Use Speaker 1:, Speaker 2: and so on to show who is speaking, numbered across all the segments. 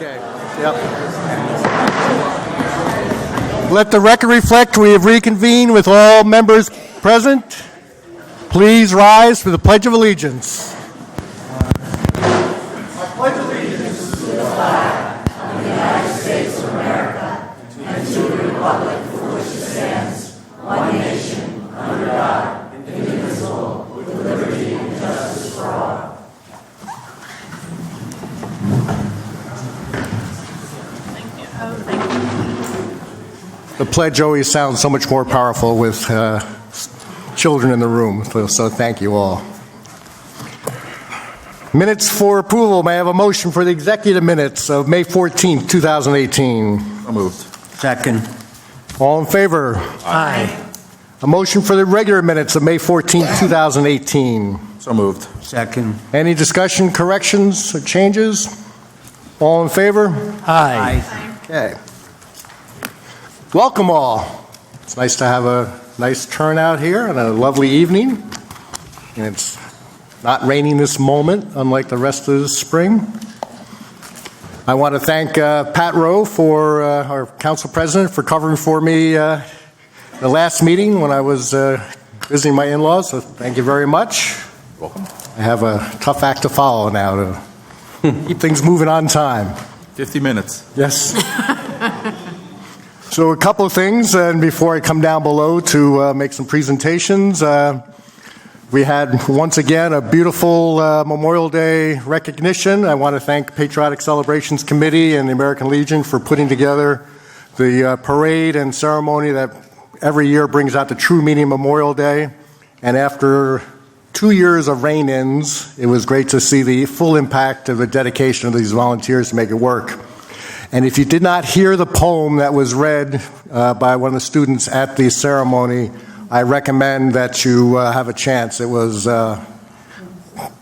Speaker 1: Okay. Yep. Let the record reflect we have reconvened with all members present. Please rise for the Pledge of Allegiance. I pledge allegiance to the flag of the United States of America and to the republic for which it stands, one nation, under God, indivisible, with liberty and justice for all. The pledge always sounds so much more powerful with children in the room, so thank you all. Minutes for approval. May I have a motion for the executive minutes of May 14th, 2018?
Speaker 2: So moved.
Speaker 3: Second.
Speaker 1: All in favor?
Speaker 3: Aye.
Speaker 1: A motion for the regular minutes of May 14th, 2018?
Speaker 2: So moved.
Speaker 3: Second.
Speaker 1: Any discussion, corrections, or changes? All in favor?
Speaker 3: Aye.
Speaker 1: Okay. Welcome all. It's nice to have a nice turnout here on a lovely evening. And it's not raining this moment, unlike the rest of the spring. I want to thank Pat Rowe, for our council president, for covering for me the last meeting when I was visiting my in-laws. So thank you very much.
Speaker 2: Welcome.
Speaker 1: I have a tough act to follow now to keep things moving on time.
Speaker 2: 50 minutes.
Speaker 1: Yes. So a couple of things, and before I come down below to make some presentations, we had once again a beautiful Memorial Day recognition. I want to thank Patriotic Celebrations Committee and the American Legion for putting together the parade and ceremony that every year brings out the true meaning of Memorial Day. And after 2 years of rein-ins, it was great to see the full impact of the dedication of these volunteers to make it work. And if you did not hear the poem that was read by one of the students at the ceremony, I recommend that you have a chance. It was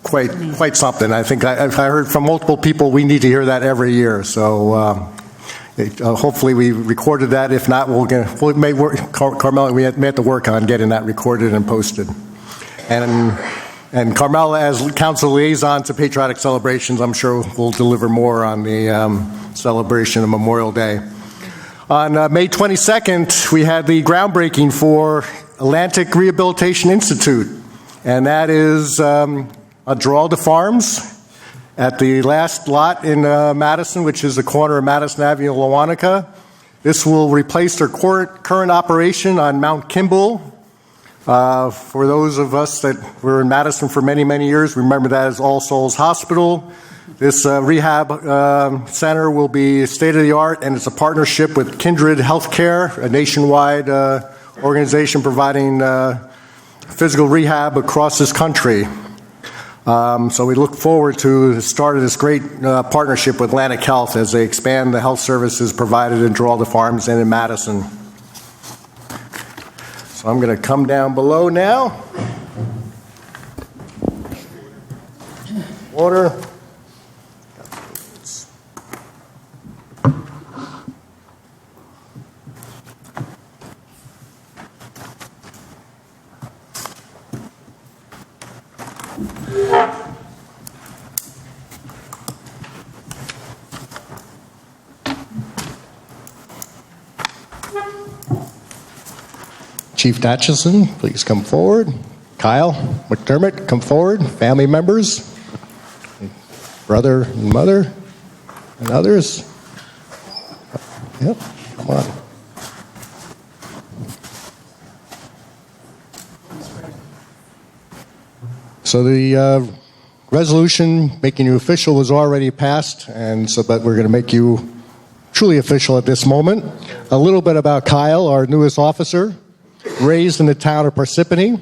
Speaker 1: quite something. I think I heard from multiple people we need to hear that every year. So hopefully we recorded that. If not, we may work. Carmela, we have to work on getting that recorded and posted. And Carmela, as council liaison to Patriotic Celebrations, I'm sure will deliver more on the celebration of Memorial Day. On May 22nd, we had the groundbreaking for Atlantic Rehabilitation Institute, and that is at Giralda Farms at the last lot in Madison, which is the corner of Madison Avenue and Lawanica. This will replace their current operation on Mount Kimball. For those of us that were in Madison for many, many years, remember that as All Souls Hospital. This rehab center will be state-of-the-art, and it's a partnership with Kindred Healthcare, a nationwide organization providing physical rehab across this country. So we look forward to the start of this great partnership with Atlantic Health as they expand the health services provided in Giralda Farms and in Madison. So I'm going to come down below now. Water. Chief Natchison, please come forward. Kyle McDermott, come forward. Family members, brother and mother, and others. Yep, come on. So the resolution making you official was already passed, and so but we're going to make you truly official at this moment. A little bit about Kyle, our newest officer. Raised in the town of Parsippany,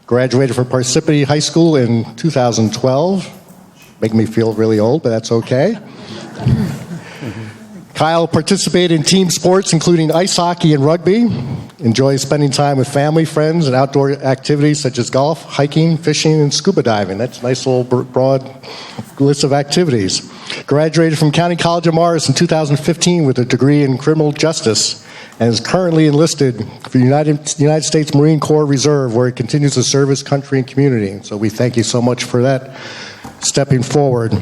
Speaker 1: graduated from Parsippany High School in 2012. Making me feel really old, but that's okay. Kyle participated in team sports, including ice hockey and rugby. Enjoys spending time with family, friends, and outdoor activities such as golf, hiking, fishing, and scuba diving. That's a nice little broad list of activities. Graduated from County College of Morris in 2015 with a degree in criminal justice, and is currently enlisted for the United States Marine Corps Reserve, where he continues to serve his country and community. So we thank you so much for that, stepping forward.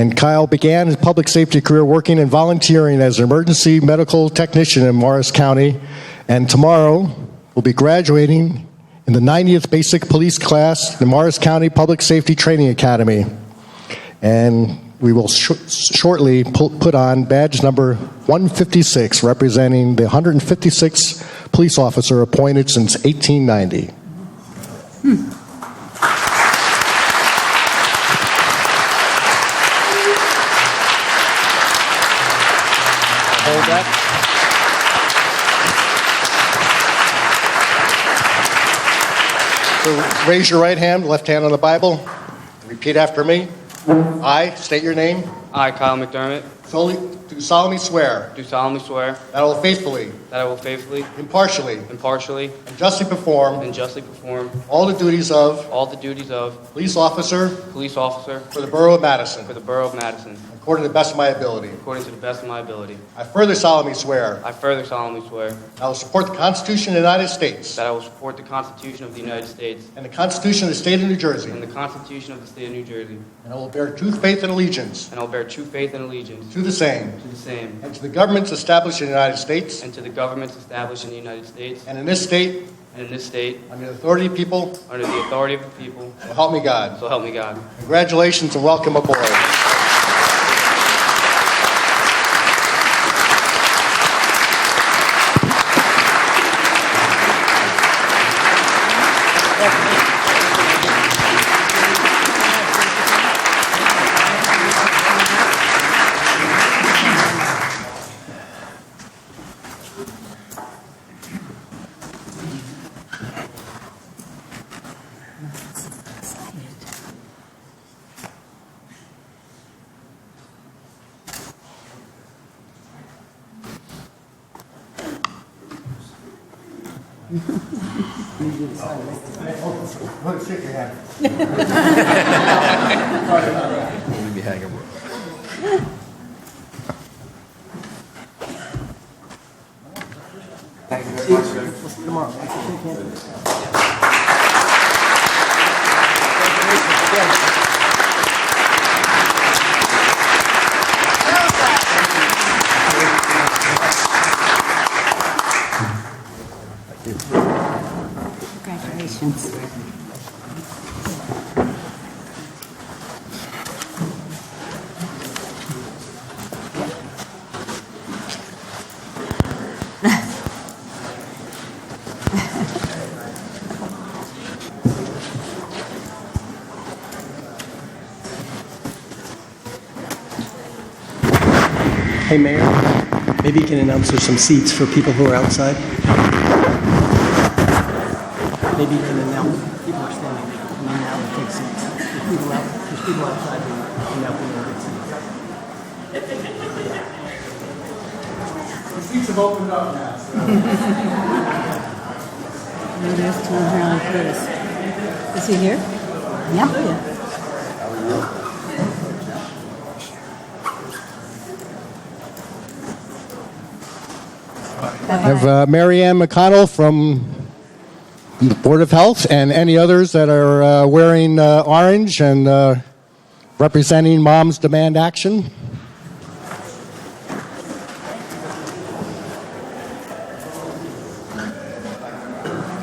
Speaker 1: And Kyle began his public safety career working and volunteering as an emergency medical technician in Morris County. And tomorrow will be graduating in the 90th Basic Police class, the Morris County Public Safety Training Academy. And we will shortly put on badge number 156, representing the 156th police officer appointed since 1890. Hold that. So raise your right hand, left hand on the Bible. Repeat after me. I state your name.
Speaker 2: I, Kyle McDermott,
Speaker 1: Do solemnly swear
Speaker 2: do solemnly swear
Speaker 1: that I will faithfully,
Speaker 2: that I will faithfully,
Speaker 1: impartially,
Speaker 2: impartially,
Speaker 1: and justly perform
Speaker 2: and justly perform
Speaker 1: all the duties of
Speaker 2: all the duties of
Speaker 1: police officer
Speaker 2: police officer
Speaker 1: for the Borough of Madison,
Speaker 2: for the Borough of Madison,
Speaker 1: according to the best of my ability.
Speaker 2: according to the best of my ability.
Speaker 1: I further solemnly swear
Speaker 2: I further solemnly swear
Speaker 1: that I will support the Constitution of the United States
Speaker 2: that I will support the Constitution of the United States
Speaker 1: and the Constitution of the State of New Jersey,
Speaker 2: and the Constitution of the State of New Jersey,
Speaker 1: and I will bear true faith and allegiance
Speaker 2: and I will bear true faith and allegiance
Speaker 1: to the same
Speaker 2: to the same
Speaker 1: and to the governments established in the United States
Speaker 2: and to the governments established in the United States
Speaker 1: and in this state
Speaker 2: and in this state
Speaker 1: under the authority of the people.
Speaker 2: under the authority of the people,
Speaker 1: So help me God.
Speaker 2: so help me God.
Speaker 1: Congratulations and welcome aboard. Shake your hand.
Speaker 4: Congratulations.
Speaker 5: Hey, Mayor, maybe you can announce there's some seats for people who are outside. Maybe you can announce people are standing there. I mean, now take seats. There's people outside who are now going to take seats.
Speaker 1: The seats have opened up now.
Speaker 4: There's Tom Harlan Curtis. Is he here? Yeah.
Speaker 1: I have Mary Ann McConnell from the Board of Health and any others that are wearing orange and representing Moms Demand Action.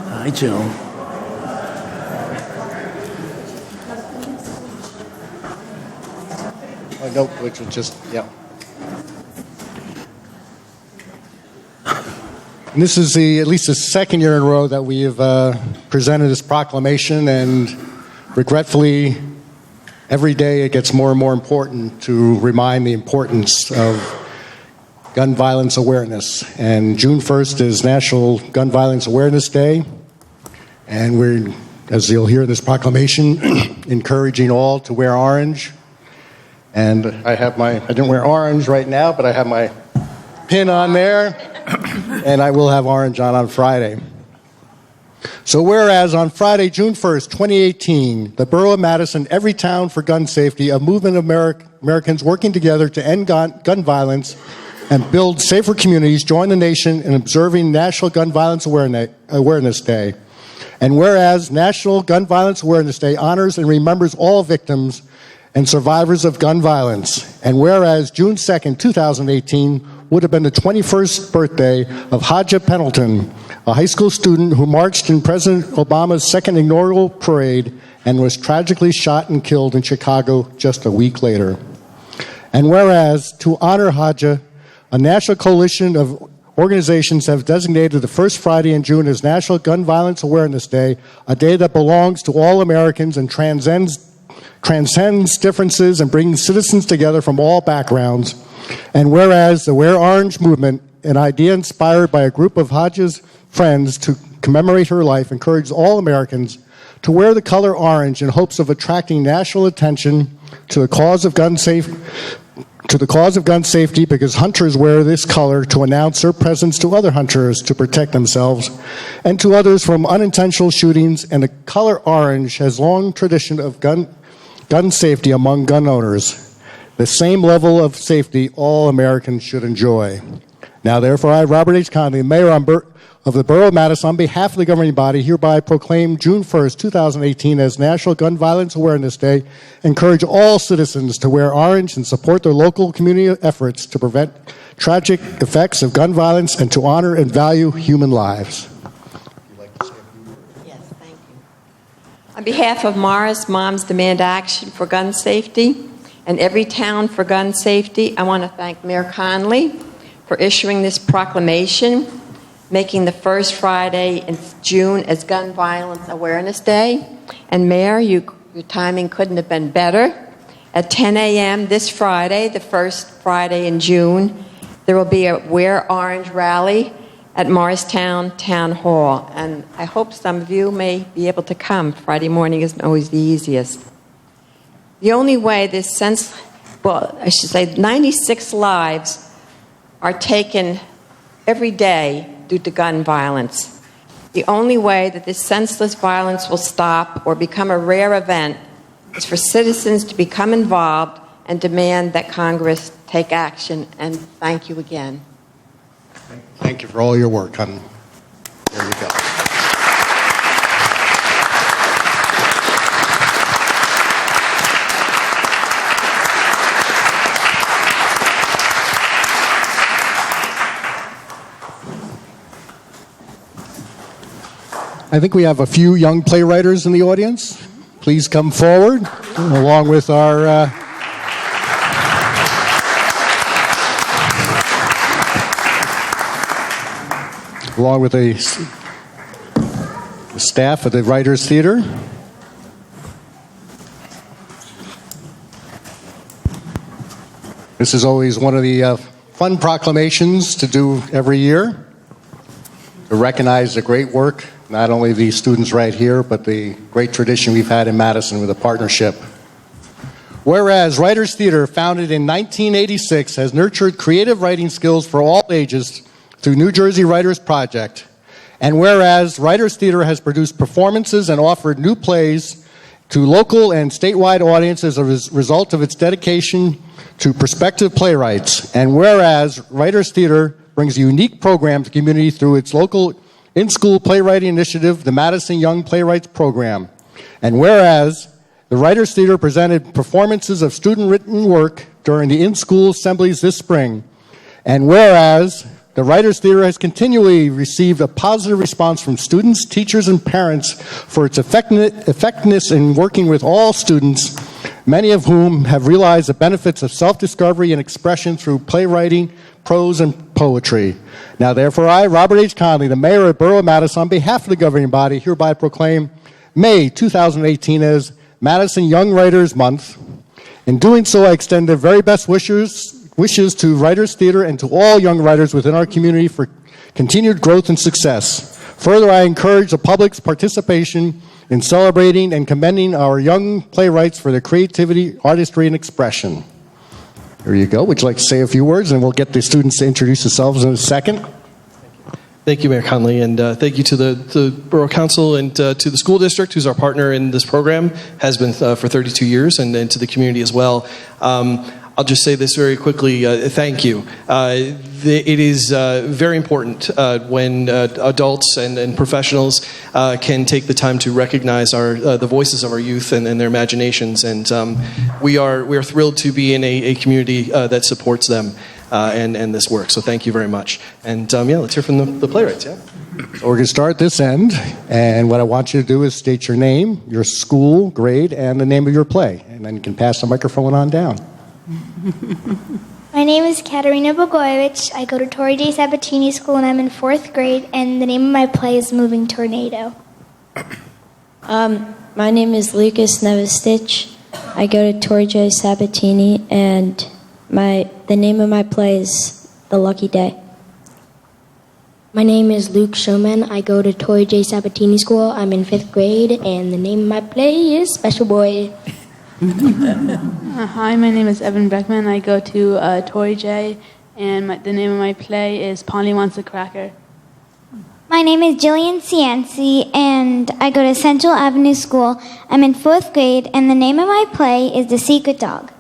Speaker 5: Hi, Joe.
Speaker 1: Oh, nope, which was just, yeah. And this is at least the second year in a row that we have presented this proclamation, and regretfully, every day it gets more and more important to remind the importance of gun violence awareness. And June 1st is National Gun Violence Awareness Day, and we're, as you'll hear in this proclamation, encouraging all to wear orange. And I didn't wear orange right now, but I have my pin on there. And I will have orange on Friday. So whereas on Friday, June 1st, 2018, the Borough of Madison, Every Town for Gun Safety, a movement of Americans working together to end gun violence and build safer communities, join the nation in observing National Gun Violence Awareness Day. And whereas National Gun Violence Awareness Day honors and remembers all victims and survivors of gun violence. And whereas June 2nd, 2018 would have been the 21st birthday of Haja Pendleton, a high school student who marched in President Obama's second inaugural parade and was tragically shot and killed in Chicago just a week later. And whereas, to honor Haja, a national coalition of organizations have designated the first Friday in June as National Gun Violence Awareness Day, a day that belongs to all Americans and transcends differences and brings citizens together from all backgrounds. And whereas the Wear Orange movement, an idea inspired by a group of Haja's friends to commemorate her life, encourages all Americans to wear the color orange in hopes of attracting national attention to the cause of gun safety, because hunters wear this color to announce their presence to other hunters to protect themselves and to others from unintentional shootings. And the color orange has long tradition of gun safety among gun owners, the same level of safety all Americans should enjoy. Now, therefore, I, Robert H. Conley, Mayor of the Borough of Madison, on behalf of the governing body, hereby proclaim June 1st, 2018 as National Gun Violence Awareness Day, encourage all citizens to wear orange and support their local community efforts to prevent tragic effects of gun violence and to honor and value human lives.
Speaker 6: Yes, thank you. On behalf of Morris Moms Demand Action for Gun Safety and Every Town for Gun Safety, I want to thank Mayor Conley for issuing this proclamation, making the first Friday in June as Gun Violence Awareness Day. And Mayor, your timing couldn't have been better. At 10 a.m. this Friday, the first Friday in June, there will be a Wear Orange rally at Morristown Town Hall. And I hope some of you may be able to come. Friday morning isn't always the easiest. The only way this 96 lives are taken every day due to gun violence. The only way that this senseless violence will stop or become a rare event is for citizens to become involved and demand that Congress take action. And thank you again.
Speaker 1: Thank you for all your work. There you go. I think we have a few young playwriters in the audience. Please come forward, along with our the staff of the Writers Theater. This is always one of the fun proclamations to do every year, to recognize the great work, not only the students right here, but the great tradition we've had in Madison with a partnership. Whereas Writers Theater, founded in 1986, has nurtured creative writing skills for all ages through New Jersey Writers Project. And whereas Writers Theater has produced performances and offered new plays to local and statewide audiences as a result of its dedication to prospective playwrights. And whereas Writers Theater brings a unique program to the community through its local in-school playwriting initiative, the Madison Young Playwrights Program. And whereas the Writers Theater presented performances of student-written work during the in-school assemblies this spring. And whereas the Writers Theater has continually received a positive response from students, teachers, and parents for its effectiveness in working with all students, many of whom have realized the benefits of self-discovery and expression through playwriting, prose, and poetry. Now, therefore, I, Robert H. Conley, the Mayor of Borough of Madison, on behalf of the governing body, hereby proclaim May 2018 as Madison Young Writers Month. In doing so, I extend the very best wishes to Writers Theater and to all young writers within our community for continued growth and success. Further, I encourage the public's participation in celebrating and commending our young playwrights for their creativity, artistry, and expression. There you go. Would you like to say a few words? And we'll get the students to introduce themselves in a second.
Speaker 7: Thank you, Mayor Conley, and thank you to the Borough Council and to the school district, who's our partner in this program, has been for 32 years, and to the community as well. I'll just say this very quickly. Thank you. It is very important when adults and professionals can take the time to recognize the voices of our youth and their imaginations. And we are thrilled to be in a community that supports them and this work. So thank you very much. And let's hear from the playwrights. Yeah.
Speaker 1: So we're going to start at this end, and what I want you to do is state your name, your school, grade, and the name of your play. And then you can pass the microphone on down.
Speaker 8: My name is Katerina Bogojevich. I go to Tori J. Sabatini School, and I'm in 4th grade, and the name of my play is Moving Tornado.
Speaker 9: My name is Lucas Novostich. I go to Tori J. Sabatini, and the name of my play is The Lucky Day.
Speaker 10: My name is Luke Showman. I go to Tori J. Sabatini School. I'm in 5th grade, and the name of my play is Special Boy.
Speaker 11: Hi, my name is Evan Beckman. I go to Tori J, and the name of my play is Polly Wants a Cracker.
Speaker 8: My name is Jillian Cianci, and I go to Central Avenue School. I'm in 4th grade, and the name of my play is The Secret Dog.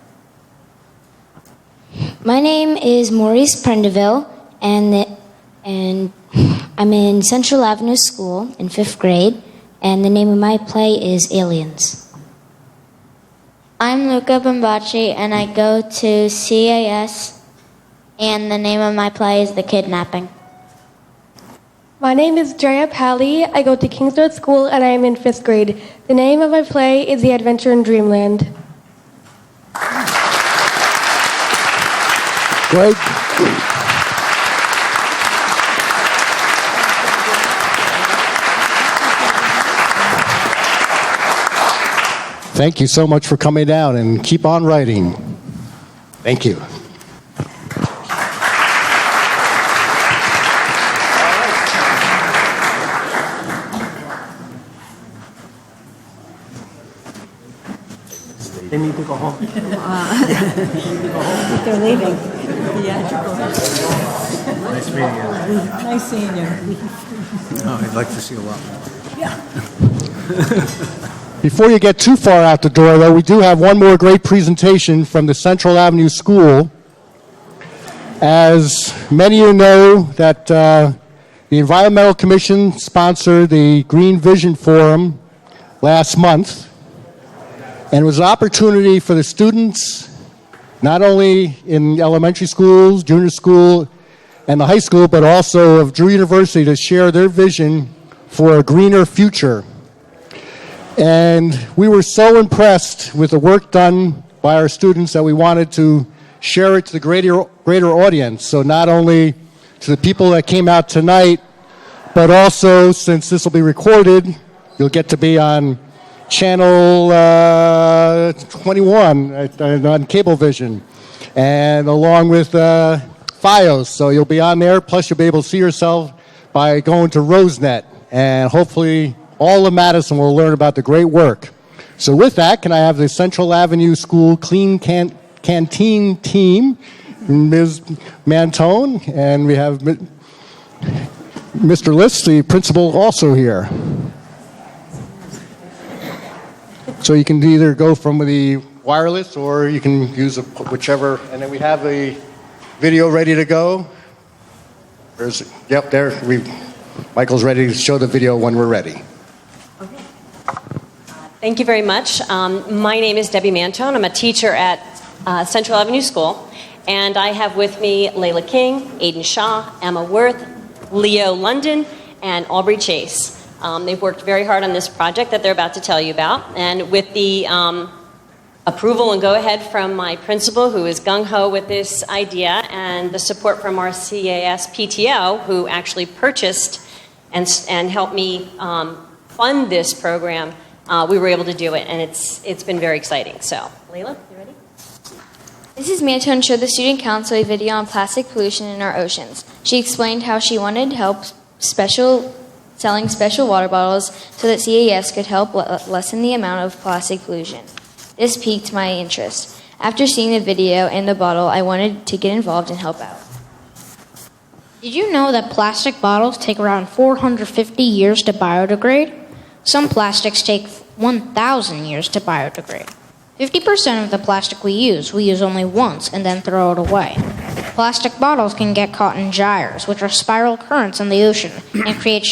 Speaker 10: My name is Maurice Prendeville, and I'm in Central Avenue School in 5th grade, and the name of my play is Aliens.
Speaker 9: I'm Luca Bambachi, and I go to CAS, and the name of my play is The Kidnapping.
Speaker 12: My name is Drea Pally. I go to Kingswood School, and I am in 5th grade. The name of my play is The Adventure in Dreamland.
Speaker 1: Great. Thank you so much for coming down, and keep on writing. Thank you.
Speaker 5: They need to go home.
Speaker 4: They're leaving.
Speaker 3: Nice meeting you.
Speaker 4: Nice seeing you.
Speaker 3: Oh, I'd like to see a lot more.
Speaker 1: Before you get too far out the door, though, we do have one more great presentation from the Central Avenue School. As many of you know, that the Environmental Commission sponsored the Green Vision Forum last month, and it was an opportunity for the students, not only in elementary schools, junior school, and the high school, but also of Drew University, to share their vision for a greener future. And we were so impressed with the work done by our students that we wanted to share it to the greater audience. So not only to the people that came out tonight, but also, since this will be recorded, you'll get to be on channel 21 on Cablevision, and along with FiOS. So you'll be on there, plus you'll be able to see yourself by going to RoseNet, and hopefully all of Madison will learn about the great work. So with that, can I have the Central Avenue School Clean Canteen team, Ms. Mantone, and we have Mr. List, the principal, also here. So you can either go from the wireless, or you can use whichever, and then we have the video ready to go. Yep, there, Michael's ready to show the video when we're ready.
Speaker 13: Thank you very much. My name is Debbie Mantone. I'm a teacher at Central Avenue School, and I have with me Layla King, Aiden Shaw, Emma Worth, Leo London, and Aubrey Chase. They've worked very hard on this project that they're about to tell you about, and with the approval and go-ahead from my principal, who is gung-ho with this idea, and the support from our CAS PTO, who actually purchased and helped me fund this program, we were able to do it, and it's been very exciting. So, Layla, you ready?
Speaker 8: Mrs. Mantone showed the student council a video on plastic pollution in our oceans. She explained how she wanted help selling special water bottles so that CAS could help lessen the amount of plastic pollution. This piqued my interest. After seeing the video and the bottle, I wanted to get involved and help out.
Speaker 10: Did you know that plastic bottles take around 450 years to biodegrade? Some plastics take 1,000 years to biodegrade.
Speaker 14: 50% of the plastic we use only once and then throw it away. Plastic bottles can get caught in gyres, which are spiral currents in the ocean, and create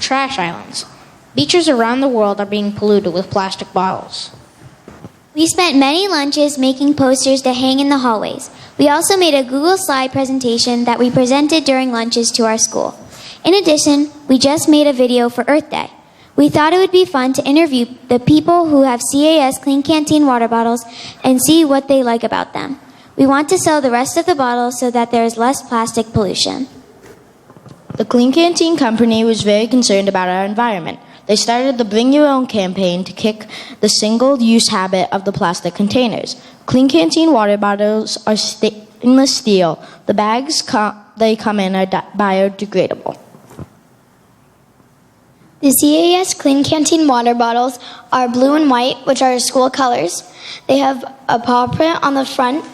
Speaker 14: trash islands. Beaches around the world are being polluted with plastic bottles.
Speaker 15: We spent many lunches making posters to hang in the hallways. We also made a Google slide presentation that we presented during lunches to our school. In addition, we just made a video for Earth Day. We thought it would be fun to interview the people who have CAS Clean Canteen water bottles and see what they like about them. We want to sell the rest of the bottles so that there is less plastic pollution.
Speaker 16: The Clean Canteen Company was very concerned about our environment. They started the Bring Your Own campaign to kick the single-use habit of the plastic containers. Clean Canteen water bottles are stainless steel. The bags they come in are biodegradable.
Speaker 15: The CAS Clean Canteen water bottles are blue and white, which are school colors. They have a paw print on the front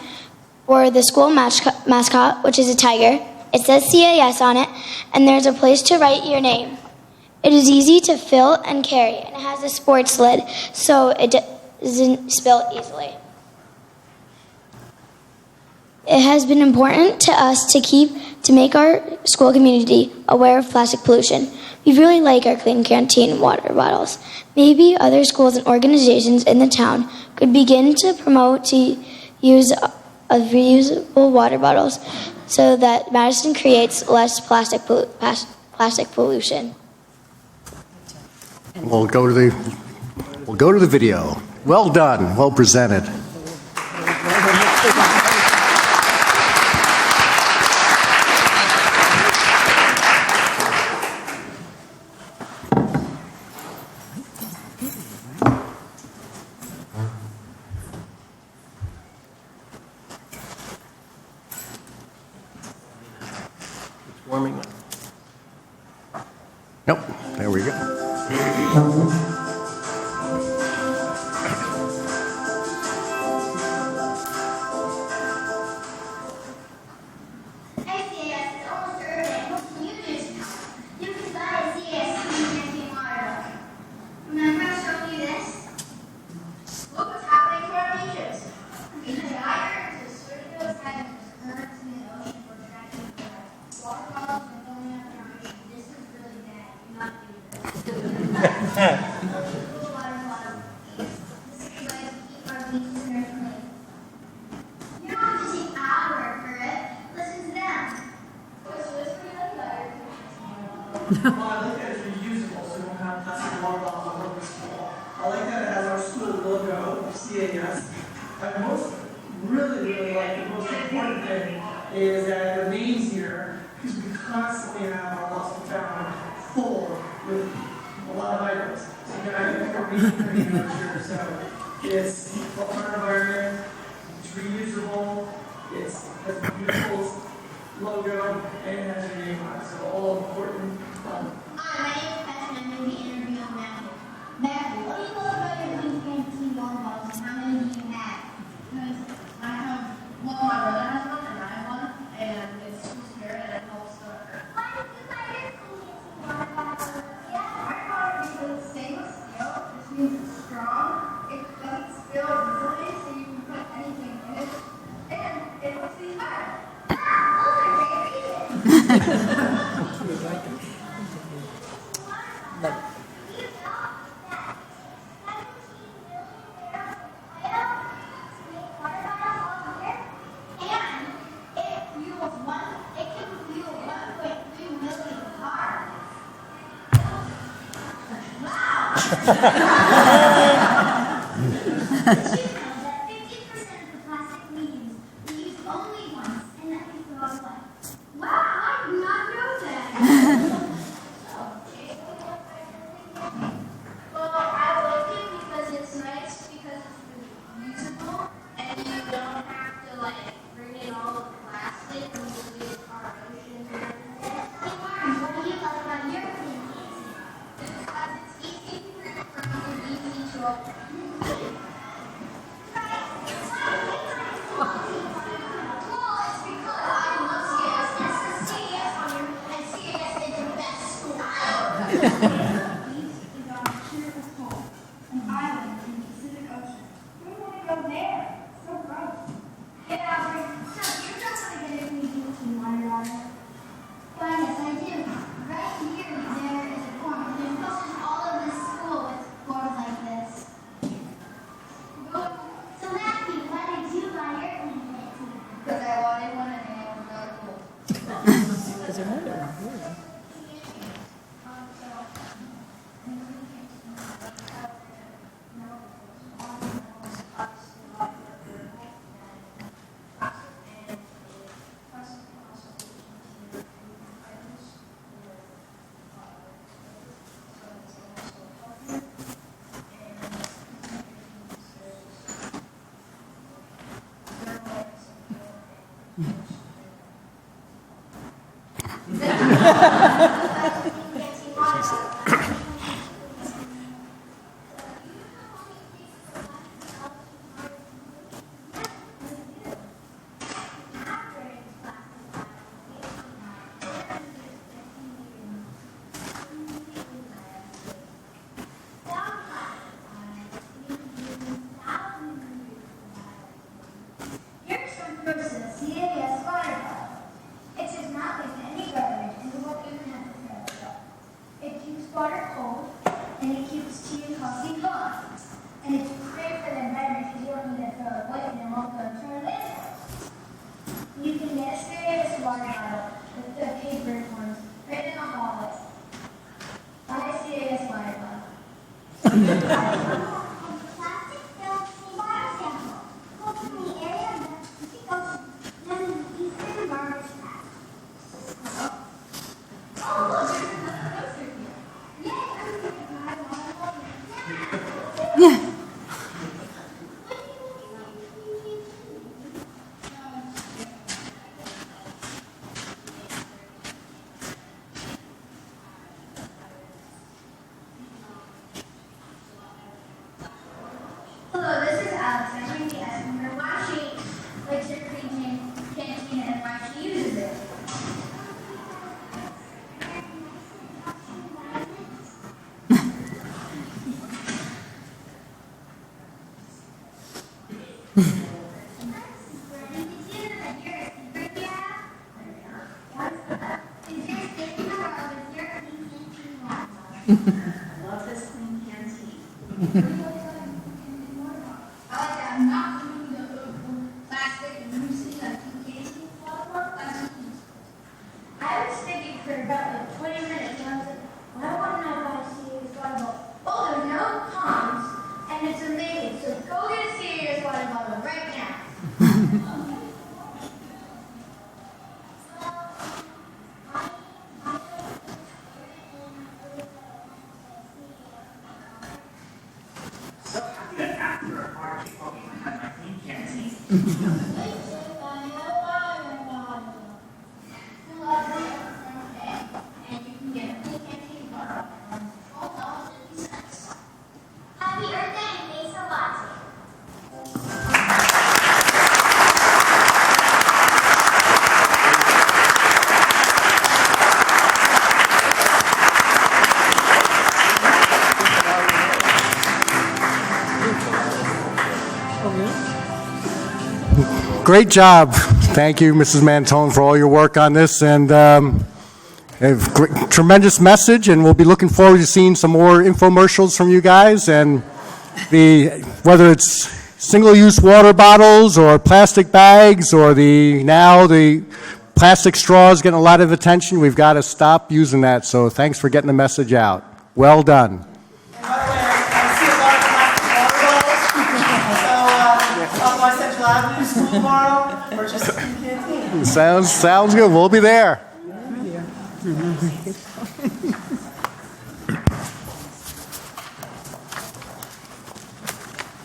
Speaker 15: for the school mascot, which is a tiger. It says CAS on it, and there's a place to write your name. It is easy to fill and carry, and it has a sports lid, so it doesn't spill easily. It has been important to us to make our school community aware of plastic pollution. We really like our Clean Canteen water bottles. Maybe other schools and organizations in the town could begin to promote to use of reusable water bottles so that Madison creates less plastic pollution.
Speaker 1: We'll go to the video. Well done, well presented. Warming up. Nope, there we go.
Speaker 17: I like that it's reusable, so we don't have plastic water bottles all over the school. I like that it has our school logo of CAS. I really like the most important thing is that it remains here because we constantly have our lost and found full with a lot of items. So again, I think we're making here. So it's a part environment, it's reusable, it has a beautiful logo, and it has your name on it. So all important.
Speaker 18: Hi, my name is Madison. I'm going to be interviewing Matthew. Matthew, what do you love about your Clean Canteen water bottles and how many do you have?
Speaker 19: Because I have one, my brother has one, and I have one, and it's school spirit, and it helps the.
Speaker 18: Why did you buy your Clean Canteen water bottles?
Speaker 19: Yeah, I bought it because it's stainless steel, which means it's strong, it doesn't spill easily, so you can put anything in it, and it looks the environment.
Speaker 18: Those are great reasons.
Speaker 19: An island in the Pacific Ocean. We want to go
Speaker 4: Is there another one?
Speaker 18: Here's some proofs of the CAS water bottle. It does not leave any garbage in the work you have to throw. It keeps water cold, and it keeps tea and coffee hot. And it's great for the environment because you don't need to throw it away and it won't go to our landfill. You can get a CAS water bottle with the paper ones right in the hallway. Buy a CAS water bottle. Plastic filled water sample. From the area of the Pacific Ocean and the eastern Marcus Pass. Oh, look, there's another poster here. Yay, I'm going to buy one.
Speaker 4: Yeah.
Speaker 18: Hello, this is Alex. I'm going to be asking her why she likes her clean canteen and why she uses it. Love this clean canteen. I like that I'm not doing the plastic and using like canteen water bottle. I was thinking for about like 20 minutes and I was like, well, I want to know why CAS water bottle. Oh, there's no pumps and it's amazing. So go get a CAS water bottle right now.
Speaker 20: So happy that after a hard kickball game, I had my clean canteen.
Speaker 18: And you can get a clean canteen water bottle for $12.50. Happy birthday and thanks for watching.
Speaker 1: Great job. Thank you, Mrs. Mantone, for all your work on this, and tremendous message, and we'll be looking forward to seeing some more infomercials from you guys, and whether it's single-use water bottles or plastic bags or the plastic straws getting a lot of attention. We've got to stop using that, so thanks for getting the message out. Well done.
Speaker 17: Up my Central Avenue school tomorrow, or just a canteen.
Speaker 1: Sounds good. We'll be there.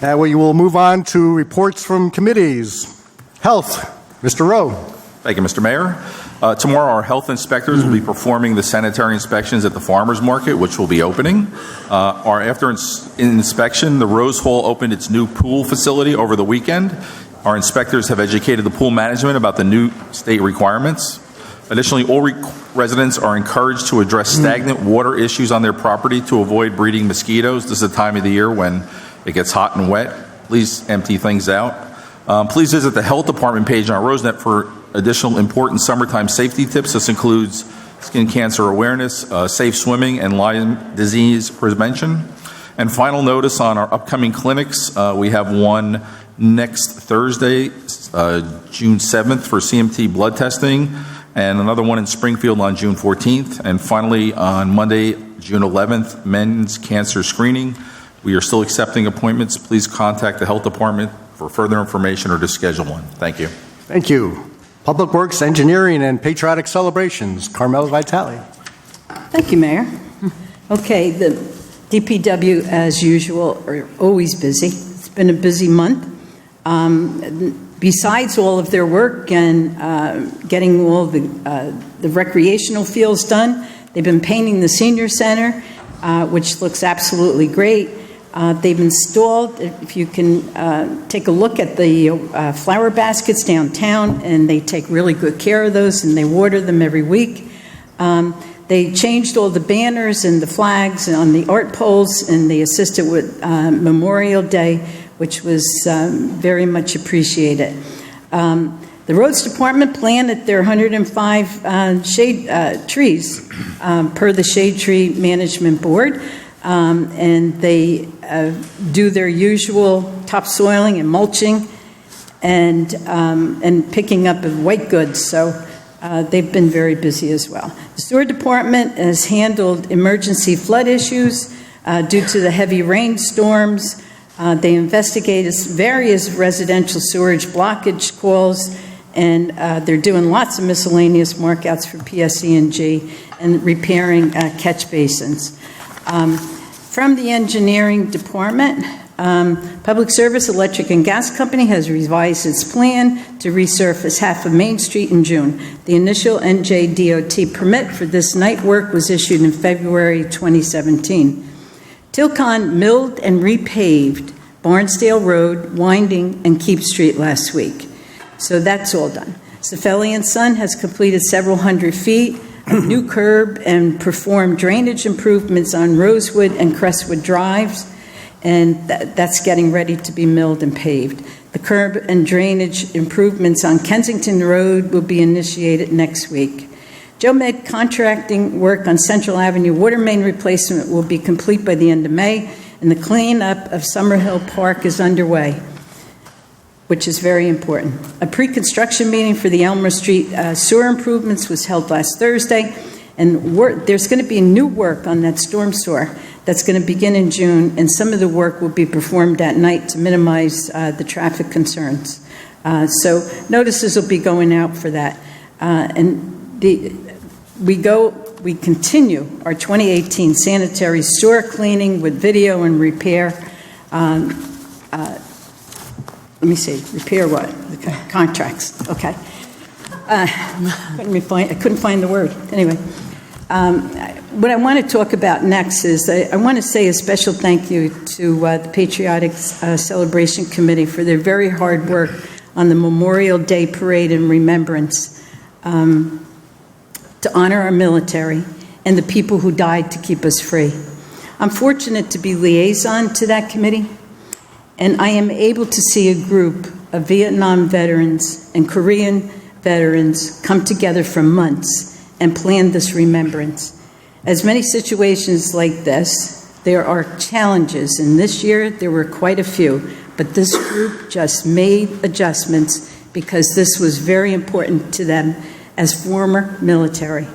Speaker 1: Now we will move on to reports from committees. Health, Mr. Rowe.
Speaker 21: Thank you, Mr. Mayor. Tomorrow, our health inspectors will be performing the sanitary inspections at the farmers market, which will be opening. After inspection, the Rose Hall opened its new pool facility over the weekend. Our inspectors have educated the pool management about the new state requirements. Additionally, all residents are encouraged to address stagnant water issues on their property to avoid breeding mosquitoes. This is the time of the year when it gets hot and wet. Please empty things out. Please visit the health department page on RoseNet for additional important summertime safety tips. This includes skin cancer awareness, safe swimming, and Lyme disease prevention. And final notice on our upcoming clinics. We have one next Thursday, June 7th, for CMT blood testing. and another one in Springfield on June 14th. And finally, on Monday, June 11th, men's cancer screening. We are still accepting appointments. Please contact the Health Department for further information or to schedule one. Thank you.
Speaker 1: Thank you. Public Works, Engineering, and Patriotic Celebrations. Carmel Vitale.
Speaker 4: Thank you, Mayor. Okay, the DPW, as usual, are always busy. It's been a busy month. Besides all of their work and getting all the recreational fields done, they've been painting the senior center, which looks absolutely great. They've installed, if you can take a look at the flower baskets downtown, and they take really good care of those, and they water them every week. They changed all the banners and the flags on the art poles, and they assisted with Memorial Day, which was very much appreciated. The Roads Department planted their 105 shade trees per the Shade Tree Management Board, and they do their usual topsoiling and mulching and picking up of white goods. So they've been very busy as well. The Sewer Department has handled emergency flood issues due to the heavy rainstorms. They investigated various residential sewerage blockage calls, and they're doing lots of miscellaneous markouts for PSE&G and repairing catch basins. From the Engineering Department, Public Service Electric and Gas Company has revised its plan to resurface half of Main Street in June. The initial NJDOT permit for this night work was issued in February 2017. Tilcon milled and repaved Barnsdale Road, Winding, and Keep Street last week. So that's all done. Cefelli & Son has completed several hundred feet of new curb and performed drainage improvements on Rosewood and Crestwood Drives, and that's getting ready to be milled and paved. The curb and drainage improvements on Kensington Road will be initiated next week. GeoMed contracting work on Central Avenue water main replacement will be complete by the end of May, and the cleanup of Summerhill Park is underway, which is very important. A pre-construction meeting for the Elmer Street sewer improvements was held last Thursday, and there's going to be new work on that storm sewer that's going to begin in June, and some of the work will be performed at night to minimize the traffic concerns. So notices will be going out for that. We continue our 2018 sanitary sewer cleaning with video and repair. Let me see, repair what? Okay. Contracts, okay. I couldn't find the word. Anyway, what I want to talk about next is I want to say a special thank you to the Patriotic Celebration Committee for their very hard work on the Memorial Day Parade and Remembrance to honor our military and the people who died to keep us free. I'm fortunate to be liaison to that committee, and I am able to see a group of Vietnam veterans and Korean veterans come together for months and plan this remembrance. As many situations like this, there are challenges, and this year there were quite a few, but this group just made adjustments because this was very important to them as former military.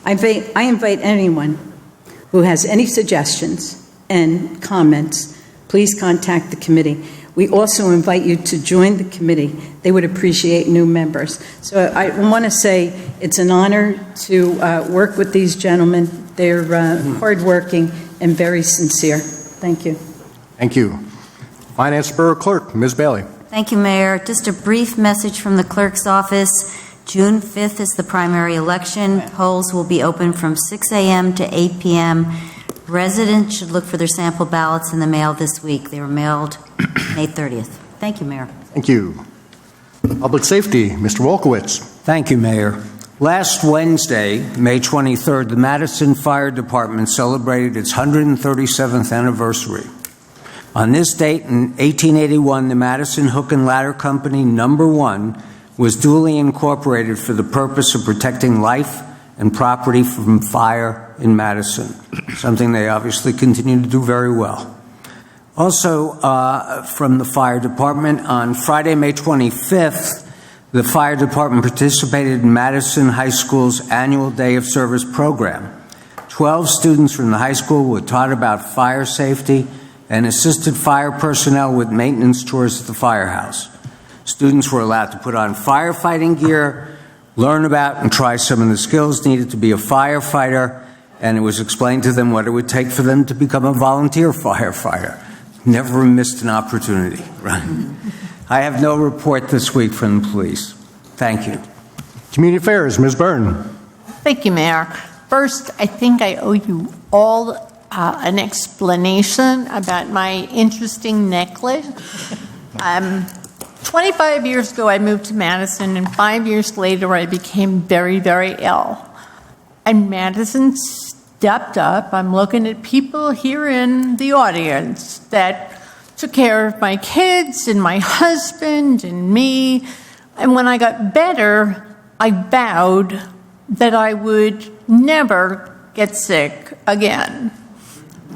Speaker 4: I invite anyone who has any suggestions and comments, please contact the committee. We also invite you to join the committee. They would appreciate new members. So I want to say it's an honor to work with these gentlemen. They're hardworking and very sincere. Thank you.
Speaker 1: Thank you. Finance Borough Clerk, Ms. Bailey.
Speaker 2: Thank you, Mayor. Just a brief message from the clerk's office. June 5th is the primary election. Polls will be open from 6 a.m. to 8 p.m. Residents should look for their sample ballots in the mail this week. They were mailed May 30th. Thank you, Mayor.
Speaker 1: Thank you. Public Safety, Mr. Wolkowitz.
Speaker 22: Thank you, Mayor. Last Wednesday, May 23rd, the Madison Fire Department celebrated its 137th anniversary. On this date in 1881, the Madison Hook and Ladder Company No. 1 was duly incorporated for the purpose of protecting life and property from fire in Madison, something they obviously continue to do very well. Also, from the fire department, on Friday, May 25th, the fire department participated in Madison High School's annual Day of Service program. 12 students from the high school were taught about fire safety and assisted fire personnel with maintenance chores at the firehouse. Students were allowed to put on firefighting gear, learn about and try some of the skills needed to be a firefighter, and it was explained to them what it would take for them to become a volunteer firefighter. Never missed an opportunity, right? I have no report this week from the police. Thank you.
Speaker 1: Community Affairs, Ms. Byrne.
Speaker 6: Thank you, Mayor. First, I think I owe you all an explanation about my interesting necklace. 25 years ago, I moved to Madison, and 5 years later, I became very, very ill. And Madison stepped up. I'm looking at people here in the audience that took care of my kids and my husband and me. And when I got better, I vowed that I would never get sick again.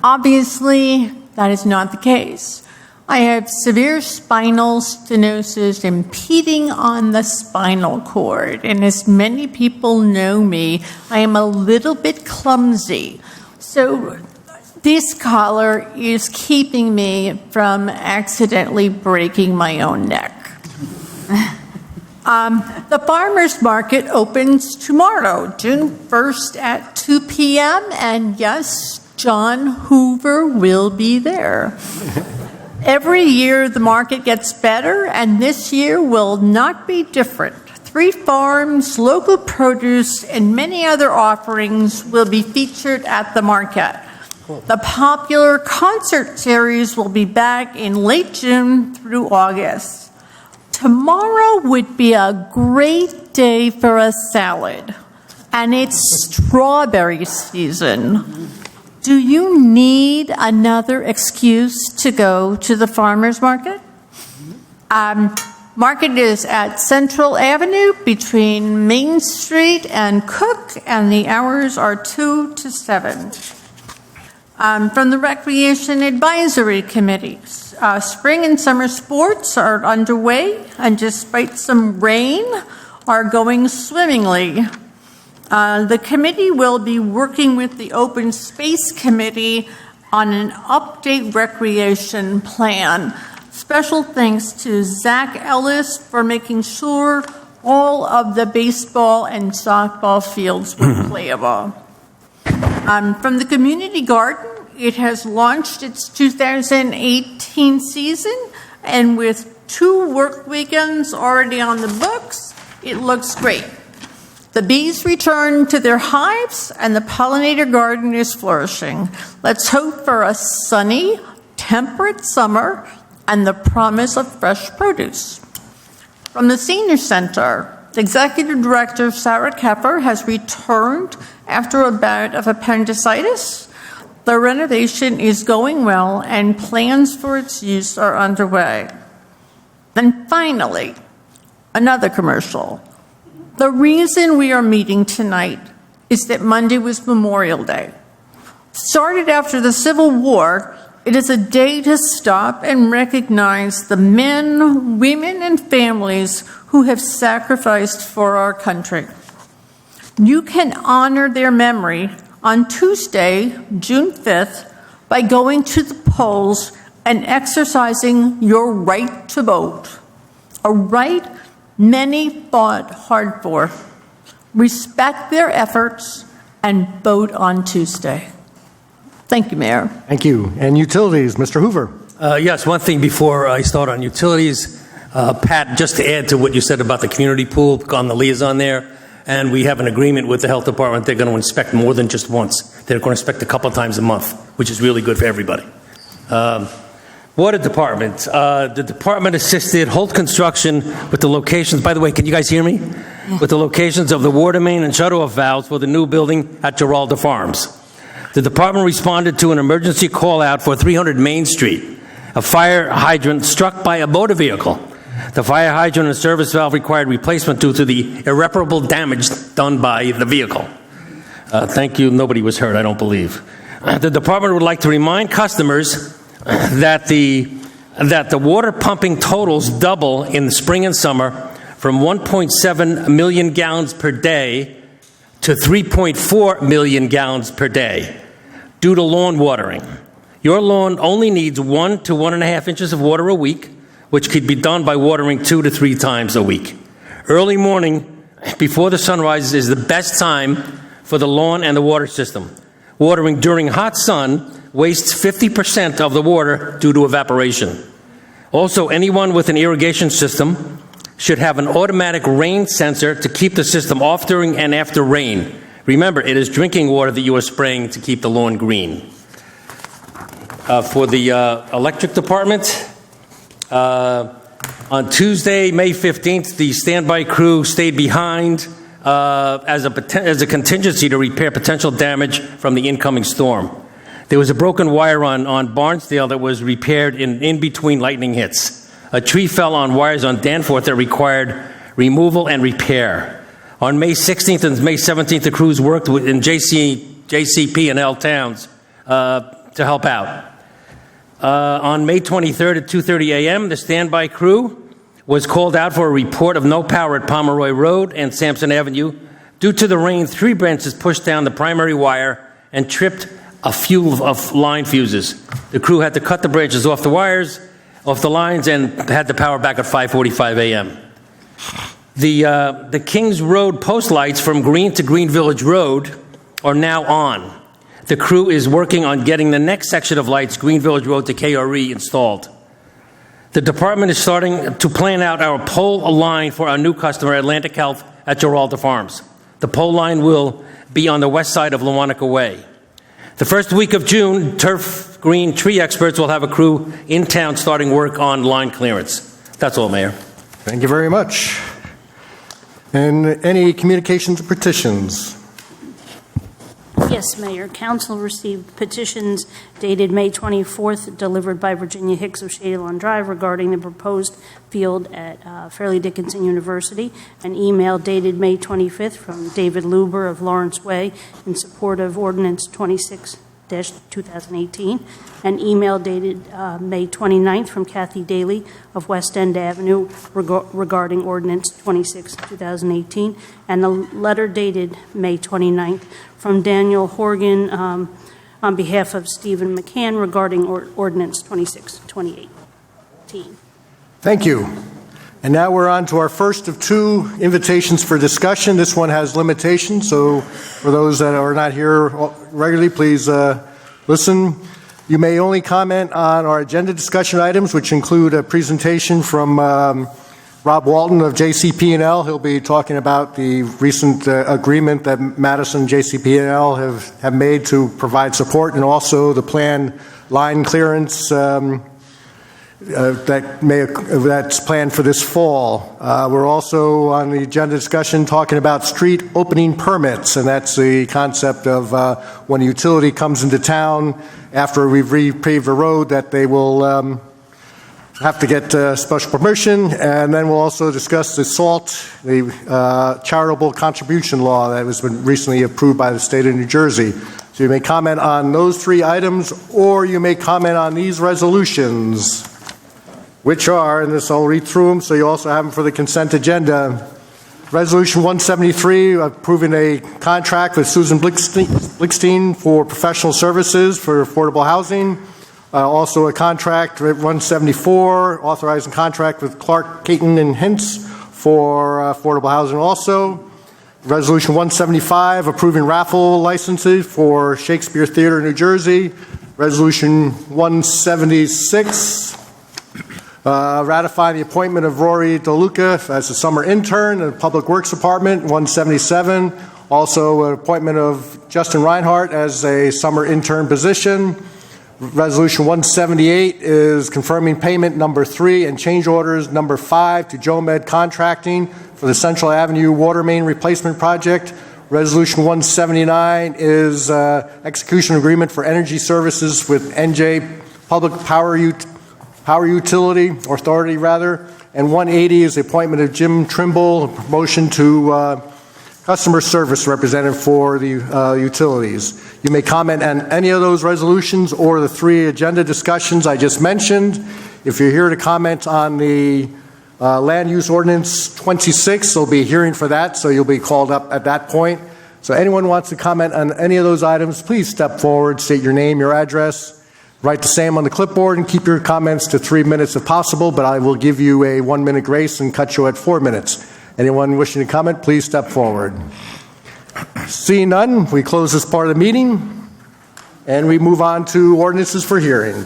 Speaker 6: Obviously, that is not the case. I have severe spinal stenosis impeding on the spinal cord, and as many people know me, I am a little bit clumsy. So this collar is keeping me from accidentally breaking my own neck. The farmers market opens tomorrow, June 1st at 2 p.m., and yes, John Hoover will be there. Every year the market gets better, and this year will not be different. 3 farms, local produce, and many other offerings will be featured at the market. The popular concert series will be back in late June through August. Tomorrow would be a great day for a salad, and it's strawberry season. Do you need another excuse to go to the farmer's market? Market is at Central Avenue between Main Street and Cook, and the hours are 2 to 7. From the Recreation Advisory Committees, spring and summer sports are underway, and despite some rain, are going swimmingly. The committee will be working with the Open Space Committee on an update recreation plan. Special thanks to Zach Ellis for making sure all of the baseball and softball fields were playable. From the community garden, it has launched its 2018 season, and with 2 work weekends already on the books, it looks great. The bees return to their hives, and the pollinator garden is flourishing. Let's hope for a sunny, temperate summer and the promise of fresh produce. From the Senior Center, the Executive Director, Sarah Keffer, has returned after a bout of appendicitis. The renovation is going well, and plans for its use are underway. And finally, another commercial. The reason we are meeting tonight is that Monday was Memorial Day. Started after the Civil War, it is a day to stop and recognize the men, women, and families who have sacrificed for our country. You can honor their memory on Tuesday, June 5th, by going to the polls and exercising your right to vote, a right many fought hard for. Respect their efforts and vote on Tuesday. Thank you, Mayor.
Speaker 1: Thank you. And utilities, Mr. Hoover.
Speaker 7: Yes, one thing before I start on utilities, Pat, just to add to what you said about the community pool, on the liaison there, and we have an agreement with the health department. They're going to inspect more than just once. They're going to inspect a couple of times a month, which is really good for everybody. Water department. The department assisted Holt Construction with the locations. By the way, can you guys hear me? Yeah. With the locations of the water main and shutoff valves for the new building at Giralda Farms. The department responded to an emergency call out for 300 Main Street, a fire hydrant struck by a motor vehicle. The fire hydrant and service valve required replacement due to the irreparable damage done by the vehicle. Thank you. Nobody was hurt, I don't believe. The department would like to remind customers that the water pumping totals double in the spring and summer from 1.7 million gallons per day to 3.4 million gallons per day due to lawn watering. Your lawn only needs 1 to 1.5 inches of water a week, which could be done by watering 2 to 3 times a week. Early morning, before the sun rises, is the best time for the lawn and the water system. Watering during hot sun wastes 50% of the water due to evaporation. Also, anyone with an irrigation system should have an automatic rain sensor to keep the system off during and after rain. Remember, it is drinking water that you are spraying to keep the lawn green. For the electric department, on Tuesday, May 15th, the standby crew stayed behind as a contingency to repair potential damage from the incoming storm. There was a broken wire on Barnsdale that was repaired in between lightning hits. A tree fell on wires on Danforth that required removal and repair. On May 16th and May 17th, the crews worked in JCP and L towns to help out. On May 23rd at 2:30 a.m., the standby crew was called out for a report of no power at Pomeroy Road and Sampson Avenue. Due to the rain, 3 branches pushed down the primary wire and tripped a few of line fuses. The crew had to cut the branches off the wires, off the lines, and had the power back at 5:45 a.m. The Kings Road post lights from Green to Green Village Road are now on. The crew is working on getting the next section of lights, Green Village Road to KRE, installed. The department is starting to plan out our pole line for our new customer, Atlantic Health, at Giralda Farms. The pole line will be on the west side of Lewanika Way. The first week of June, turf green tree experts will have a crew in town starting work on line clearance. That's all, Mayor.
Speaker 1: Thank you very much. And any communications or petitions?
Speaker 9: Yes, Mayor. Council received petitions dated May 24th, delivered by Virginia Hicks of Shady Lawn Drive regarding the proposed field at Fairleigh Dickinson University. An email dated May 25th from David Luber of Lawrence Way in support of Ordinance 26-2018. An email dated May 29th from Kathy Daly of West End Avenue regarding Ordinance 26-2018. And a letter dated May 29th from Daniel Horgan on behalf of Stephen McCann regarding Ordinance 26-2018.
Speaker 1: Thank you. And now we're on to our first of 2 invitations for discussion. This one has limitations, so for those that are not here regularly, please listen. You may only comment on our agenda discussion items, which include a presentation from Rob Walton of JCP&L. He'll be talking about the recent agreement that Madison and JCP&L have made to provide support, and also the planned line clearance that's planned for this fall. We're also on the agenda discussion talking about street opening permits, and that's the concept of when a utility comes into town after we've repaved a road that they will have to get special permission. And then we'll also discuss the SALT, the charitable contribution law that was recently approved by the state of New Jersey. So you may comment on those 3 items, or you may comment on these resolutions, which are, and this I'll read through them so you also have them for the consent agenda. Resolution 173, approving a contract with Susan Blickstein for professional services for affordable housing. Also a contract, 174, authorizing contract with Clark, Caton, and Hintz for affordable housing also. Resolution 175, approving raffle licenses for Shakespeare Theater, New Jersey. Resolution 176, ratifying the appointment of Rory DeLuca as a summer intern in the Public Works Department. 177, also an appointment of Justin Reinhardt as a summer intern position. Resolution 178 is confirming payment number 3 and change orders number 5 to JoMed Contracting for the Central Avenue Water Main Replacement Project. Resolution 179 is execution agreement for energy services with NJ Public Power Utility, or Authority rather. And 180 is the appointment of Jim Trimble, promotion to customer service representative for the utilities. You may comment on any of those resolutions or the 3 agenda discussions I just mentioned. If you're here to comment on the Land Use Ordinance 26, there'll be a hearing for that, so you'll be called up at that point. So anyone wants to comment on any of those items, please step forward, state your name, your address, write the same on the clipboard, and keep your comments to 3 minutes if possible, but I will give you a 1 minute grace and cut you at 4 minutes. Anyone wishing to comment, please step forward. Seeing none, we close this part of the meeting, and we move on to ordinances for hearing.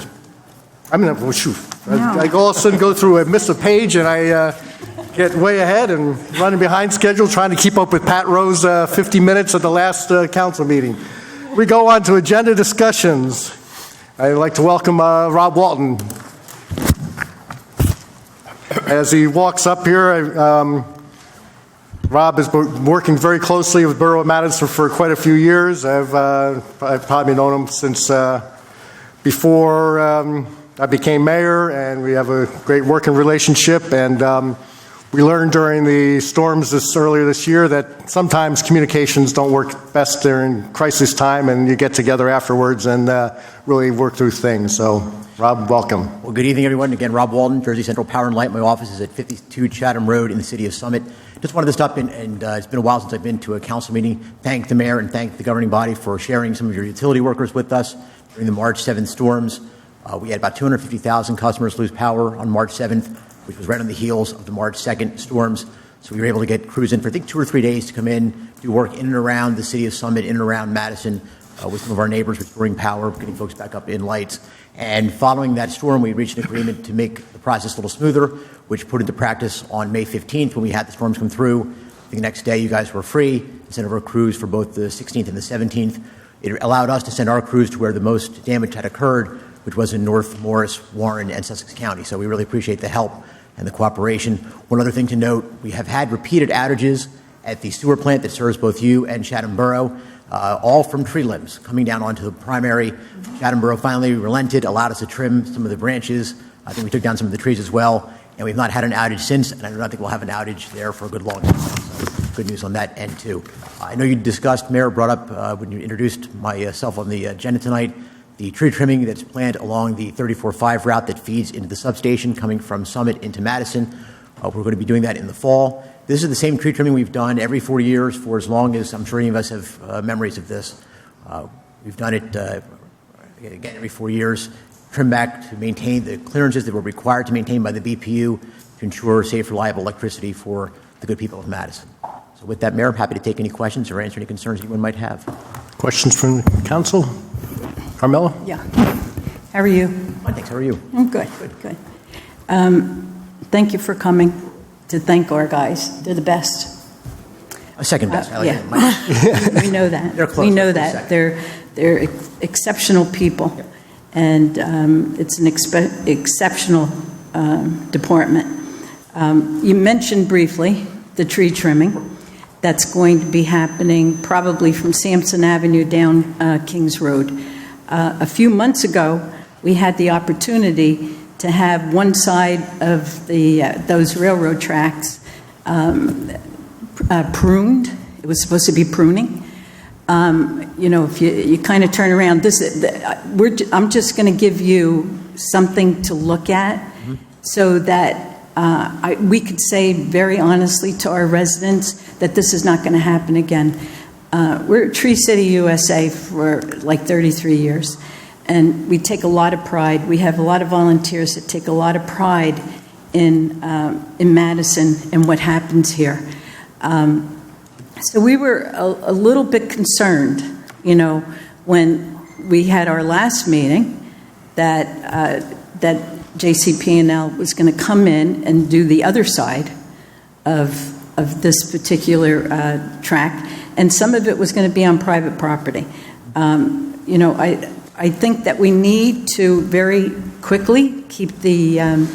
Speaker 1: Well, shoot. I all of a sudden go through, I miss a page, and I get way ahead and running behind schedule, trying to keep up with Pat Rowe's 50 minutes at the last council meeting. We go on to agenda discussions. I'd like to welcome Rob Walton. As he walks up here, Rob has been working very closely with Borough of Madison for quite a few years. I've probably known him since before I became mayor, and we have a great working relationship. And we learned during the storms earlier this year that sometimes communications don't work best during crisis time, and you get together afterwards and really work through things. So, Rob, welcome.
Speaker 11: Well, good evening, everyone. Again, Rob Walden, Jersey Central Power and Light. My office is at 52 Chatham Road in the city of Summit. Just wanted to stop in, and it's been a while since I've been to a council meeting. Thank the mayor and thank the governing body for sharing some of your utility workers with us during the March 7th storms. We had about 250,000 customers lose power on March 7th, which was right on the heels of the March 2nd storms. So we were able to get crews in for, I think, 2 or 3 days to come in, do work in and around the city of Summit, in and around Madison, with some of our neighbors restoring power, getting folks back up in lights. And following that storm, we reached an agreement to make the process a little smoother, which put into practice on May 15th when we had the storms come through. I think the next day you guys were free to send over crews for both the 16th and the 17th. It allowed us to send our crews to where the most damage had occurred, which was in North Morris, Warren, and Sussex County. So we really appreciate the help and the cooperation. One other thing to note, we have had repeated outages at the sewer plant that serves both you and Chatham Borough, all from tree limbs coming down onto the primary. Chatham Borough finally relented, allowed us to trim some of the branches. I think we took down some of the trees as well, and we've not had an outage since, and I don't think we'll have an outage there for a good long time. So good news on that end, too. I know you discussed, Mayor brought up when you introduced myself on the agenda tonight, the tree trimming that's planned along the 34-5 route that feeds into the substation coming from Summit into Madison. We're going to be doing that in the fall. This is the same tree trimming we've done every 4 years for as long as I'm sure any of us have memories of this. We've done it, again, every 4 years, trim back to maintain the clearances that were required to maintain by the BPU to ensure safe, reliable electricity for the good people of Madison. So with that, Mayor, I'm happy to take any questions or answer any concerns anyone might have.
Speaker 1: Questions from council? Carmela?
Speaker 4: Yeah. How are you?
Speaker 11: Fine, thanks. How are you?
Speaker 4: I'm good. Good. Thank you for coming to thank our guys. They're the best.
Speaker 11: Second best. I like
Speaker 4: Yeah. We know that.
Speaker 11: They're close.
Speaker 4: We know that. They're exceptional people.
Speaker 11: Yep.
Speaker 4: And it's an exceptional department. You mentioned briefly the tree trimming. That's going to be happening probably from Sampson Avenue down Kings Road. A few months ago, we had the opportunity to have one side of those railroad tracks pruned. It was supposed to be pruning. If you kind of turn around, I'm just going to give you something to look at so that we could say very honestly to our residents that this is not going to happen again. We're at Tree City USA for like 33 years, and we take a lot of pride. We have a lot of volunteers that take a lot of pride in Madison and what happens here. So we were a little bit concerned, when we had our last meeing that JCP&L was going to come in and do the other side of this particular track, and some of it was going to be on private property. I think that we need to very quickly keep the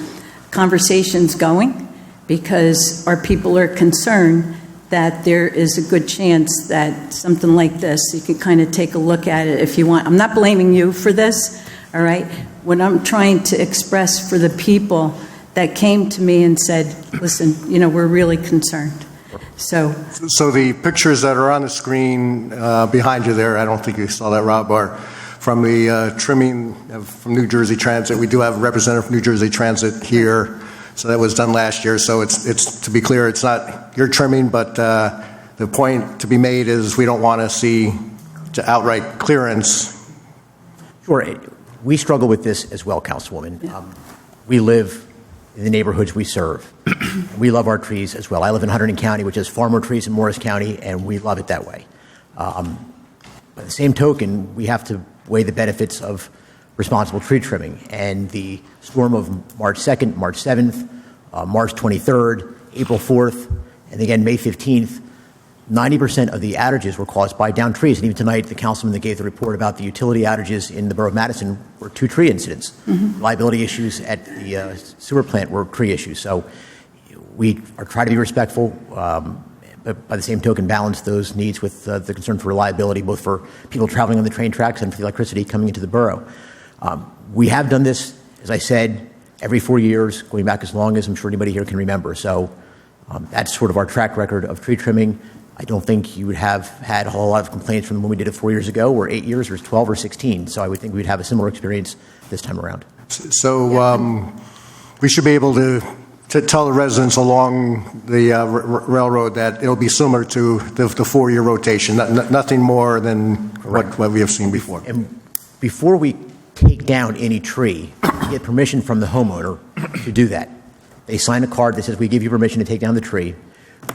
Speaker 4: conversations going because our people are concerned that there is a good chance that something like this, you could kind of take a look at it if you want. I'm not blaming you for this, all right? What I'm trying to express for the people that came to me and said, listen, we're really concerned. So
Speaker 1: the pictures that are on the screen behind you there, I don't think you saw that, Rob, are from the trimming from New Jersey Transit. We do have a representative from New Jersey Transit here So that was done last year. So it's to be clear, it's not your trimming, but the point to be made is we don't want to see to outright clearance.
Speaker 11: Sure. We struggle with this as well, Councilwoman. We live in the neighborhoods we serve. We love our trees as well. I live in Hunterdon County, which has far more trees than Morris County, and we love it that way. By the same token, we have to weigh the benefits of responsible tree trimming. And the storm of March 2nd, March 7th, March 23rd, April 4th, and again May 15th, 90% of the outages were caused by downed trees. And even tonight, the councilman that gave the report about the utility outages in the borough of Madison were 2 tree incidents. Liability issues at the sewer plant were tree issues. So we are trying to be respectful, but by the same token, balance those needs with the concern for reliability, both for people traveling on the train tracks and for the electricity coming into the borough. We have done this, as I said, every 4 years, going back as long as I'm sure anybody here can remember. So that's sort of our track record of tree trimming. I don't think you would have had a whole lot of complaints from when we did it 4 years ago, or 8 years, or 12, or 16. So I would think we'd have a similar experience this time around.
Speaker 1: So we should be able to tell the residents along the railroad that it'll be similar to the 4-year rotation, nothing more than what we have seen before.
Speaker 11: And before we take down any tree, we get permission from the homeowner to do that. They sign a card that says we give you permission to take down the tree.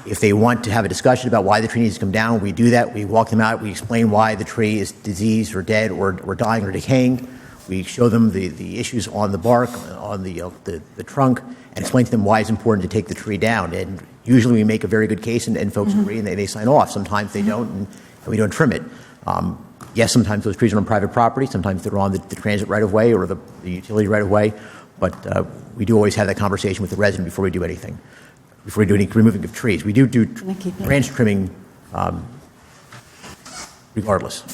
Speaker 11: If they want to have a discussion about why the tree needs to come down, we do that. We walk them out. We explain why the tree is diseased or dead or dying or decaying. We show them the issues on the bark, on the trunk, and explain to them why it's important to take the tree down. And usually we make a very good case, and folks agree, and they sign off. Sometimes they don't, and we don't trim it. Yes, sometimes those trees are on private property. Sometimes they're on the transit right-of-way or the utility right-of-way. But we do always have that conversation with the resident before we do anything, before we do any removing of trees. We do branch trimming regardless.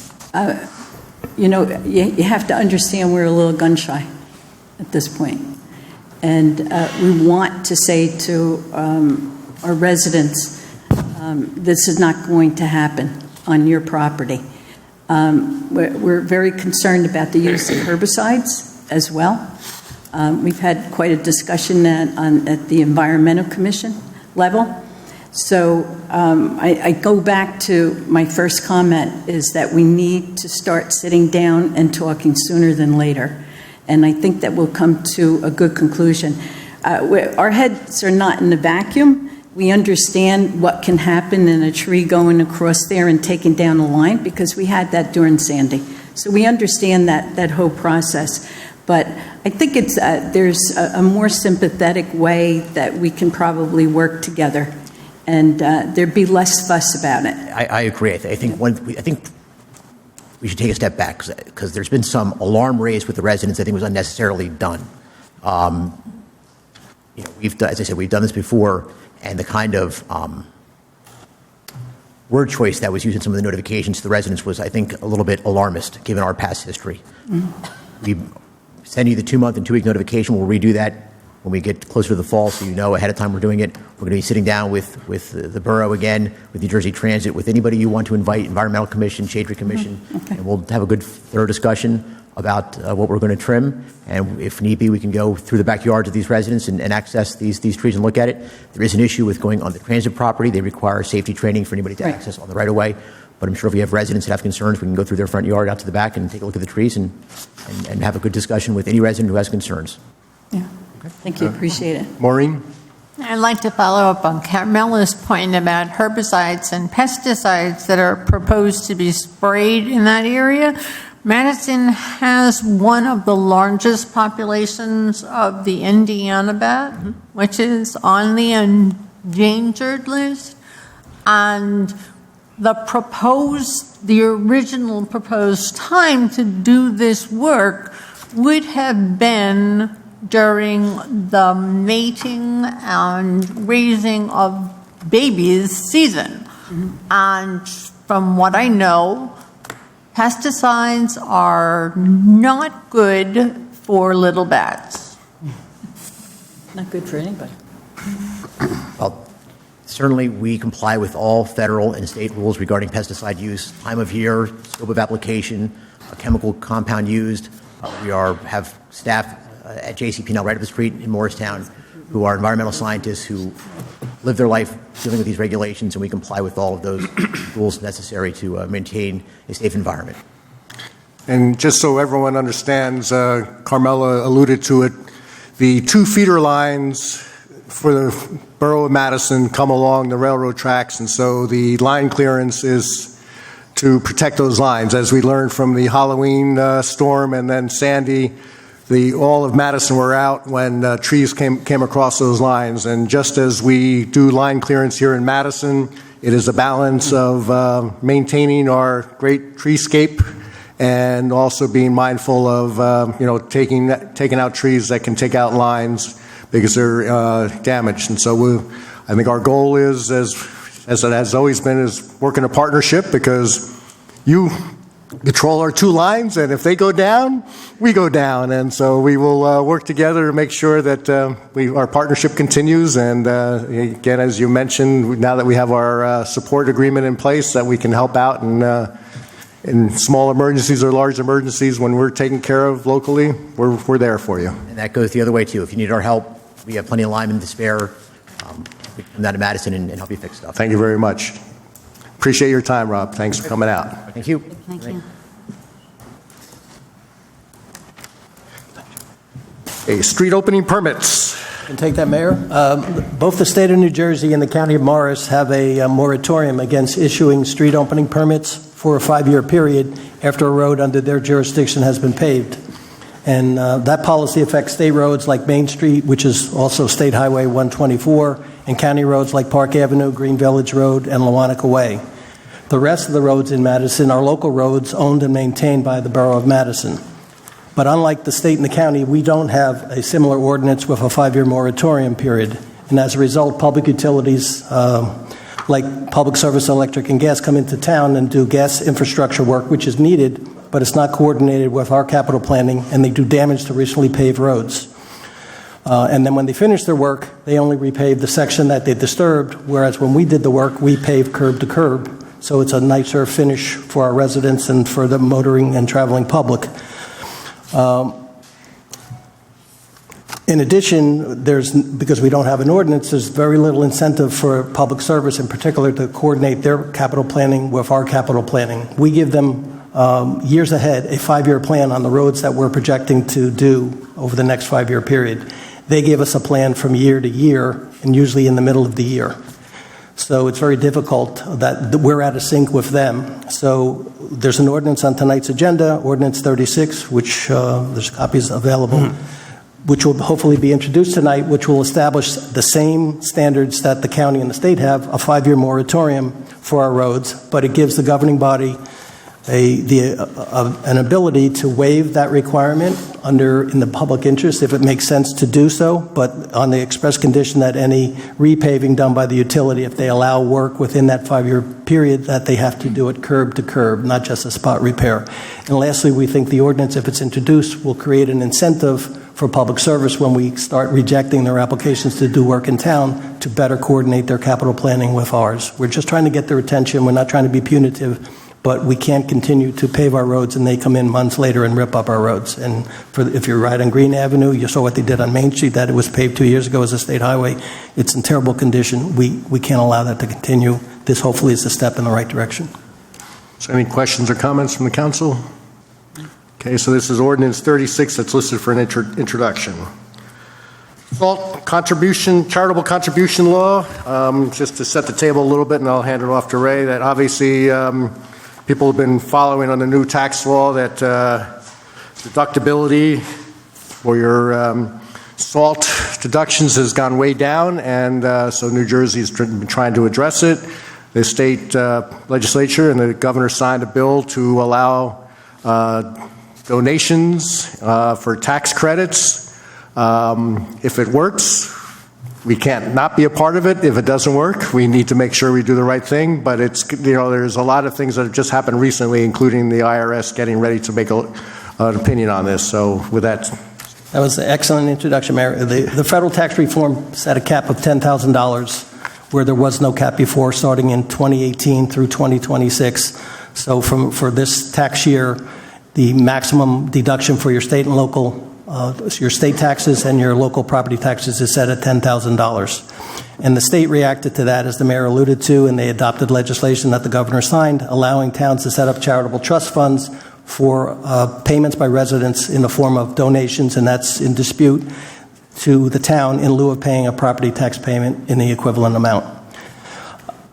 Speaker 4: You know, you have to understand we're a little gun shy at this point. And we want to say to our residents, this is not going to happen on your property. We're very concerned about the use of herbicides as well. We've had quite a discussion at the Environmental Commission level. So I go back to my first comment is that we need to start sitting down and talking sooner than later. And I think that we'll come to a good conclusion. Our heads are not in a vacuum. We understand what can happen in a tree going across there and taking down a line because we had that during Sandy. So we understand that whole process. But I think it's there's a more sympathetic way that we can probably work together, and there'd be less fuss about it.
Speaker 11: I agree. I think we should take a step back because there's been some alarm raised with the residents. I think was unnecessarily done. As I said, we've done this before, and the kind of word choice that was used in some of the notifications to the residents was, I think, a little bit alarmist given our past history. We send you the 2-month and 2-week notification. We'll redo that when we get closer to the fall, so you know ahead of time we're doing it. We're going to be sitting down with the borough again, with New Jersey Transit, with anybody you want to invite, Environmental Commission, Shade Tree Commission, and we'll have a good, thorough discussion about what we're going to trim. And if need be, we can go through the backyards of these residents and access these trees and look at it. There is an issue with going on the transit property. They require safety training for anybody to access on the right-of-way. But I'm sure if we have residents that have concerns, we can go through their front yard out to the back and take a look at the trees and have a good discussion with any resident who has concerns.
Speaker 4: Yeah. Thank you. Appreciate it.
Speaker 1: Maureen?
Speaker 6: I'd like to follow up on Carmela's point about herbicides and pesticides that are proposed to be sprayed in that area. Madison has one of the largest populations of the Indiana bat, which is on the endangered list. And the original proposed time to do this work would have been during the mating and raising of babies season. And from what I know, pesticides are not good for little bats.
Speaker 4: Not good for anybody.
Speaker 11: Well, certainly we comply with all federal and state rules regarding pesticide use, time of year, scope of application, a chemical compound used. We have staff at JCP now right up the street in Morristown who are environmental scientists who live their life dealing with these regulations, and we comply with all of those rules necessary to maintain a safe environment.
Speaker 1: And just so everyone understands, Carmela alluded to it, the 2 feeder lines for the Borough of Madison come along the railroad tracks, and so the line clearance is to protect those lines. As we learned from the Halloween storm and then Sandy, all of Madison were out when trees came across those lines. And just as we do line clearance here in Madison, it is a balance of maintaining our great treescape and also being mindful of taking out trees that can take out lines because they're damaged. And so I think our goal is, as it has always been, is work in a partnership, because you control our 2 lines, and if they go down, we go down. And so we will work together to make sure that our partnership continues. And again, as you mentioned, now that we have our support agreement in place, that we can help out in small emergencies or large emergencies when we're taken care of locally, we're there for you.
Speaker 11: And that goes the other way, too. If you need our help, we have plenty of linemen to spare. We can come down to Madison and help you fix stuff.
Speaker 1: Thank you very much. Appreciate your time, Rob. Thanks for coming out.
Speaker 11: Thank you.
Speaker 2: Thank you.
Speaker 1: Street opening permits.
Speaker 5: Can take that, Mayor. Both the state of New Jersey and the county of Morris have a moratorium against issuing street opening permits for a 5-year period after a road under their jurisdiction has been paved. And that policy affects state roads like Main Street, which is also State Highway 124, and county roads like Park Avenue, Green Village Road, and Lewanika Way. The rest of the roads in Madison are local roads owned and maintained by the Borough of Madison. But unlike the state and the county, we don't have a similar ordinance with a 5-year moratorium period. And as a result, public utilities like Public Service Electric and Gas come into town and do gas infrastructure work, which is needed, but it's not coordinated with our capital planning, and they do damage to recently paved roads. And then when they finish their work, they only repave the section that they disturbed, whereas when we did the work, we paved curb to curb. So it's a nicer finish for our residents and for the motoring and traveling public. In addition, because we don't have an ordinance, there's very little incentive for public service in particular to coordinate their capital planning with our capital planning. We give them years ahead a 5-year plan on the roads that we're projecting to do over the next 5-year period. They give us a plan from year to year, and usually in the middle of the year. So it's very difficult that we're out of sync with them. So there's an ordinance on tonight's agenda, Ordinance 36, which there's copies available, which will hopefully be introduced tonight, which will establish the same standards that the county and the state have, a 5-year moratorium for our roads, but it gives the governing body an ability to waive that requirement in the public interest if it makes sense to do so, but on the express condition that any repaving done by the utility, if they allow work within that 5-year period, that they have to do it curb to curb, not just a spot repair. And lastly, we think the ordinance, if it's introduced, will create an incentive for public service when we start rejecting their applications to do work in town to better coordinate their capital planning with ours. We're just trying to get their attention. We're not trying to be punitive, but we can't continue to pave our roads and they come in months later and rip up our roads. And if you're right on Green Avenue, you saw what they did on Main Street, that it was paved 2 years ago as a state highway. It's in terrible condition. We can't allow that to continue. This hopefully is a step in the right direction.
Speaker 1: So any questions or comments from the council? Okay, so this is Ordinance 36 that's listed for an introduction. Salt contribution, charitable contribution law, just to set the table a little bit, and I'll hand it off to Ray, that obviously people have been following on the new tax law that deductibility for your salt deductions has gone way down, and so New Jersey's been trying to address it. The state legislature and the governor signed a bill to allow donations for tax credits. If it works, we can't not be a part of it. If it doesn't work, we need to make sure we do the right thing. But there's a lot of things that have just happened recently, including the IRS getting ready to make an opinion on this. So with that.
Speaker 5: That was an excellent introduction, Mayor. The federal tax reform set a cap of $10,000 where there was no cap before, starting in 2018 through 2026. So for this tax year, the maximum deduction for your state and local your state taxes and your local property taxes is set at $10,000. And the state reacted to that, as the mayor alluded to, and they adopted legislation that the governor signed, allowing towns to set up charitable trust funds for payments by residents in the form of donations, and that's in dispute, to the town in lieu of paying a property tax payment in the equivalent amount.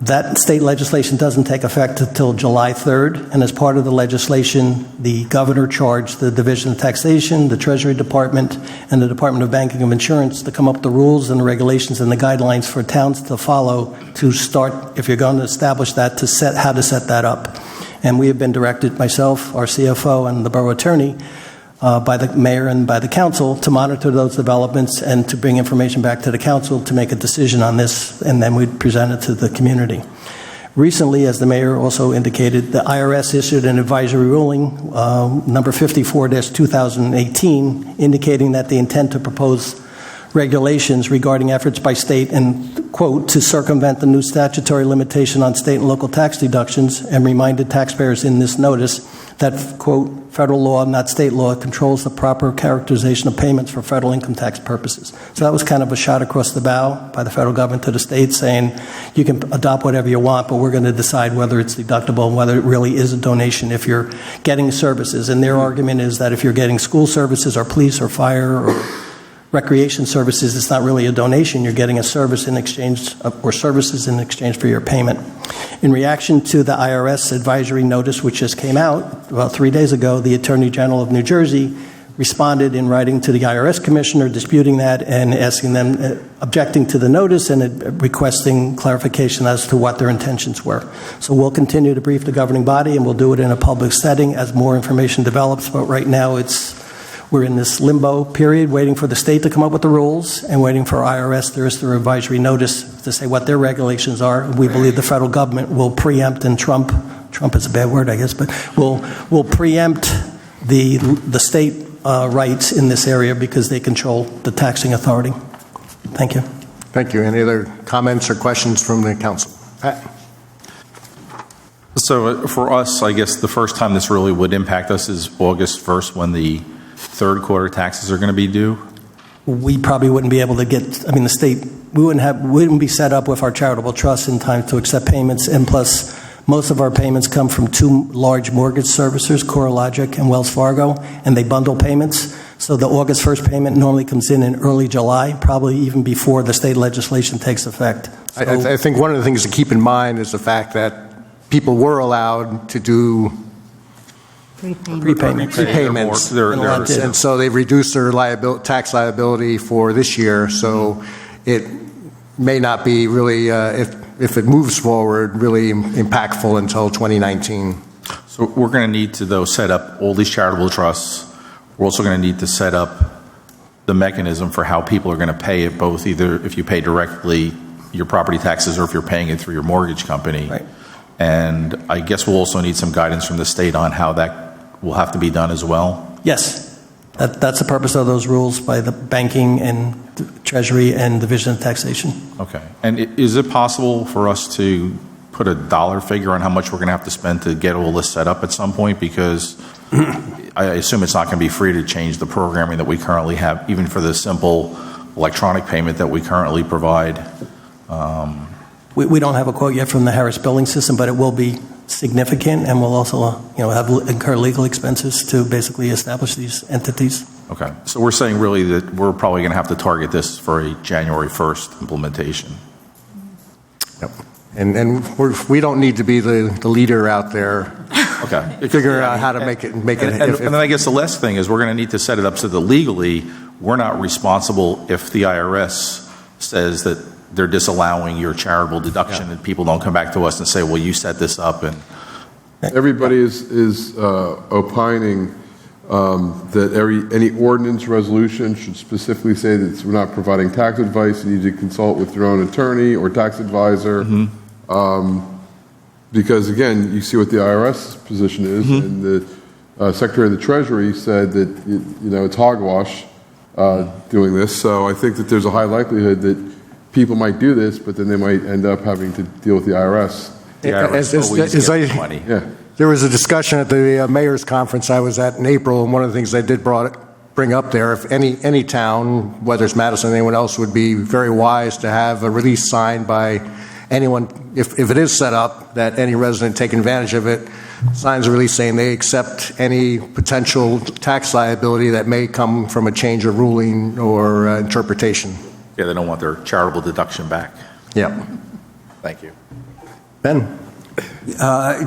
Speaker 5: That state legislation doesn't take effect until July 3rd, and as part of the legislation, the governor charged the Division of Taxation, the Treasury Department, and the Department of Banking and Insurance to come up with the rules and the regulations and the guidelines for towns to follow to start, if you're going to establish that, to set how to set that up. And we have been directed, myself, our CFO, and the borough attorney, by the mayor and by the council, to monitor those developments and to bring information back to the council to make a decision on this, and then we'd present it to the community. Recently, as the mayor also indicated, the IRS issued an advisory ruling, number 54-2018, indicating that they intend to propose regulations regarding efforts by state and, quote, to circumvent the new statutory limitation on state and local tax deductions, and reminded taxpayers in this notice that, quote, federal law, not state law, controls the proper characterization of payments for federal income tax purposes. So that was kind of a shot across the bow by the federal government to the state, saying you can adopt whatever you want, but we're going to decide whether it's deductible and whether it really is a donation if you're getting services. And their argument is that if you're getting school services or police or fire or recreation services, it's not really a donation. You're getting a service in exchange or services in exchange for your payment. In reaction to the IRS advisory notice, which just came out about 3 days ago, the Attorney General of New Jersey responded in writing to the IRS commissioner, disputing that and asking them, objecting to the notice and requesting clarification as to what their intentions were. So we'll continue to brief the governing body, and we'll do it in a public setting as more information develops. But right now, we're in this limbo period, waiting for the state to come up with the rules and waiting for IRS to issue their advisory notice to say what their regulations are. We believe the federal government will preempt, and Trump is a bad word, I guess, but will preempt the state rights in this area because they control the taxing authority. Thank you.
Speaker 1: Thank you. Any other comments or questions from the council? Pat?
Speaker 21: So for us, I guess the first time this really would impact us is August 1st, when the third quarter taxes are going to be due.
Speaker 5: We probably wouldn't be able to the state, we wouldn't be set up with our charitable trust in time to accept payments, and plus most of our payments come from two large mortgage servicers, CoreLogic and Wells Fargo, and they bundle payments. So the August 1st payment normally comes in early July, probably even before the state legislation takes effect. So,
Speaker 1: I think one of the things to keep in mind is the fact that people were allowed to do prepayments. And so they've reduced their tax liability for this year. So it may not be really, if it moves forward, really impactful until 2019.
Speaker 21: So we're going to need to, though, set up all these charitable trusts. We're also going to need to set up the mechanism for how people are going to pay it, both either if you pay directly your property taxes or if you're paying it through your mortgage company.
Speaker 5: Right.
Speaker 21: And I guess we'll also need some guidance from the state on how that will have to be done as well.
Speaker 5: Yes. That's the purpose of those rules by the Banking and Treasury and Division of Taxation.
Speaker 21: Okay. And is it possible for us to put a dollar figure on how much we're going to have to spend to get all this set up at some point? Because I assume it's not going to be free to change the programming that we currently have, even for the simple electronic payment that we currently provide.
Speaker 5: We don't have a quote yet from the Harris billing system, but it will be significant, and we'll also incur legal expenses to basically establish these entities.
Speaker 21: Okay. So we're saying really that we're probably going to have to target this for a January 1st implementation.
Speaker 1: Yep. And we don't need to be the leader out there.
Speaker 21: Okay.
Speaker 1: Figuring out how to make it.
Speaker 21: And then I guess the last thing is we're going to need to set it up so that legally we're not responsible if the IRS says that they're disallowing your charitable deduction, and people don't come back to us and say, well, you set this up. And
Speaker 3: everybody is opining that any ordinance resolution should specifically say that we're not providing tax advice. You need to consult with your own attorney or tax advisor. Because, again, you see what the IRS position is, and the Secretary of the Treasury said that it's hogwash doing this. So I think that there's a high likelihood that people might do this, but then they might end up having to deal with the IRS.
Speaker 1: There was a discussion at the mayor's conference I was at in April, and one of the things they did brought bring up there, if any town, whether it's Madison or anyone else, would be very wise to have a release signed by anyone, if it is set up, that any resident taking advantage of it signs a release saying they accept any potential tax liability that may come from a change of ruling or interpretation.
Speaker 21: Yeah, they don't want their charitable deduction back.
Speaker 1: Yeah.
Speaker 21: Thank you.
Speaker 1: Ben?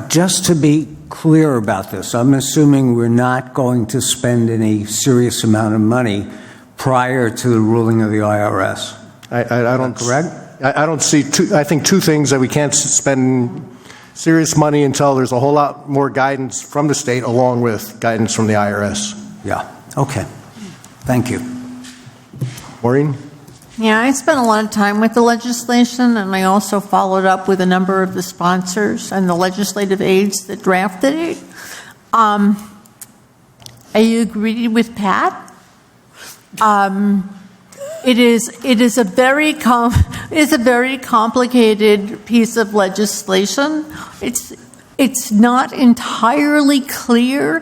Speaker 22: Just to be clear about this, I'm assuming we're not going to spend any serious amount of money prior to the ruling of the IRS.
Speaker 1: I don't.
Speaker 22: Correct?
Speaker 1: I don't see I think two things: that we can't spend serious money until there's a whole lot more guidance from the state along with guidance from the IRS.
Speaker 22: Yeah. Okay. Thank you.
Speaker 1: Maureen?
Speaker 6: Yeah, I spent a lot of time with the legislation, and I also followed up with a number of the sponsors and the legislative aides that drafted it. I agree with Pat. It is a very complicated piece of legislation. It's not entirely clear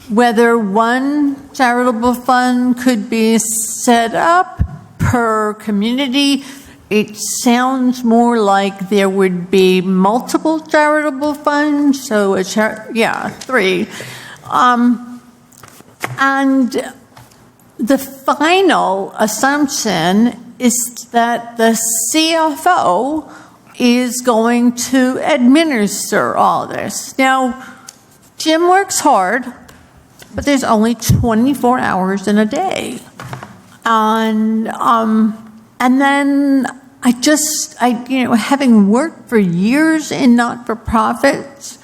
Speaker 6: whether one charitable fund could be set up per community. It sounds more like there would be multiple charitable funds, so three. And the final assumption is that the CFO is going to administer all this. Now, Jim works hard, but there's only 24 hours in a day. And then having worked for years in not-for-profits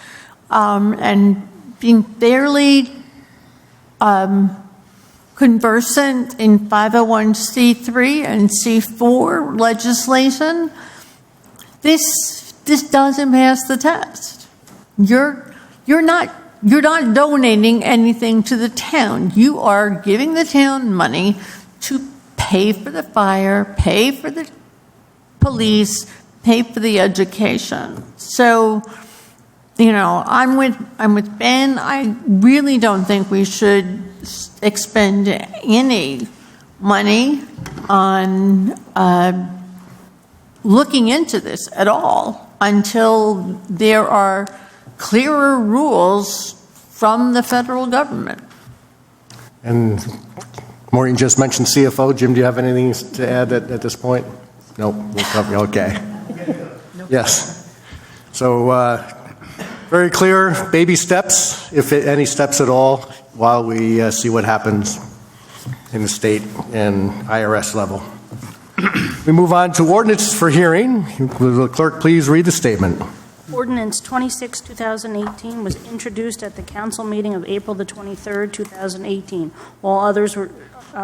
Speaker 6: and being fairly conversant in 501c3 and C4 legislation, this doesn't pass the test. You're not donating anything to the town. You are giving the town money to pay for the fire, pay for the police, pay for the education. So, I'm with Ben. I really don't think we should expend any money on looking into this at all until there are clearer rules from the federal government.
Speaker 1: And Maureen just mentioned CFO. Jim, do you have anything to add at this point? No. Okay. Yes. So very clear baby steps, if any steps at all, while we see what happens in the state and IRS level. We move on to ordinance for hearing. Will the clerk please read the statement?
Speaker 9: Ordinance 26, 2018 was introduced at the council meeting of April the 23rd, 2018. All others were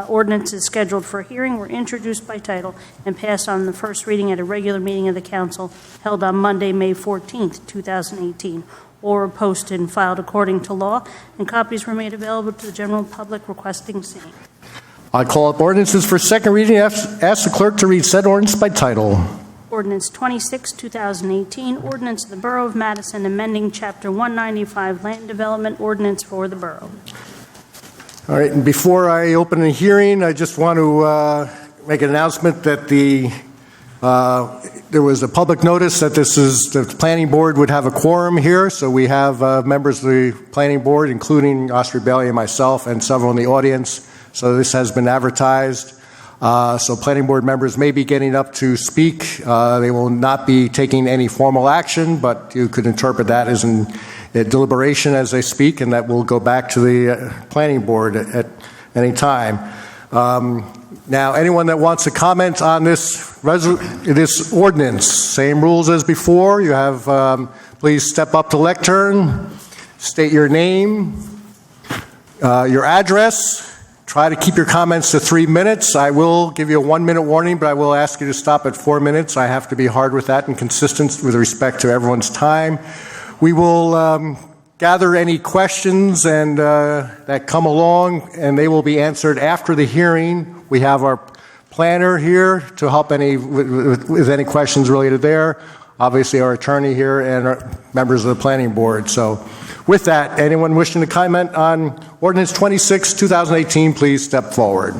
Speaker 9: ordinances scheduled for hearing were introduced by title and passed on the first reading at a regular meeting of the council held on Monday, May 14th, 2018. All were posted and filed according to law, and copies were made available to the general public requesting same.
Speaker 1: I call up ordinances for second reading. Ask the clerk to read said ordinance by title.
Speaker 9: Ordinance 26, 2018, ordinance of the Borough of Madison amending Chapter 195 Land Development Ordinance for the Borough.
Speaker 1: All right, and before I open the hearing, I just want to make an announcement that there was a public notice that the planning board would have a quorum here, so we have members of the planning board, including Oscar Bailey and myself, and several in the audience. So this has been advertised. So planning board members may be getting up to speak. They will not be taking any formal action, but you could interpret that as a deliberation as they speak, and that will go back to the planning board at any time. Now, anyone that wants to comment on this ordinance, same rules as before. You have, please step up to lectern, state your name, your address. Try to keep your comments to 3 minutes. I will give you a 1 minute warning, but I will ask you to stop at 4 minutes. I have to be hard with that and consistent with respect to everyone's time. We will gather any questions and that come along, and they will be answered after the hearing. We have our planner here to help with any questions related there. Obviously, our attorney here and our members of the planning board. So with that, anyone wishing to comment on Ordinance 26, 2018, please step forward.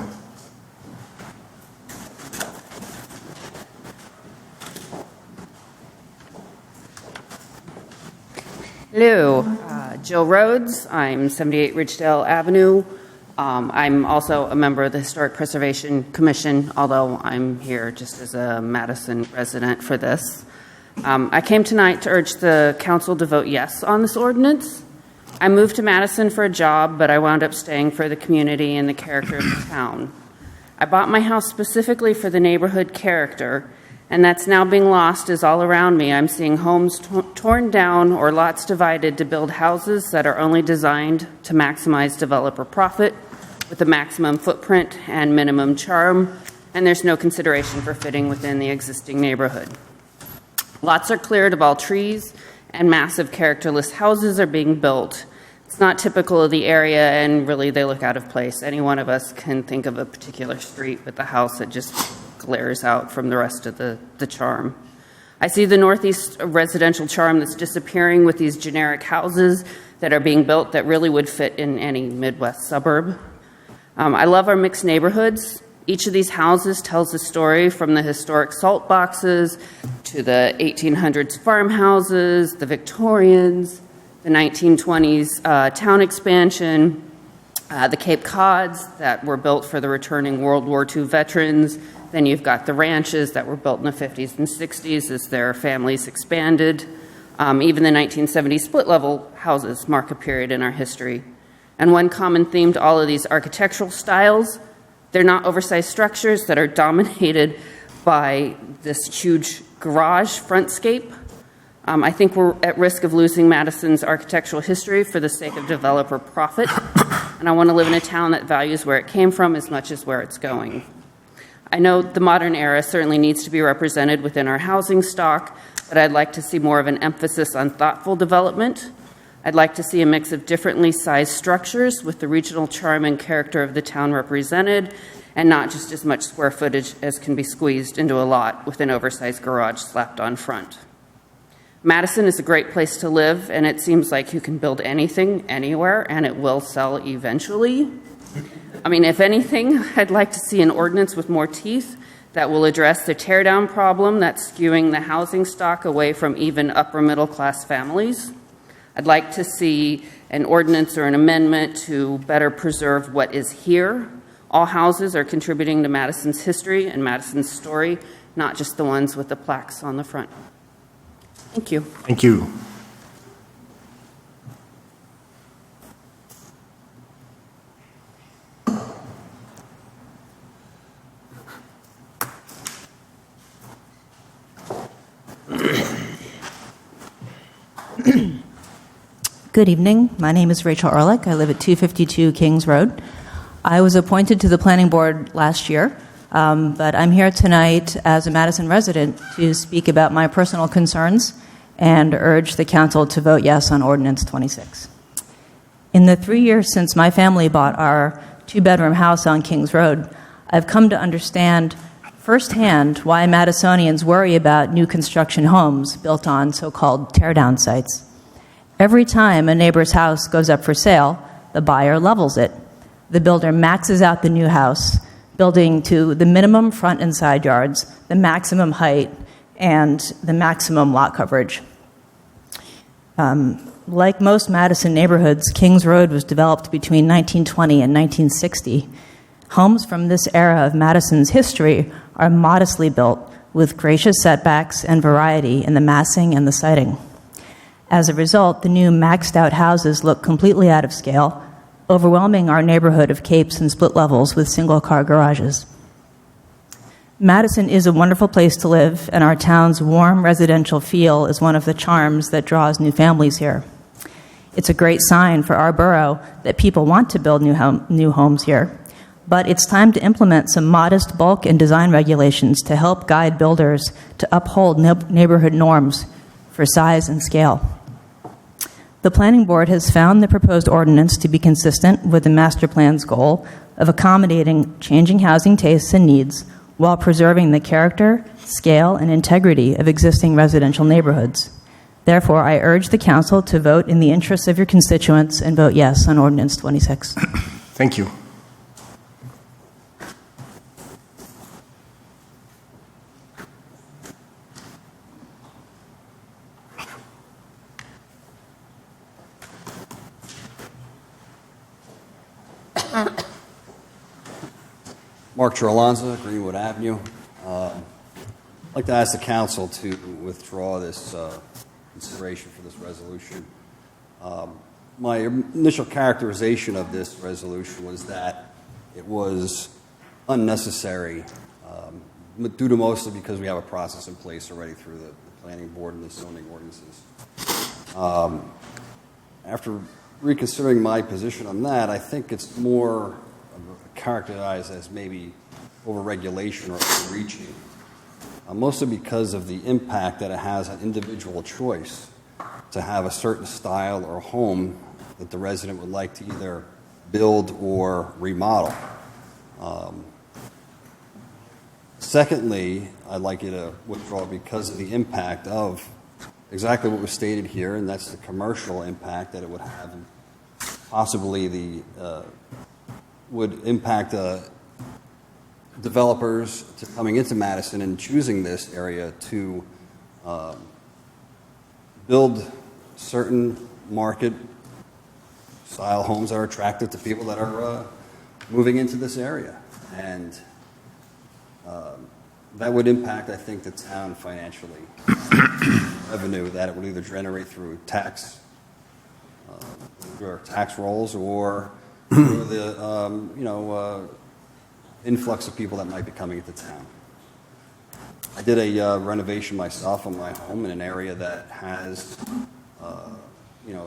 Speaker 12: Hello, Jill Rhodes. I'm 78 Ridgedale Avenue. I'm also a member of the Historic Preservation Commission, although I'm here just as a Madison resident for this. I came tonight to urge the council to vote yes on this ordinance. I moved to Madison for a job, but I wound up staying for the community and the character of the town. I bought my house specifically for the neighborhood character, and that's now being lost as all around me I'm seeing homes torn down or lots divided to build houses that are only designed to maximize developer profit with the maximum footprint and minimum charm, and there's no consideration for fitting within the existing neighborhood. Lots are cleared of all trees, and massive characterless houses are being built. It's not typical of the area, and really they look out of place. Any one of us can think of a particular street with a house that just glares out from the rest of the charm. I see the Northeast residential charm that's disappearing with these generic houses that are being built that really would fit in any Midwest suburb. I love our mixed neighborhoods. Each of these houses tells a story, from the historic salt boxes to the 1800s farmhouses, the Victorians, the 1920s town expansion, the Cape Cods that were built for the returning World War II veterans. Then you've got the ranches that were built in the 50s and 60s as their families expanded. Even the 1970s split-level houses mark a period in our history. And one common theme to all of these architectural styles, they're not oversized structures that are dominated by this huge garage frontscape. I think we're at risk of losing Madison's architectural history for the sake of developer profit. And I want to live in a town that values where it came from as much as where it's going. I know the modern era certainly needs to be represented within our housing stock, but I'd like to see more of an emphasis on thoughtful development. I'd like to see a mix of differently sized structures with the regional charm and character of the town represented, and not just as much square footage as can be squeezed into a lot with an oversized garage slapped on front. Madison is a great place to live, and it seems like you can build anything, anywhere, and it will sell eventually. I mean, if anything, I'd like to see an ordinance with more teeth that will address the teardown problem that's skewing the housing stock away from even upper middle class families. I'd like to see an ordinance or an amendment to better preserve what is here. All houses are contributing to Madison's history and Madison's story, not just the ones with the plaques on the front. Thank you.
Speaker 1: Thank you.
Speaker 13: Good evening. My name is Rachel Ehrlich. I live at 252 Kings Road. I was appointed to the planning board last year, but I'm here tonight as a Madison resident to speak about my personal concerns and urge the council to vote yes on Ordinance 26. In the 3 years since my family bought our two-bedroom house on Kings Road, I've come to understand firsthand why Madisonians worry about new construction homes built on so-called teardown sites. Every time a neighbor's house goes up for sale, the buyer levels it. The builder maxes out the new house, building to the minimum front and side yards, the maximum height, and the maximum lot coverage. Like most Madison neighborhoods, Kings Road was developed between 1920 and 1960. Homes from this era of Madison's history are modestly built with gracious setbacks and variety in the massing and the siding. As a result, the new maxed-out houses look completely out of scale, overwhelming our neighborhood of capes and split levels with single-car garages. Madison is a wonderful place to live, and our town's warm residential feel is one of the charms that draws new families here. It's a great sign for our borough that people want to build new homes here, but it's time to implement some modest bulk and design regulations to help guide builders to uphold neighborhood norms for size and scale. The Planning Board has found the proposed ordinance to be consistent with the master plan's goal of accommodating changing housing tastes and needs while preserving the character, scale, and integrity of existing residential neighborhoods. Therefore, I urge the council to vote in the interests of your constituents and vote yes on Ordinance 26.
Speaker 1: Thank you.
Speaker 8: Mark Chirlanza, Greenwood Avenue. I'd like to ask the council to withdraw this consideration for this resolution. My initial characterization of this resolution was that it was unnecessary, due to mostly because we have a process in place already through the planning board and the zoning ordinances. After reconsidering my position on that, I think it's more characterized as maybe overregulation or overreaching, mostly because of the impact that it has on individual choice to have a certain style or home that the resident would like to either build or remodel. Secondly, I'd like you to withdraw because of the impact of exactly what was stated here, and that's the commercial impact that it would have, and possibly would impact developers coming into Madison and choosing this area to build certain market style homes that are attractive to people that are moving into this area. And that would impact, I think, the town financially. Revenue that it would either generate through tax rolls or through the influx of people that might be coming into town. I did a renovation myself on my home in an area that has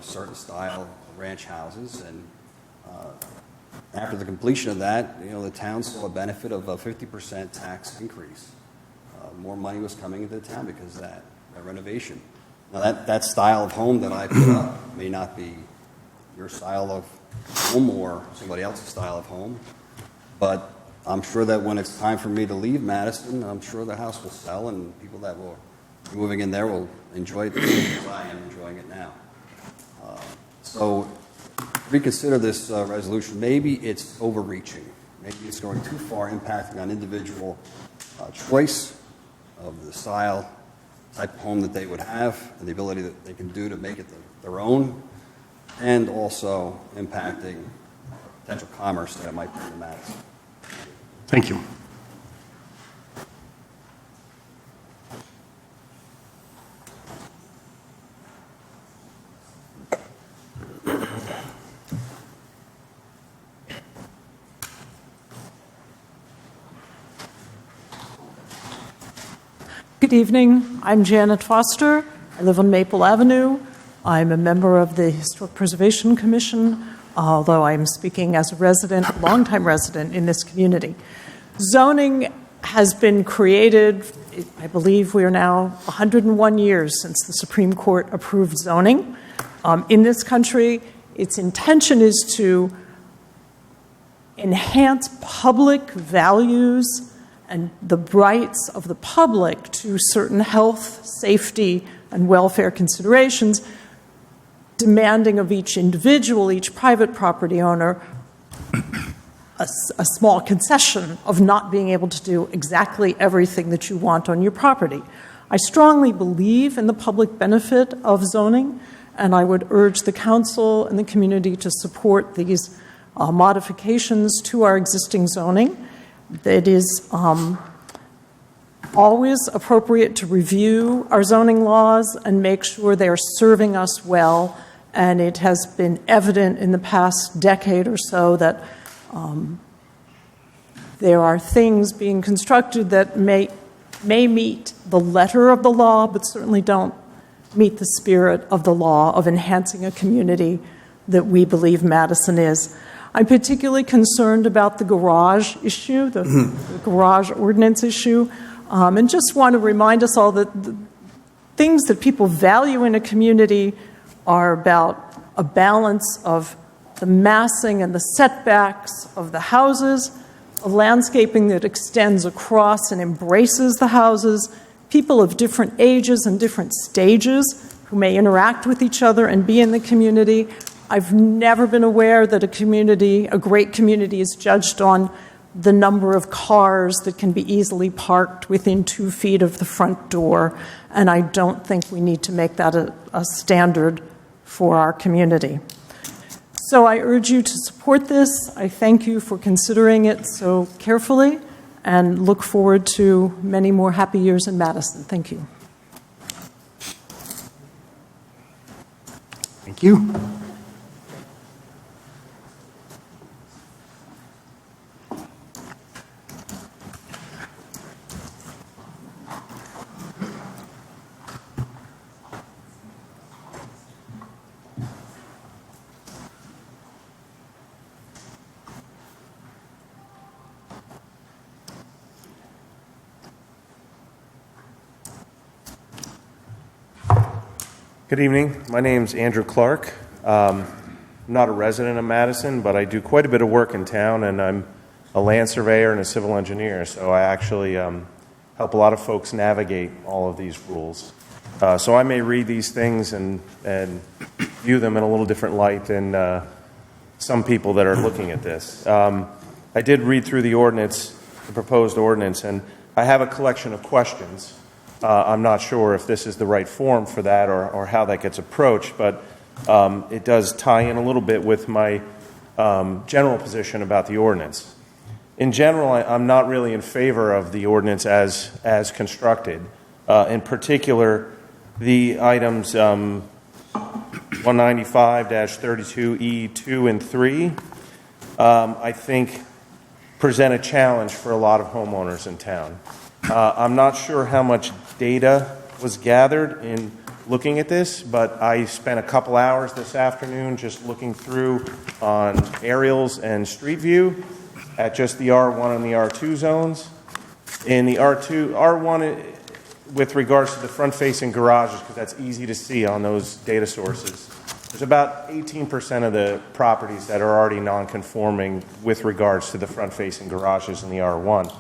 Speaker 8: certain style ranch houses, and after the completion of that, the town saw a benefit of a 50% tax increase. More money was coming into the town because of that renovation. Now that style of home that I put up may not be your style of home or somebody else's style of home, but I'm sure that when it's time for me to leave Madison, I'm sure the house will sell and people that will be moving in there will enjoy it as I am enjoying it now. So reconsider this resolution. Maybe it's overreaching. Maybe it's going too far, impacting on individual choice of the style, type of home that they would have, and the ability that they can do to make it their own, and also impacting potential commerce that it might bring to Madison.
Speaker 1: Thank you.
Speaker 10: Good evening. I'm Janet Foster. I live on Maple Avenue. I'm a member of the Historic Preservation Commission, although I'm speaking as a resident, a longtime resident in this community. Zoning has been created, I believe we are now 101 years since the Supreme Court approved zoning. In this country, its intention is to enhance public values and the rights of the public to certain health, safety, and welfare considerations, demanding of each individual, each private property owner, a small concession of not being able to do exactly everything that you want on your property. I strongly believe in the public benefit of zoning, and I would urge the council and the community to support these modifications to our existing zoning. It is always appropriate to review our zoning laws and make sure they are serving us well, and it has been evident in the past decade or so that there are things being constructed that may meet the letter of the law, but certainly don't meet the spirit of the law of enhancing a community that we believe Madison is. I'm particularly concerned about the garage issue, the garage ordinance issue, and just want to remind us all that the things that people value in a community are about a balance of the massing and the setbacks of the houses, a landscaping that extends across and embraces the houses, people of different ages and different stages who may interact with each other and be in the community. I've never been aware that a great community is judged on the number of cars that can be easily parked within 2 feet of the front door, and I don't think we need to make that a standard for our community. So I urge you to support this. I thank you for considering it so carefully and look forward to many more happy years in Madison. Thank you.
Speaker 1: Thank you.
Speaker 14: Good evening. My name's Andrew Clark. I'm not a resident of Madison, but I do quite a bit of work in town, and I'm a land surveyor and a civil engineer, so I actually help a lot of folks navigate all of these rules. So I may read these things and view them in a little different light than some people that are looking at this. I did read through the ordinance, the proposed ordinance, and I have a collection of questions. I'm not sure if this is the right forum for that or how that gets approached, but it does tie in a little bit with my general position about the ordinance. In general, I'm not really in favor of the ordinance as constructed. In particular, the items 195-32E2 and 3, I think present a challenge for a lot of homeowners in town. I'm not sure how much data was gathered in looking at this, but I spent a couple hours this afternoon just looking through on aerials and street view at just the R1 and the R2 zones. In the R1, with regards to the front-facing garages, because that's easy to see on those data sources, there's about 18% of the properties that are already non-conforming with regards to the front-facing garages in the R1.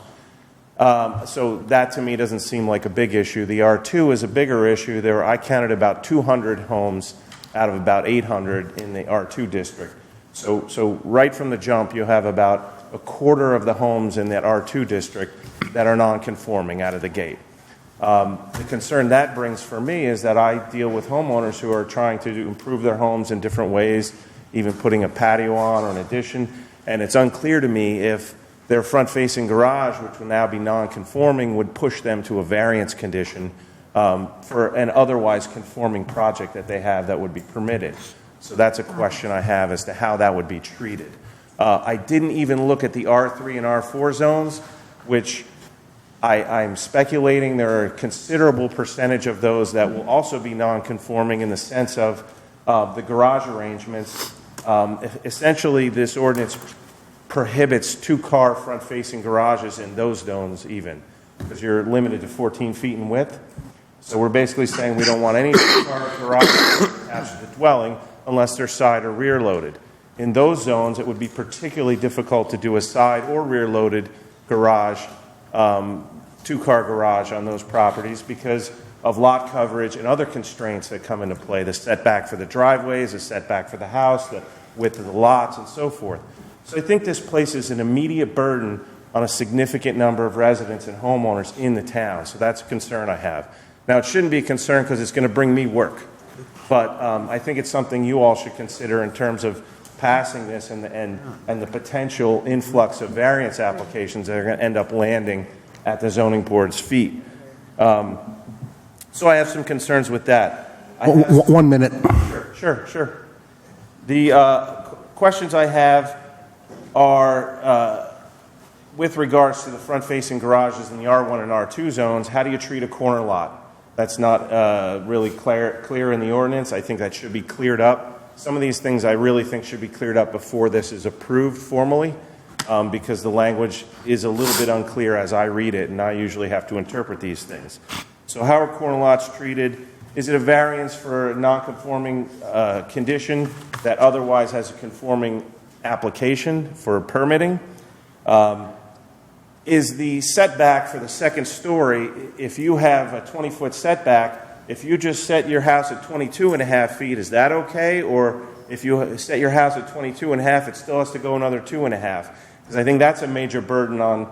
Speaker 14: So that to me doesn't seem like a big issue. The R2 is a bigger issue. I counted about 200 homes out of about 800 in the R2 district. So right from the jump, you have about a quarter of the homes in that R2 district that are non-conforming out of the gate. The concern that brings for me is that I deal with homeowners who are trying to improve their homes in different ways, even putting a patio on or an addition, and it's unclear to me if their front-facing garage, which will now be non-conforming, would push them to a variance condition for an otherwise conforming project that they have that would be permitted. So that's a question I have as to how that would be treated. I didn't even look at the R3 and R4 zones, which I'm speculating there are a considerable percentage of those that will also be non-conforming in the sense of the garage arrangements. Essentially, this ordinance prohibits 2-car front-facing garages in those zones even, because you're limited to 14 feet in width. So we're basically saying we don't want any 2-car garages attached to the dwelling unless they're side or rear loaded. In those zones, it would be particularly difficult to do a side or rear loaded garage, 2-car garage on those properties because of lot coverage and other constraints that come into play, the setback for the driveways, the setback for the house, the width of the lots, and so forth. So I think this places an immediate burden on a significant number of residents and homeowners in the town. So that's a concern I have. Now, it shouldn't be a concern because it's going to bring me work. But I think it's something you all should consider in terms of passing this and the potential influx of variance applications that are going to end up landing at the zoning board's feet. So I have some concerns with that.
Speaker 1: 1 minute.
Speaker 14: Sure. The questions I have are with regards to the front-facing garages in the R1 and R2 zones. How do you treat a corner lot? That's not really clear in the ordinance. I think that should be cleared up. Some of these things I really think should be cleared up before this is approved formally, because the language is a little bit unclear as I read it, and I usually have to interpret these things. So how are corner lots treated? Is it a variance for a non-conforming condition that otherwise has a conforming application for permitting? Is the setback for the second story, if you have a 20-foot setback if you just set your house at 22 and a half feet, is that okay? Or if you set your house at 22 and a half, it still has to go another 2.5? Because I think that's a major burden on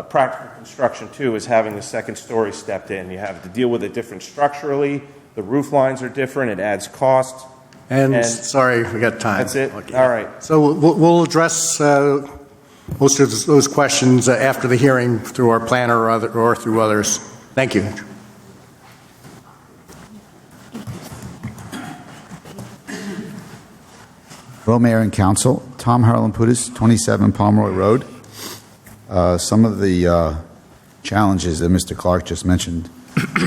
Speaker 14: practical construction too, is having the second story stepped in. You have to deal with it different structurally. The roof lines are different. It adds cost.
Speaker 1: And sorry, we got time.
Speaker 14: That's it?
Speaker 1: Okay.
Speaker 14: All right.
Speaker 1: So we'll address most of those questions after the hearing through our planner or through others. Thank you.
Speaker 15: Hello, Mayor and Council. Tom Harlan-Putis, 27 Pomeroy Road. Some of the challenges that Mr. Clark just mentioned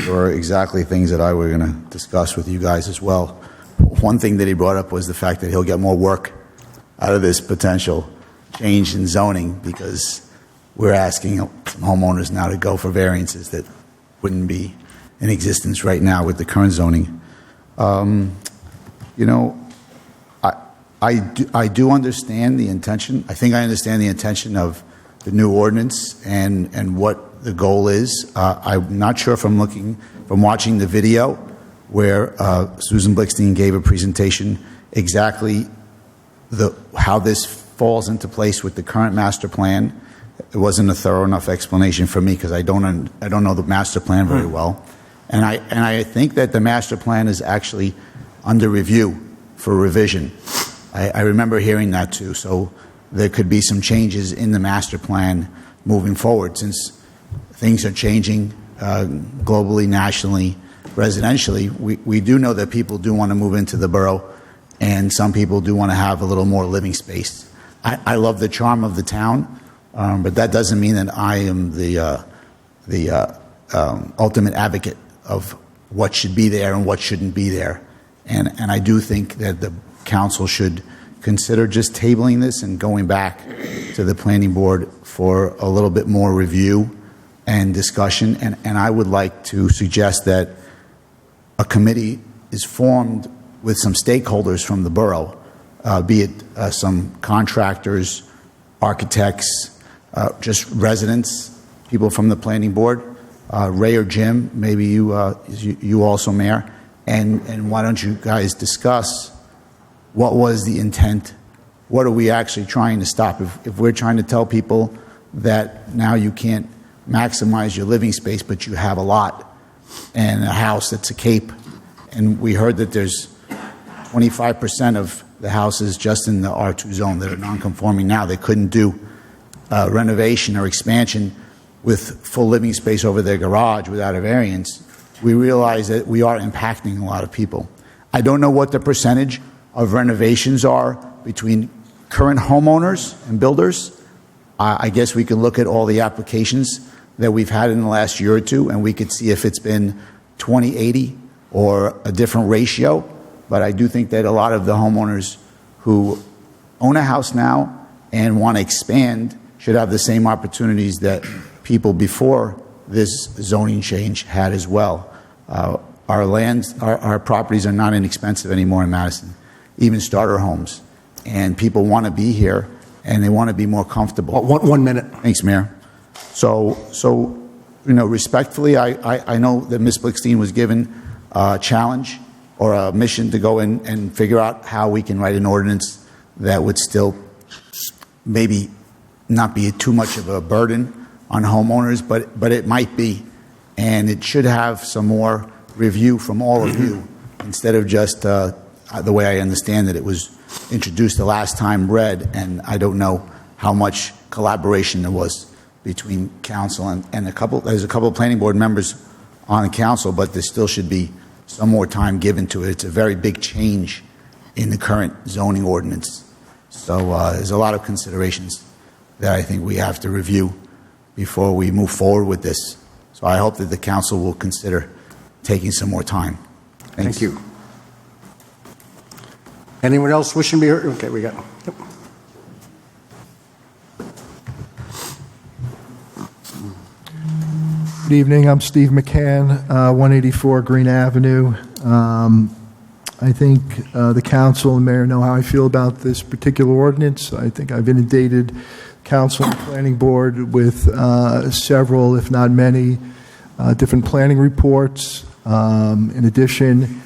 Speaker 15: were exactly things that I were going to discuss with you guys as well. One thing that he brought up was the fact that he'll get more work out of this potential change in zoning because we're asking some homeowners now to go for variances that wouldn't be in existence right now with the current zoning. I do understand the intention. I think I understand the intention of the new ordinance and what the goal is. I'm not sure from watching the video where Susan Blickstein gave a presentation exactly how this falls into place with the current master plan. It wasn't a thorough enough explanation for me because I don't know the master plan very well. And I think that the master plan is actually under review for revision. I remember hearing that too. So there could be some changes in the master plan moving forward since things are changing globally, nationally, residentially. We do know that people do want to move into the borough and some people do want to have a little more living space. I love the charm of the town, but that doesn't mean that I am the ultimate advocate of what should be there and what shouldn't be there. And I do think that the council should consider just tabling this and going back to the planning board for a little bit more review and discussion. And I would like to suggest that a committee is formed with some stakeholders from the borough, be it some contractors, architects, just residents, people from the planning board, Ray or Jim, maybe you also, Mayor, and why don't you guys discuss what was the intent? What are we actually trying to stop? If we're trying to tell people that now you can't maximize your living space, but you have a lot and a house that's a cape, and we heard that there's 25% of the houses just in the R2 zone that are non-conforming now. They couldn't do renovation or expansion with full living space over their garage without a variance. We realize that we are impacting a lot of people. I don't know what the percentage of renovations are between current homeowners and builders. I guess we can look at all the applications that we've had in the last year or two, and we could see if it's been 20-80 or a different ratio. But I do think that a lot of the homeowners who own a house now and want to expand should have the same opportunities that people before this zoning change had as well. Our properties are not inexpensive anymore in Madison, even starter homes. And people want to be here and they want to be more comfortable.
Speaker 1: 1 minute.
Speaker 15: Thanks, Mayor. So respectfully, I know that Ms. Blickstein was given a challenge or a mission to go in and figure out how we can write an ordinance that would still maybe not be too much of a burden on homeowners, but it might be. And it should have some more review from all of you instead of just the way I understand it was introduced the last time read, and I don't know how much collaboration there was between council and there's a couple of planning board members on the council, but there still should be some more time given to it. It's a very big change in the current zoning ordinance. So there's a lot of considerations that I think we have to review before we move forward with this. So I hope that the council will consider taking some more time. Thanks.
Speaker 1: Thank you. Anyone else wishing to be heard? Okay, we got. Yep.
Speaker 16: Good evening. I'm Steve McCann, 184 Green Avenue. I think the council and mayor know how I feel about this particular ordinance. I think I've inundated council and planning board with several, if not many, different planning reports. In addition,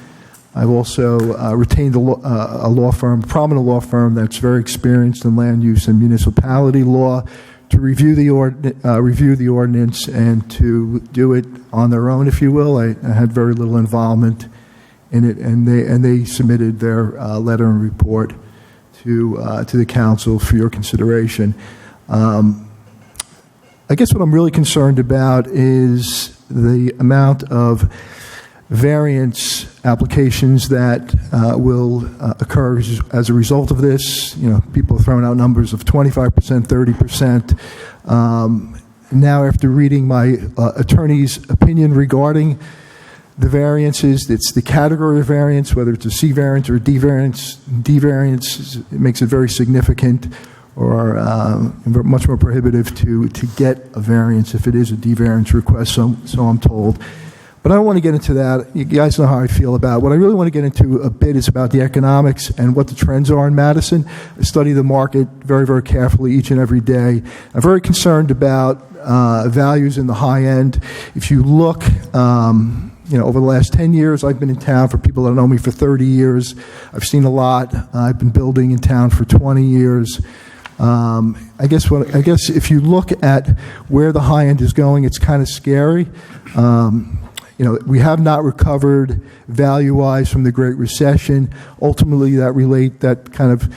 Speaker 16: I've also retained a law firm, a prominent law firm that's very experienced in land use and municipality law, to review the ordinance and to do it on their own, if you will. I had very little involvement in it, and they submitted their letter and report to the council for your consideration. I guess what I'm really concerned about is the amount of variance applications that will occur as a result of this. You know, people are throwing out numbers of 25%, 30%. Now, after reading my attorney's opinion regarding the variances, it's the category of variance, whether it's a C variance or a D variance. D variance, it makes it very significant or much more prohibitive to get a variance if it is a D variance request, so I'm told. But I don't want to get into that. You guys know how I feel about it. What I really want to get into a bit is about the economics and what the trends are in Madison. I study the market very, very carefully each and every day. I'm very concerned about values in the high end. If you look, over the last 10 years, I've been in town. For people that know me for 30 years, I've seen a lot. I've been building in town for 20 years. I guess if you look at where the high end is going, it's kind of scary. We have not recovered value-wise from the Great Recession. Ultimately, that kind of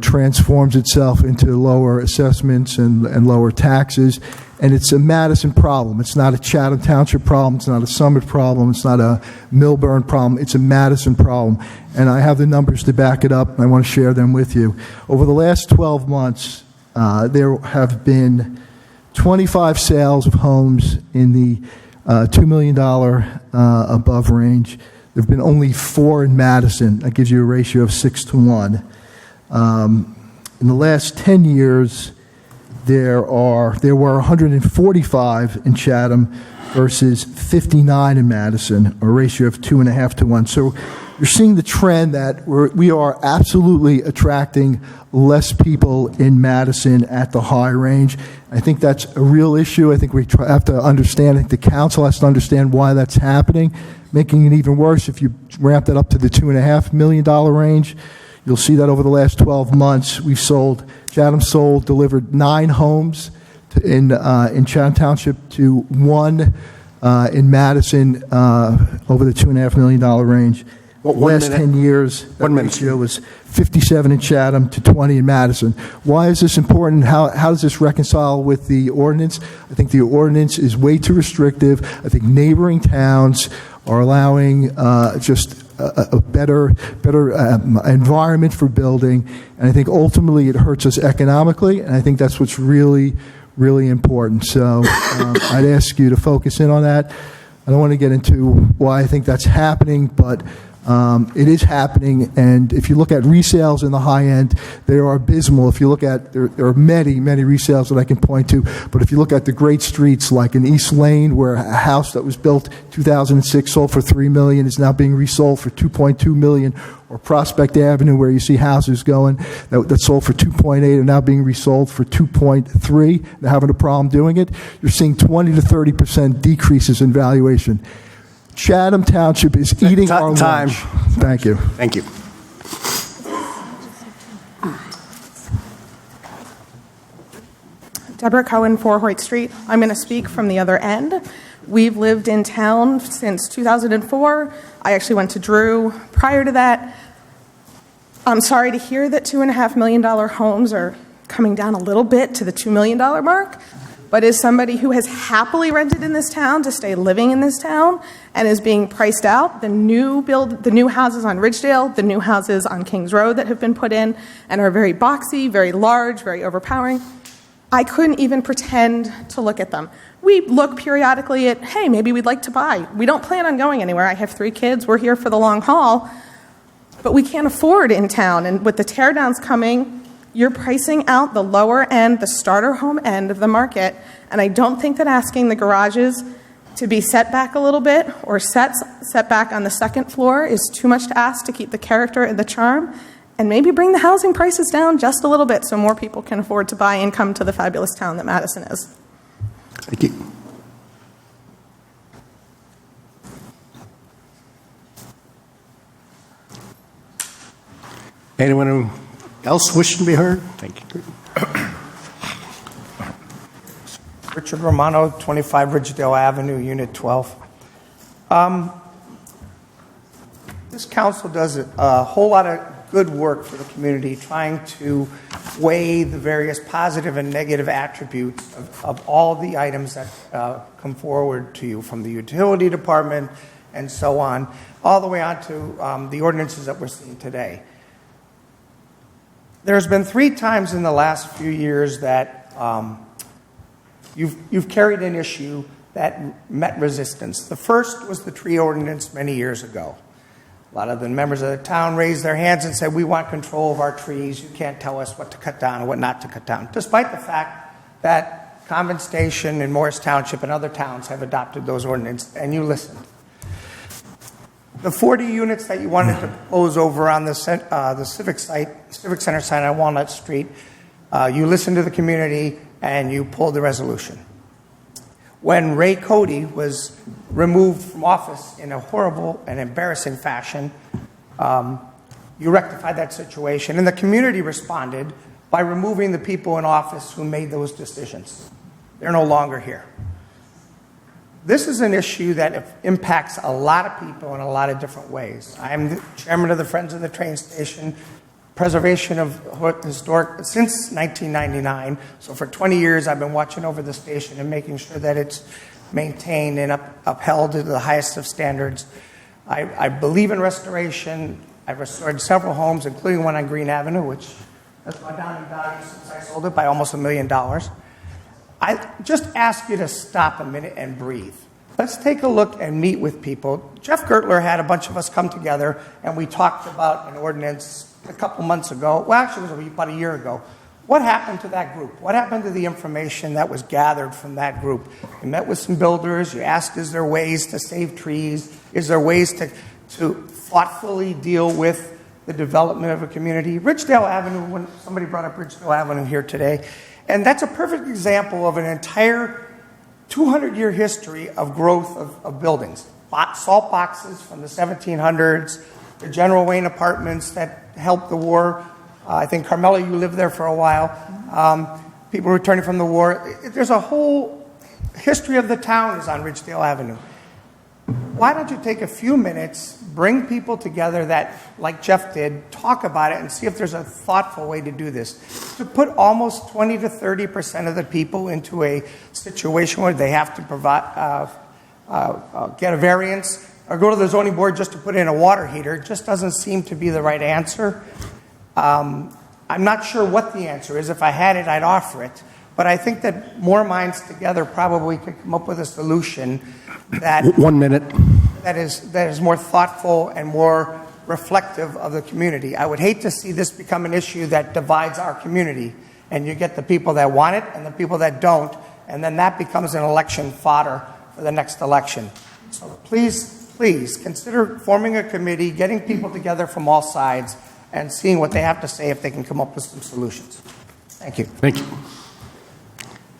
Speaker 16: transforms itself into lower assessments and lower taxes. And it's a Madison problem. It's not a Chatham Township problem. It's not a Summit problem. It's not a Milburn problem. It's a Madison problem. And I have the numbers to back it up, and I want to share them with you. Over the last 12 months, there have been 25 sales of homes in the $2 million above range. There have been only 4 in Madison. That gives you a ratio of 6 to 1. In the last 10 years, there were 145 in Chatham versus 59 in Madison, a ratio of 2.5 to 1. So you're seeing the trend that we are absolutely attracting less people in Madison at the high range. I think that's a real issue. I think we have to understand, I think the council has to understand why that's happening, making it even worse. If you ramp that up to the $2.5 million range, you'll see that over the last 12 months, Chatham delivered 9 homes in Chatham Township to 1 in Madison over the $2.5 million range. Last 10 years, that ratio was 57 in Chatham to 20 in Madison. Why is this important? How does this reconcile with the ordinance? I think the ordinance is way too restrictive. I think neighboring towns are allowing just a better environment for building, and I think ultimately it hurts us economically, and I think that's what's really, really important. So I'd ask you to focus in on that. I don't want to get into why I think that's happening, but it is happening, and if you look at resales in the high end, they are abysmal. If you look at, there are many, many resales that I can point to, but if you look at the great streets like in East Lane, where a house that was built 2006 sold for $3 million is now being resold for $2.2 million, or Prospect Avenue, where you see houses going that sold for 2.8 are now being resold for 2.3. They're having a problem doing it. You're seeing 20 to 30% decreases in valuation. Chatham Township is eating our lunch. Thank you.
Speaker 7: Thank you.
Speaker 19: Deborah Cohen, 4 Hoyt Street. I'm going to speak from the other end. We've lived in town since 2004. I actually went to Drew prior to that. I'm sorry to hear that $2.5 million homes are coming down a little bit to the $2 million mark. But as somebody who has happily rented in this town to stay living in this town and is being priced out, the new houses on Ridgedale, the new houses on Kings Road that have been put in and are very boxy, very large, very overpowering, I couldn't even pretend to look at them. We look periodically at, hey, maybe we'd like to buy. We don't plan on going anywhere. I have 3 kids. We're here for the long haul. But we can't afford in town. And with the teardowns coming, you're pricing out the lower end, the starter home end of the market. And I don't think that asking the garages to be set back a little bit or set back on the second floor is too much to ask to keep the character and the charm. And maybe bring the housing prices down just a little bit so more people can afford to buy and come to the fabulous town that Madison is.
Speaker 7: Thank you.
Speaker 1: Anyone else wishing to be heard? Thank you.
Speaker 18: Richard Romano, 25 Ridgedale Avenue, Unit 12. This council does a whole lot of good work for the community, trying to weigh the various positive and negative attributes of all the items that come forward to you, from the utility department and so on, all the way on to the ordinances that we're seeing today. There's been 3 times in the last few years that you've carried an issue that met resistance. The first was the tree ordinance many years ago. A lot of the members of the town raised their hands and said, we want control of our trees. You can't tell us what to cut down and what not to cut down, despite the fact that Convent Station and Morris Township and other towns have adopted those ordinances, and you listened. The 40 units that you wanted to propose over on the Civic Center site on Walnut Street, you listened to the community and you pulled the resolution. When Ray Cody was removed from office in a horrible and embarrassing fashion, you rectified that situation, and the community responded by removing the people in office who made those decisions. They're no longer here. This is an issue that impacts a lot of people in a lot of different ways. I'm the chairman of the Friends of the Train Station, preservation of historic since 1999. So for 20 years, I've been watching over the station and making sure that it's maintained and upheld to the highest of standards. I believe in restoration. I've restored several homes, including one on Green Avenue, which has gone down in value since I sold it by almost $1 million. I just ask you to stop a minute and breathe. Let's take a look and meet with people. Jeff Gertler had a bunch of us come together, and we talked about an ordinance a couple months ago. Well, actually, it was about a year ago. What happened to that group? What happened to the information that was gathered from that group? You met with some builders. You asked, is there ways to save trees? Is there ways to thoughtfully deal with the development of a community? Ridgedale Avenue, when somebody brought up Ridgedale Avenue here today, and that's a perfect example of an entire 200-year history of growth of buildings. Salt boxes from the 1700s, the General Wayne apartments that helped the war. I think, Carmela, you lived there for a while. People returning from the war. There's a whole history of the town is on Ridgedale Avenue. Why don't you take a few minutes, bring people together that, like Jeff did, talk about it and see if there's a thoughtful way to do this. To put almost 20 to 30% of the people into a situation where they have to provide, get a variance or go to the zoning board just to put in a water heater just doesn't seem to be the right answer. I'm not sure what the answer is. If I had it, I'd offer it. But I think that more minds together probably could come up with a solution that
Speaker 1: 1 minute.
Speaker 18: that is more thoughtful and more reflective of the community. I would hate to see this become an issue that divides our community, and you get the people that want it and the people that don't, and then that becomes an election fodder for the next election. So please consider forming a committee, getting people together from all sides, and seeing what they have to say if they can come up with some solutions. Thank you.
Speaker 1: Thank you.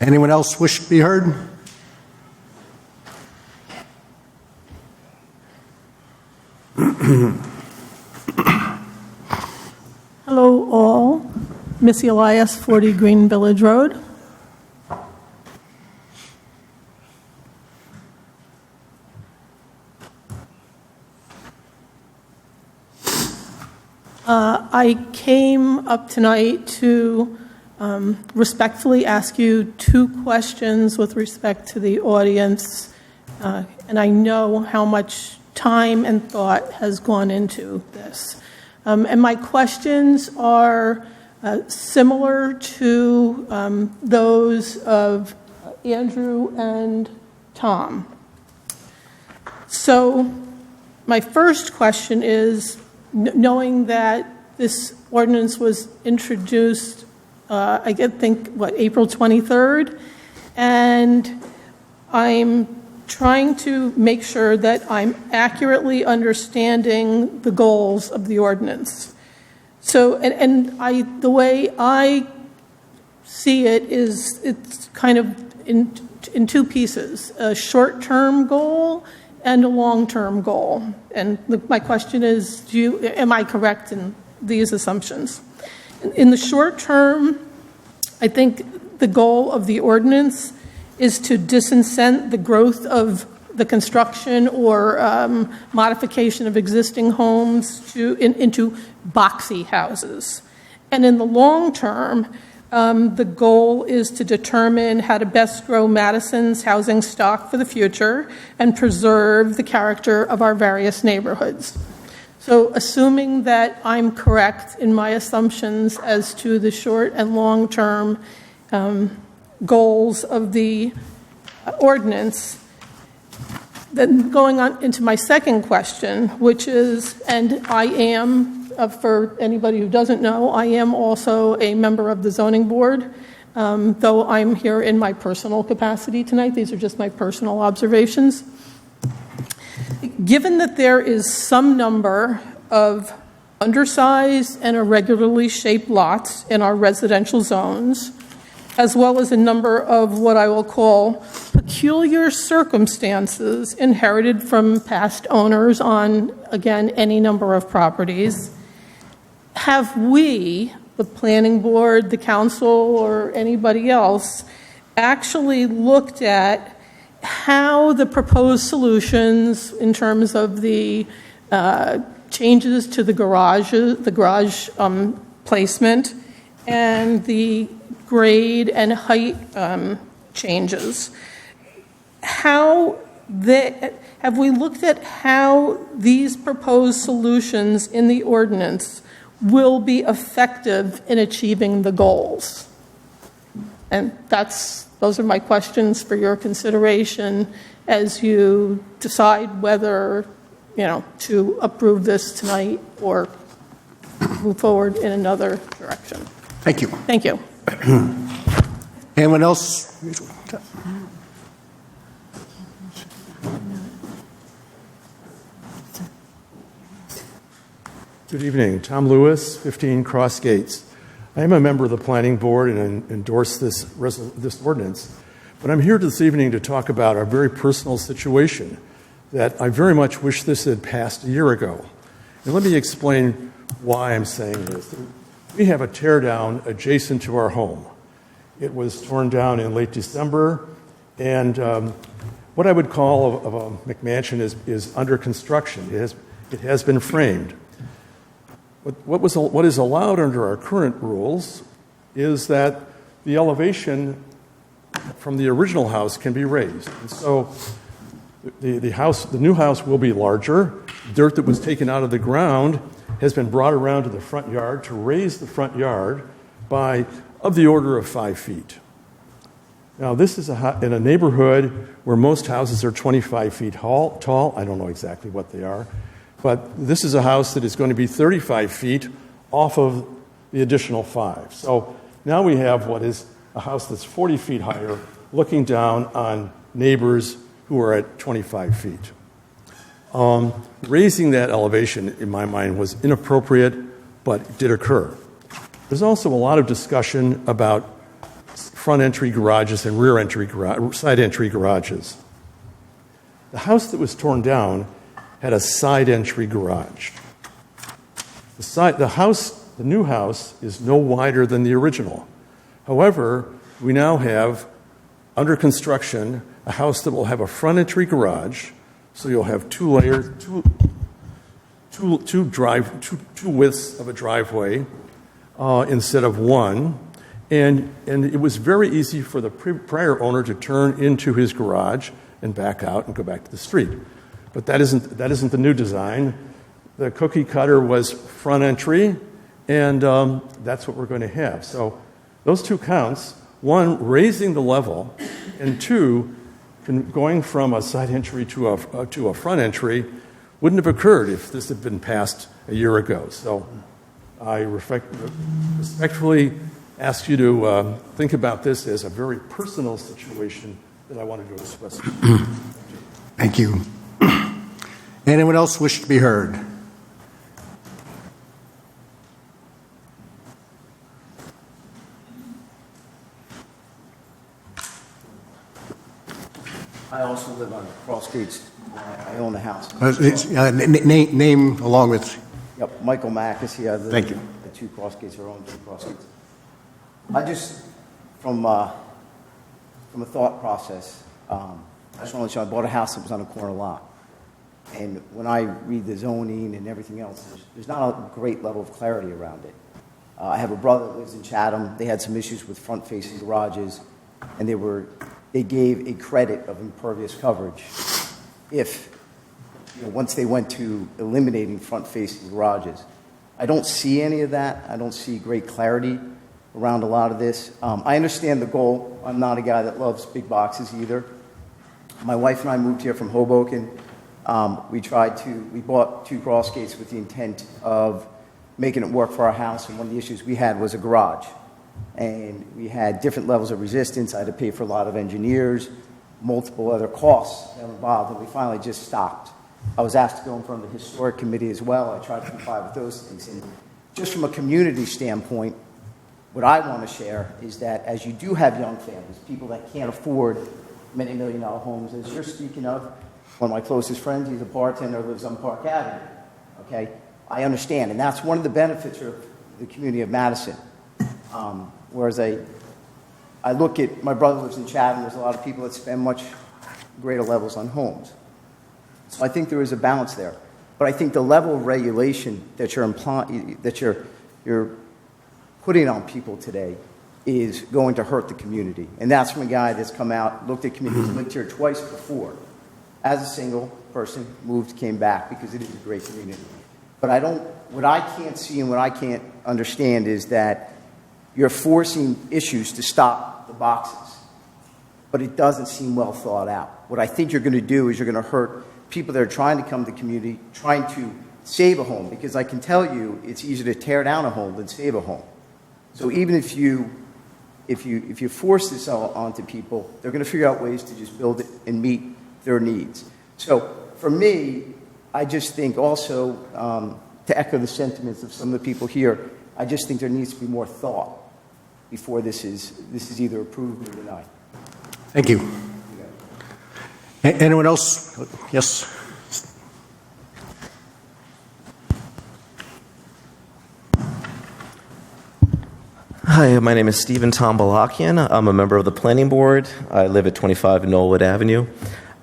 Speaker 1: Anyone else wish to be heard?
Speaker 19: Hello, all. Missy Elias, 40 Green Village Road. I came up tonight to respectfully ask you 2 questions with respect to the audience, and I know how much time and thought has gone into this. And my questions are similar to those of Andrew and Tom. So my first question is, knowing that this ordinance was introduced, I think, April 23rd, and I'm trying to make sure that I'm accurately understanding the goals of the ordinance. So, the way I see it is it's kind of in 2 pieces, a short-term goal and a long-term goal. And my question is, am I correct in these assumptions. In the short term, I think the goal of the ordinance is to disincent the growth of the construction or modification of existing homes into boxy houses. And in the long term, the goal is to determine how to best grow Madison's housing stock for the future and preserve the character of our various neighborhoods. So assuming that I'm correct in my assumptions as to the short and long-term goals of the ordinance, then going on into my second question, which is, and I am, for anybody who doesn't know, I am also a member of the zoning board, though I'm here in my personal capacity tonight. These are just my personal observations. Given that there is some number of undersized and irregularly shaped lots in our residential zones, as well as a number of what I will call peculiar circumstances inherited from past owners on, again, any number of properties, have we, the planning board, the council, or anybody else, actually looked at how the proposed solutions in terms of the changes to the garage placement and the grade and height changes, have we looked at how these proposed solutions in the ordinance will be effective in achieving the goals? And those are my questions for your consideration as you decide whether, to approve this tonight or move forward in another direction.
Speaker 1: Thank you.
Speaker 19: Thank you.
Speaker 1: Anyone else?
Speaker 17: Good evening. Tom Lewis, 15 Cross Gates. I am a member of the Planning Board and endorse this ordinance, but I'm here this evening to talk about a very personal situation that I very much wish this had passed a year ago. And let me explain why I'm saying this. We have a tear down adjacent to our home. It was torn down in late December, and what I would call a McMansion is under construction. It has been framed. What is allowed under our current rules is that the elevation from the original house can be raised. And so the new house will be larger. Dirt that was taken out of the ground has been brought around to the front yard to raise the front yard by of the order of 5 feet. Now, this is in a neighborhood where most houses are 25 feet tall. I don't know exactly what they are. But this is a house that is going to be 35 feet off of the additional 5. So now we have what is a house that's 40 feet higher, looking down on neighbors who are at 25 feet. Raising that elevation, in my mind, was inappropriate, but it did occur. There's also a lot of discussion about front entry garages and side entry garages. The house that was torn down had a side entry garage. The new house is no wider than the original. However, we now have under construction a house that will have a front entry garage, so you'll have two widths of a driveway instead of one. And it was very easy for the prior owner to turn into his garage and back out and go back to the street. But that isn't the new design. The cookie cutter was front entry, and that's what we're going to have. So those two counts, one, raising the level, and two, going from a side entry to a front entry wouldn't have occurred if this had been passed a year ago. So I respectfully ask you to think about this as a very personal situation that I wanted to express.
Speaker 1: Thank you. Anyone else wish to be heard?
Speaker 20: I also live on Cross Gates. I own a house.
Speaker 1: Name along with
Speaker 4: Yep, Michael Mack is here.
Speaker 1: Thank you.
Speaker 4: The two cross gates are owned, two cross gates. I just, from a thought process, I just want to let you know, I bought a house that was on a corner lot. And when I read the zoning and everything else, there's not a great level of clarity around it. I have a brother that lives in Chatham. They had some issues with front-facing garages, and they gave a credit of impervious coverage if, once they went to eliminating front-facing garages. I don't see any of that. I don't see great clarity around a lot of this. I understand the goal. I'm not a guy that loves big boxes either. My wife and I moved here from Hoboken. We bought two cross gates with the intent of making it work for our house, and one of the issues we had was a garage. And we had different levels of resistance. I had to pay for a lot of engineers, multiple other costs that were involved, and we finally just stopped. I was asked to go in front of the historic committee as well. I tried to comply with those things. And just from a community standpoint, what I want to share is that as you do have young families, people that can't afford many million-dollar homes, as you're speaking of, one of my closest friends, he's a bartender, lives on Park Avenue, okay? I understand, and that's one of the benefits of the community of Madison. Whereas I look at, my brother lives in Chatham, there's a lot of people that spend much greater levels on homes. So I think there is a balance there. But I think the level of regulation that you're putting on people today is going to hurt the community. And that's from a guy that's come out, looked at communities, lived here twice before. As a single person, moved, came back because it is a great community. But what I can't see and what I can't understand is that you're forcing issues to stop the boxes, but it doesn't seem well thought out. What I think you're going to do is you're going to hurt people that are trying to come to the community, trying to save a home, because I can tell you it's easier to tear down a home than save a home. So even if you force this onto people, they're going to figure out ways to just build it and meet their needs. So for me, I just think also, to echo the sentiments of some of the people here, I just think there needs to be more thought before this is either approved or denied.
Speaker 1: Thank you. Anyone else? Yes.
Speaker 20: Hi, my name is Stephen Tombalakian. I'm a member of the Planning Board. I live at 25 Knollwood Avenue.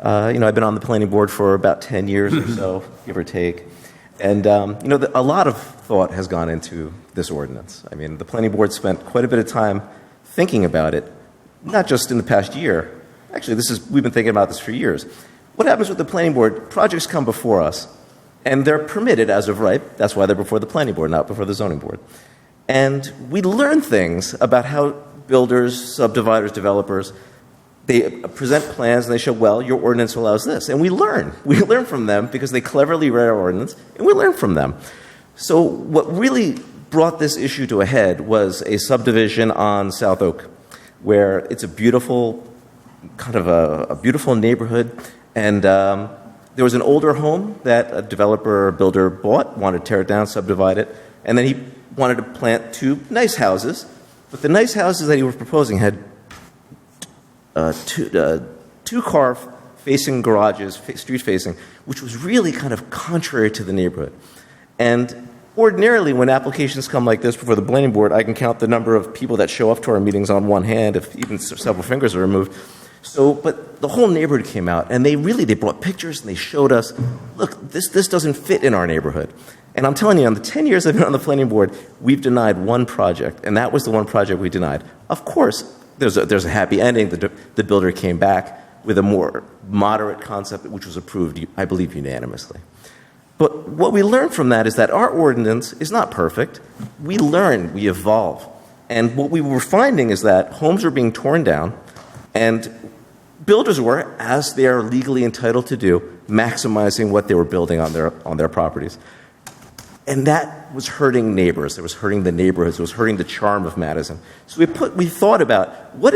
Speaker 20: I've been on the Planning Board for about 10 years or so, give or take. And, a lot of thought has gone into this ordinance. I mean, the Planning Board spent quite a bit of time thinking about it, not just in the past year. Actually, we've been thinking about this for years. What happens with the Planning Board? Projects come before us, and they're permitted as of right. That's why they're before the Planning Board, not before the Zoning Board. And we learn things about how builders, subdividers, developers, they present plans and they show, well, your ordinance allows this. And we learn. We learn from them because they cleverly read our ordinance, and we learn from them. So what really brought this issue to a head was a subdivision on South Oak, where it's a beautiful, kind of a beautiful neighborhood. And there was an older home that a developer or builder bought, wanted to tear it down, subdivide it, and then he wanted to plant two nice houses. But the nice houses that he was proposing had two car-facing garages, street-facing, which was really kind of contrary to the neighborhood. And ordinarily, when applications come like this before the planning board, I can count the number of people that show up to our meetings on one hand, if even several fingers are removed. But the whole neighborhood came out, and they brought pictures, and they showed us, look, this doesn't fit in our neighborhood. And I'm telling you, on the 10 years I've been on the planning board, we've denied one project, and that was the one project we denied. Of course, there's a happy ending. The builder came back with a more moderate concept, which was approved, I believe, unanimously. But what we learned from that is that our ordinance is not perfect. We learn, we evolve. And what we were finding is that homes were being torn down, and builders were, as they are legally entitled to do, maximizing what they were building on their properties. And that was hurting neighbors. It was hurting the neighborhoods. It was hurting the charm of Madison. So we thought about what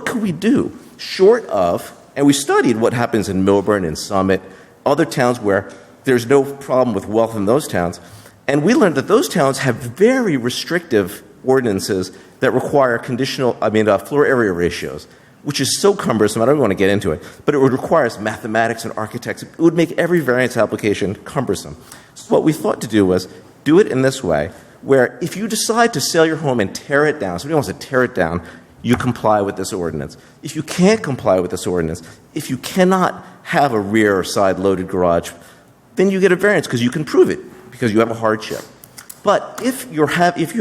Speaker 20: can we do short of, and we studied what happens in Milburn and Summit, other towns where there's no problem with wealth in those towns. And we learned that those towns have very restrictive ordinances that require floor area ratios, which is so cumbersome. I don't want to get into it, but it would require mathematics and architects. It would make every variance application cumbersome. So what we thought to do was do it in this way, where if you decide to sell your home and tear it down, somebody wants to tear it down, you comply with this ordinance. If you can't comply with this ordinance, if you cannot have a rear or side loaded garage, then you get a variance because you can prove it, because you have a hardship. But if you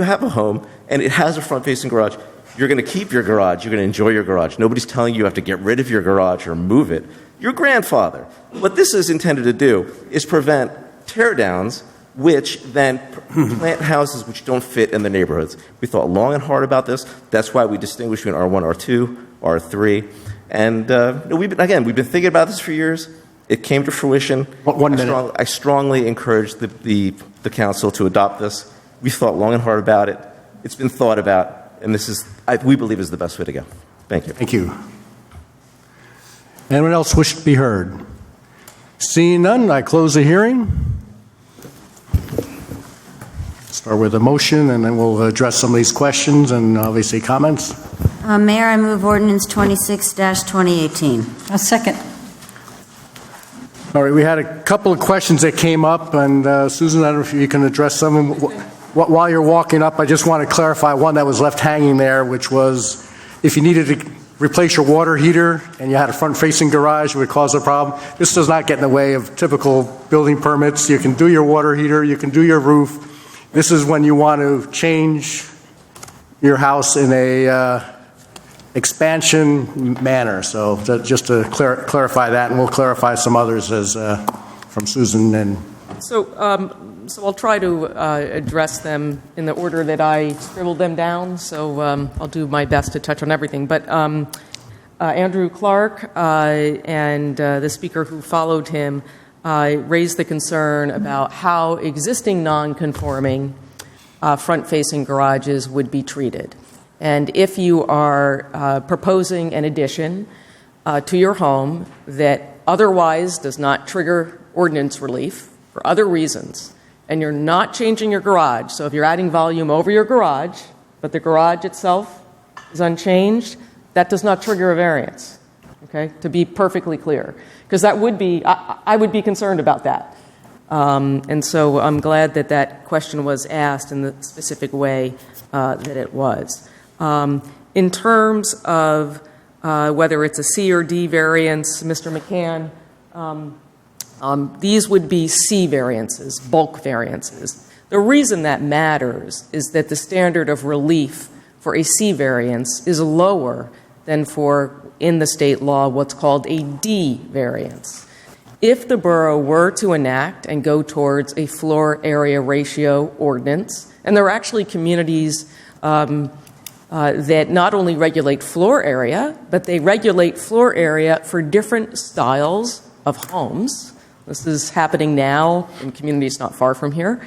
Speaker 20: have a home and it has a front-facing garage, you're going to keep your garage. You're going to enjoy your garage. Nobody's telling you have to get rid of your garage or move it. Your grandfather. What this is intended to do is prevent tear-downs, which then plant houses which don't fit in the neighborhoods. We thought long and hard about this. That's why we distinguish between R1, R2, R3. And we've been thinking about this for years. It came to fruition. I strongly encourage the council to adopt this. We thought long and hard about it. It's been thought about. And this is, we believe, is the best way to go. Thank you.
Speaker 1: Thank you. Anyone else wish to be heard? Seeing none, I close the hearing. Start with a motion, and then we'll address some of these questions and obviously comments.
Speaker 2: Mayor, I move ordinance 26-2018.
Speaker 11: A second.
Speaker 1: All right, we had a couple of questions that came up, and Susan, I don't know if you can address some of them. While you're walking up, I just want to clarify one that was left hanging there, which was if you needed to replace your water heater and you had a front-facing garage, it would cause a problem. This does not get in the way of typical building permits. You can do your water heater, you can do your roof. This is when you want to change your house in a expansion manner. So just to clarify that, and we'll clarify some others as from Susan and.
Speaker 23: So I'll try to address them in the order that I scribbled them down. So I'll do my best to touch on everything. But Andrew Clark and the speaker who followed him raised the concern about how existing non-conforming front-facing garages would be treated. And if you are proposing an addition to your home that otherwise does not trigger ordinance relief for other reasons, and you're not changing your garage, so if you're adding volume over your garage, but the garage itself is unchanged, that does not trigger a variance, okay, to be perfectly clear. Because that would be, I would be concerned about that. And so I'm glad that that question was asked in the specific way that it was. In terms of whether it's a C or D variance, Mr. McCann, these would be C variances, bulk variances. The reason that matters is that the standard of relief for a C variance is lower than for, in the state law, what's called a D variance. If the borough were to enact and go towards a floor area ratio ordinance, and there are actually communities that not only regulate floor area, but they regulate floor area for different styles of homes. This is happening now in communities not far from here.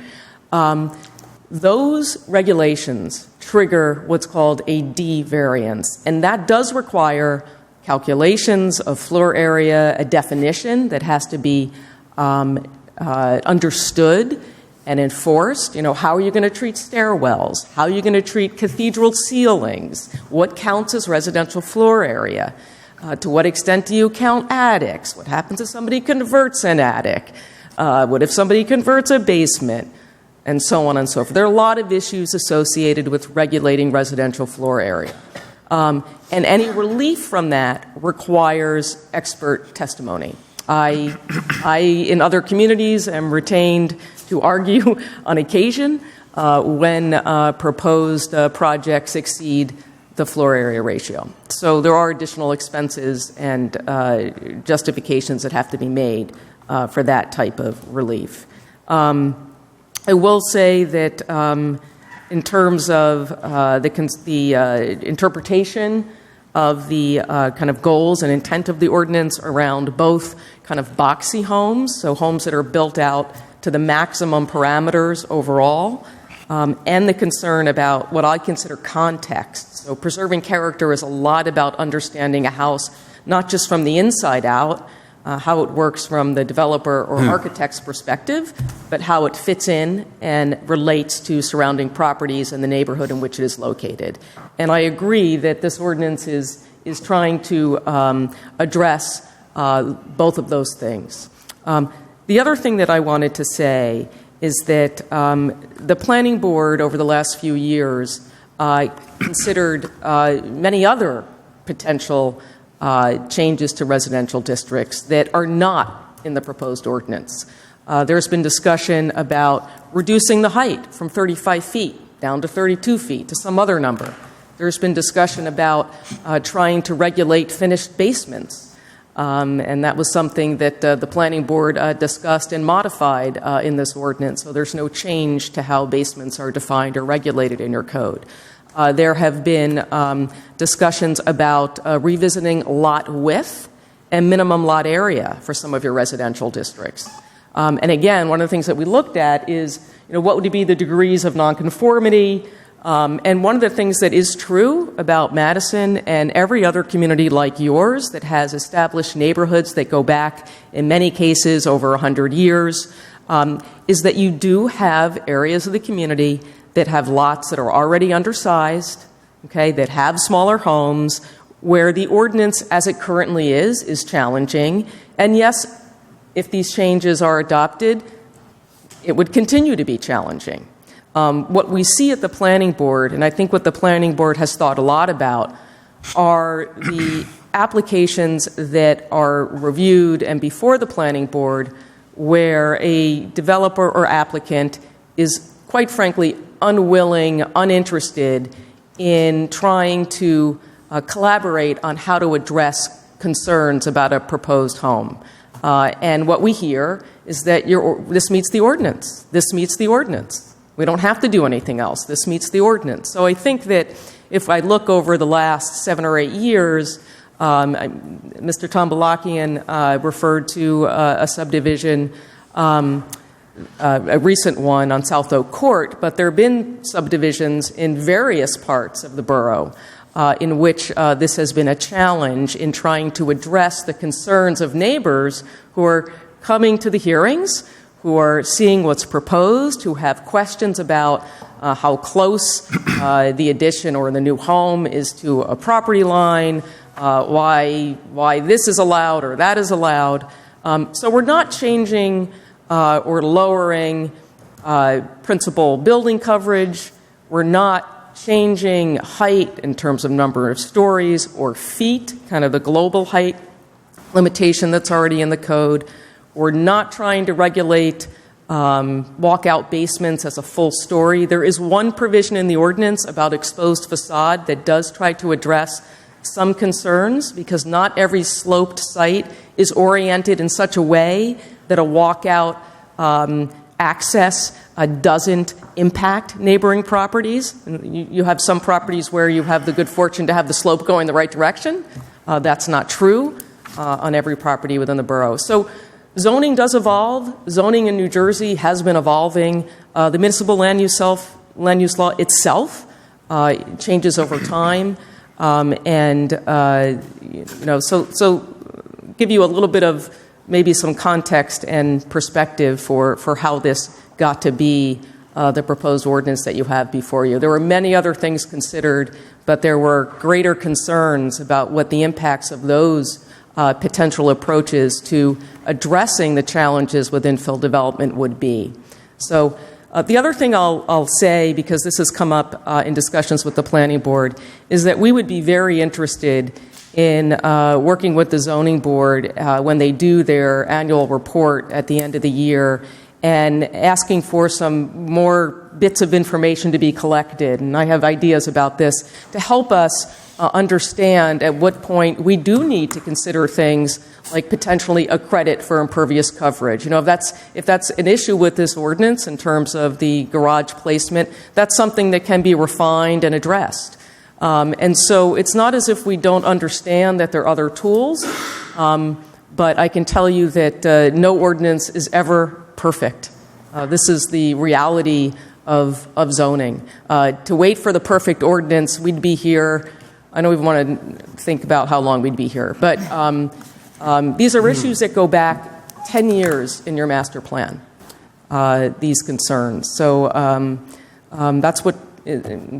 Speaker 23: Those regulations trigger what's called a D variance, and that does require calculations of floor area, a definition that has to be understood and enforced. You know, how are you going to treat stairwells? How are you going to treat cathedral ceilings? What counts as residential floor area? To what extent do you count attics? What happens if somebody converts an attic? What if somebody converts a basement? And so on and so forth. There are a lot of issues associated with regulating residential floor area. And any relief from that requires expert testimony. I, in other communities, am retained to argue on occasion when proposed projects exceed the floor area ratio. So there are additional expenses and justifications that have to be made for that type of relief. I will say that in terms of the interpretation of the kind of goals and intent of the ordinance around both kind of boxy homes, so homes that are built out to the maximum parameters overall, and the concern about what I consider context. So preserving character is a lot about understanding a house, not just from the inside out, how it works from the developer or architect's perspective, but how it fits in and relates to surrounding properties and the neighborhood in which it is located. And I agree that this ordinance is trying to address both of those things. The other thing that I wanted to say is that the planning board over the last few years considered many other potential changes to residential districts that are not in the proposed ordinance. There's been discussion about reducing the height from 35 feet down to 32 feet to some other number. There's been discussion about trying to regulate finished basements. And that was something that the planning board discussed and modified in this ordinance. So there's no change to how basements are defined or regulated in your code. There have been discussions about revisiting lot width and minimum lot area for some of your residential districts. And again, one of the things that we looked at is, what would be the degrees of nonconformity? And one of the things that is true about Madison and every other community like yours that has established neighborhoods that go back, in many cases, over 100 years, is that you do have areas of the community that have lots that are already undersized, okay, that have smaller homes, where the ordinance as it currently is challenging. And yes, if these changes are adopted, it would continue to be challenging. What we see at the planning board, and I think what the planning board has thought a lot about, are the applications that are reviewed and before the planning board where a developer or applicant is, quite frankly, unwilling, uninterested in trying to collaborate on how to address concerns about a proposed home. And what we hear is that this meets the ordinance. This meets the ordinance. We don't have to do anything else. This meets the ordinance. So I think that if I look over the last 7 or 8 years, Mr. Tombalakian referred to a subdivision, a recent one on South Oak Court, but there have been subdivisions in various parts of the borough in which this has been a challenge in trying to address the concerns of neighbors who are coming to the hearings, who are seeing what's proposed, who have questions about how close the addition or the new home is to a property line, why this is allowed or that is allowed. So we're not changing or lowering principal building coverage. We're not changing height in terms of number of stories or feet, kind of the global height limitation that's already in the code. We're not trying to regulate walkout basements as a full story. There is one provision in the ordinance about exposed facade that does try to address some concerns, because not every sloped site is oriented in such a way that a walkout access doesn't impact neighboring properties. You have some properties where you have the good fortune to have the slope going the right direction. That's not true on every property within the borough. So zoning does evolve. Zoning in New Jersey has been evolving. The municipal land use law itself changes over time. So give you a little bit of maybe some context and perspective for how this got to be the proposed ordinance that you have before you. There were many other things considered, but there were greater concerns about what the impacts of those potential approaches to addressing the challenges with infill development would be. So the other thing I'll say, because this has come up in discussions with the planning board, is that we would be very interested in working with the zoning board when they do their annual report at the end of the year and asking for some more bits of information to be collected. And I have ideas about this to help us understand at what point we do need to consider things like potentially a credit for impervious coverage. If that's an issue with this ordinance in terms of the garage placement, that's something that can be refined and addressed. And so it's not as if we don't understand that there are other tools, but I can tell you that no ordinance is ever perfect. This is the reality of zoning. To wait for the perfect ordinance, we'd be here. I don't even want to think about how long we'd be here. But these are issues that go back 10 years in your master plan, these concerns. So that's what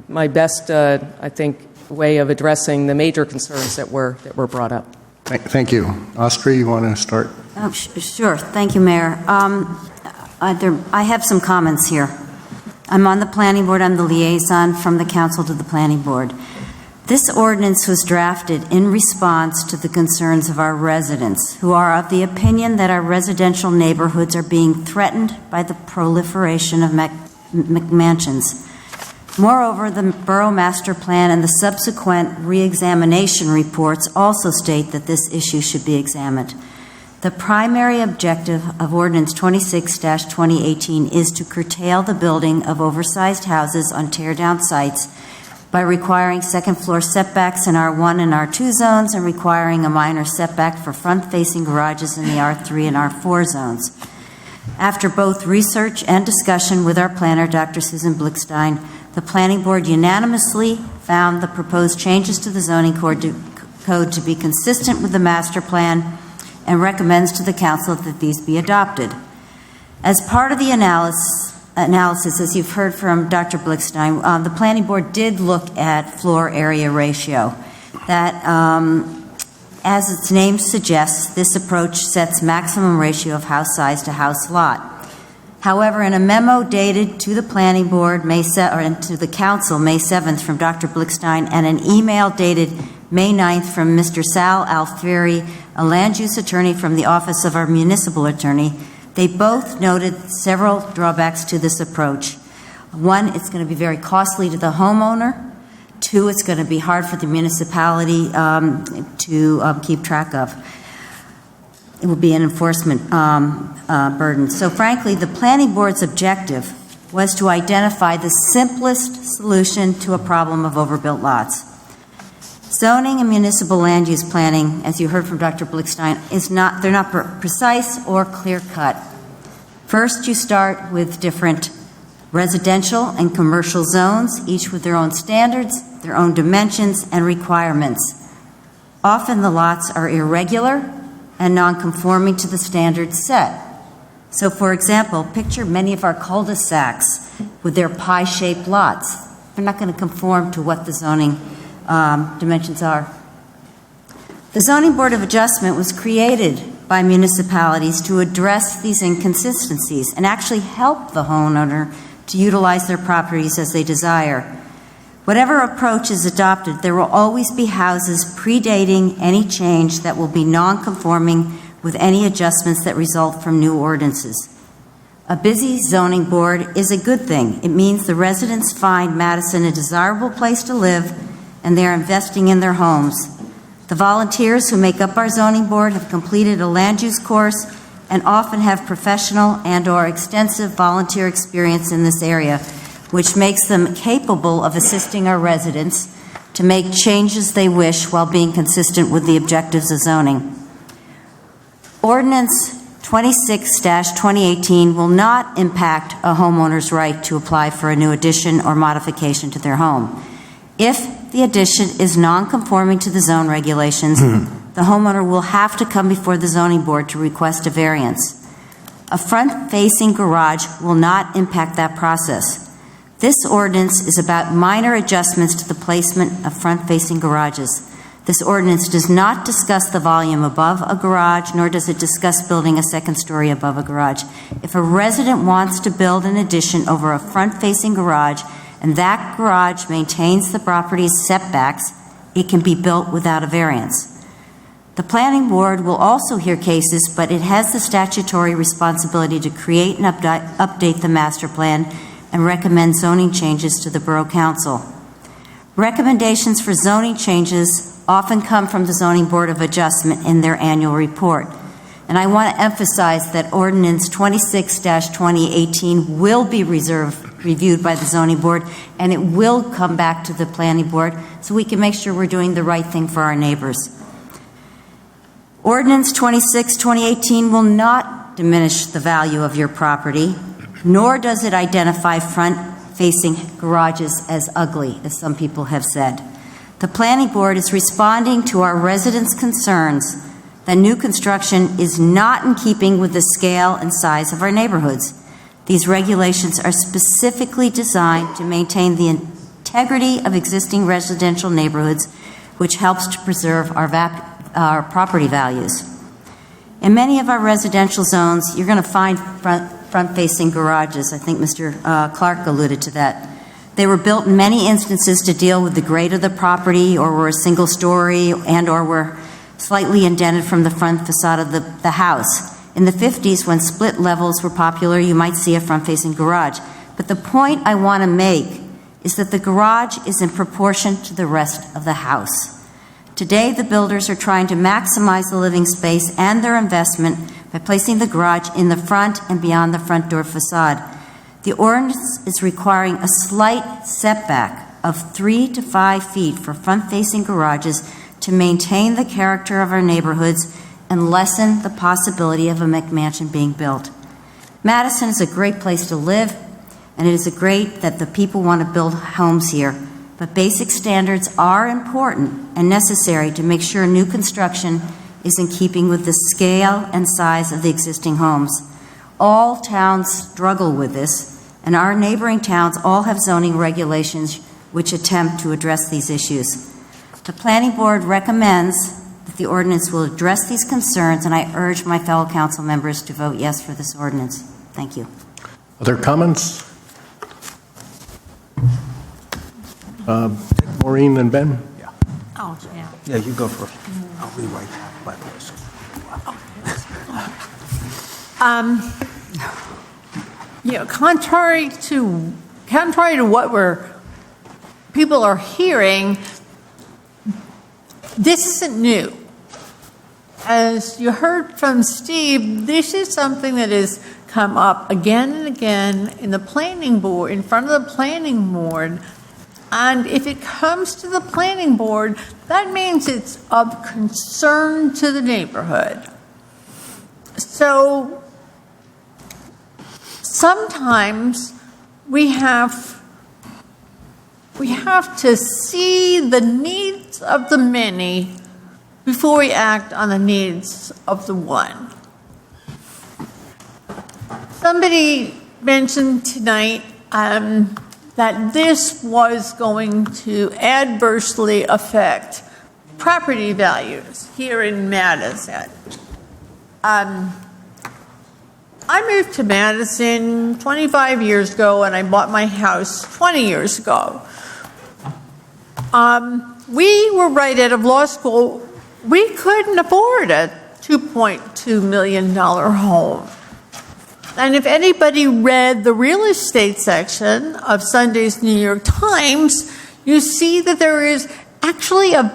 Speaker 23: my best, I think, way of addressing the major concerns that were brought up.
Speaker 1: Thank you. Austria, you want to start?
Speaker 2: Sure. Thank you, Mayor. I have some comments here. I'm on the planning board. I'm the liaison from the council to the planning board. This ordinance was drafted in response to the concerns of our residents, who are of the opinion that our residential neighborhoods are being threatened by the proliferation of McMansions. Moreover, the Borough Master Plan and the subsequent re-examination reports also state that this issue should be examined. The primary objective of Ordinance 26-2018 is to curtail the building of oversized houses on tear-down sites by requiring second-floor setbacks in R1 and R2 zones and requiring a minor setback for front-facing garages in the R3 and R4 zones. After both research and discussion with our planner, Dr. Susan Blickstein, the Planning Board unanimously found the proposed changes to the zoning code to be consistent with the master plan and recommends to the Council that these be adopted. As part of the analysis, as you've heard from Dr. Blickstein, the Planning Board did look at floor area ratio. That, as its name suggests, this approach sets maximum ratio of house size to house lot. However, in a memo dated to the Planning Board and to the Council May 7th from Dr. Blickstein and an email dated May 9th from Mr. Sal Alfieri, a land use attorney from the Office of our Municipal Attorney, they both noted several drawbacks to this approach. One, it's going to be very costly to the homeowner. Two, it's going to be hard for the municipality to keep track of. It will be an enforcement burden. So frankly, the Planning Board's objective was to identify the simplest solution to a problem of overbuilt lots. Zoning and municipal land use planning, as you heard from Dr. Blickstein, they're not precise or clear-cut. First, you start with different residential and commercial zones, each with their own standards, their own dimensions, and requirements. Often the lots are irregular and non-conforming to the standards set. So, for example, picture many of our cul-de-sacs with their pie-shaped lots. They're not going to conform to what the zoning dimensions are. The Zoning Board of Adjustment was created by municipalities to address these inconsistencies and actually help the homeowner to utilize their properties as they desire. Whatever approach is adopted, there will always be houses predating any change that will be non-conforming with any adjustments that result from new ordinances. A busy zoning board is a good thing. It means the residents find Madison a desirable place to live and they're investing in their homes. The volunteers who make up our zoning board have completed a land use course and often have professional and/or extensive volunteer experience in this area, which makes them capable of assisting our residents to make changes they wish while being consistent with the objectives of zoning. Ordinance 26-2018 will not impact a homeowner's right to apply for a new addition or modification to their home. If the addition is non-conforming to the zone regulations, the homeowner will have to come before the zoning board to request a variance. A front-facing garage will not impact that process. This ordinance is about minor adjustments to the placement of front-facing garages. This ordinance does not discuss the volume above a garage, nor does it discuss building a second story above a garage. If a resident wants to build an addition over a front-facing garage and that garage maintains the property's setbacks, it can be built without a variance. The Planning Board will also hear cases, but it has the statutory responsibility to create and update the master plan and recommend zoning changes to the Borough Council. Recommendations for zoning changes often come from the Zoning Board of Adjustment in their annual report. And I want to emphasize that Ordinance 26-2018 will be reviewed by the Zoning Board, and it will come back to the Planning Board so we can make sure we're doing the right thing for our neighbors. Ordinance 26-2018 will not diminish the value of your property, nor does it identify front-facing garages as ugly, as some people have said. The Planning Board is responding to our residents' concerns that new construction is not in keeping with the scale and size of our neighborhoods. These regulations are specifically designed to maintain the integrity of existing residential neighborhoods, which helps to preserve our property values. In many of our residential zones, you're going to find front-facing garages. I think Mr. Clark alluded to that. They were built in many instances to deal with the grade of the property, or were a single story, and or were slightly indented from the front facade of the house. In the 50s, when split levels were popular, you might see a front-facing garage. But the point I want to make is that the garage is in proportion to the rest of the house. Today, the builders are trying to maximize the living space and their investment by placing the garage in the front and beyond the front door facade. The ordinance is requiring a slight setback of 3 to 5 feet for front-facing garages to maintain the character of our neighborhoods and lessen the possibility of a McMansion being built. Madison is a great place to live, and it is great that the people want to build homes here. But basic standards are important and necessary to make sure new construction is in keeping with the scale and size of the existing homes. All towns struggle with this, and our neighboring towns all have zoning regulations which attempt to address these issues. The Planning Board recommends that the ordinance will address these concerns, and I urge my fellow council members to vote yes for this ordinance. Thank you.
Speaker 1: Other comments? Maureen and Ben?
Speaker 6: Oh, yeah.
Speaker 3: Yeah, you go first. I'll be right back.
Speaker 6: Contrary to what people are hearing, this isn't new. As you heard from Steve, this is something that has come up again and again in the planning board, in front of the planning board. And if it comes to the planning board, that means it's of concern to the neighborhood. So sometimes we have to see the needs of the many before we act on the needs of the one. Somebody mentioned tonight that this was going to adversely affect property values here in Madison. I moved to Madison 25 years ago, and I bought my house 20 years ago. We were right out of law school. We couldn't afford a $2.2 million home. And if anybody read the real estate section of Sunday's New York Times, you see that there is actually a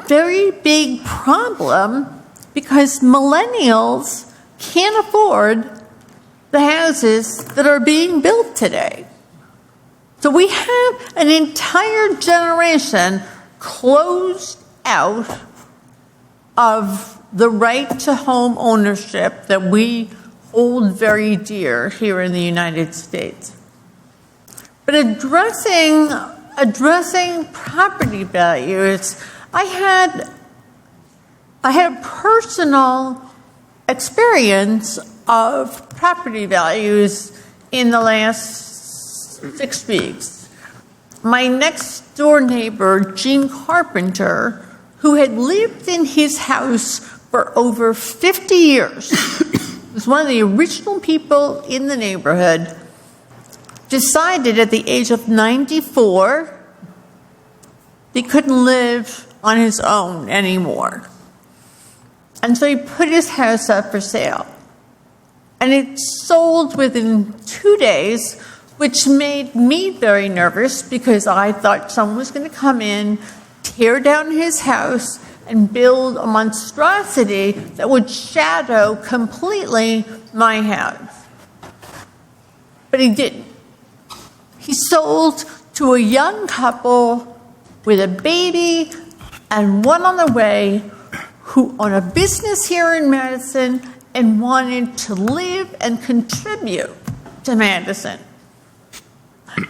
Speaker 6: very big problem because millennials can't afford the houses that are being built today. So we have an entire generation closed out of the right to home ownership that we hold very dear here in the United States. But addressing property values, I had personal experience of property values in the last 6 weeks. My next door neighbor, Gene Carpenter, who had lived in his house for over 50 years, was one of the original people in the neighborhood, decided at the age of 94 he couldn't live on his own anymore. And so he put his house up for sale. And it sold within 2 days, which made me very nervous because I thought someone was going to come in, tear down his house, and build a monstrosity that would shadow completely my house. But he didn't. He sold to a young couple with a baby and one on the way who owned a business here in Madison and wanted to live and contribute to Madison.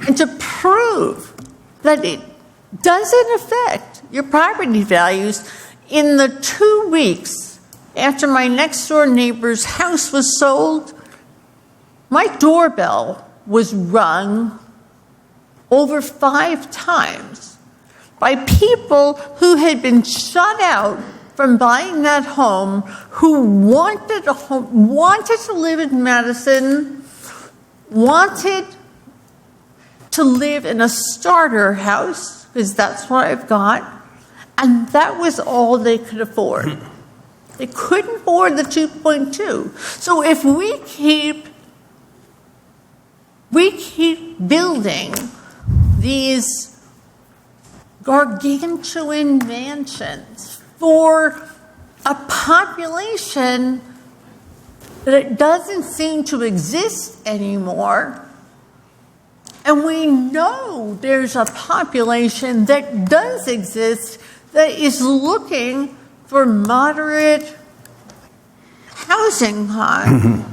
Speaker 6: And to prove that it doesn't affect your property values, in the 2 weeks after my next door neighbor's house was sold, my doorbell was rung over 5 times by people who had been shut out from buying that home who wanted a home, wanted to live in Madison, wanted to live in a starter house, because that's what I've got, and that was all they could afford. They couldn't afford the 2.2. So if we keep building these gargantuan mansions for a population that it doesn't seem to exist anymore, and we know there's a population that does exist that is looking for moderate housing costs,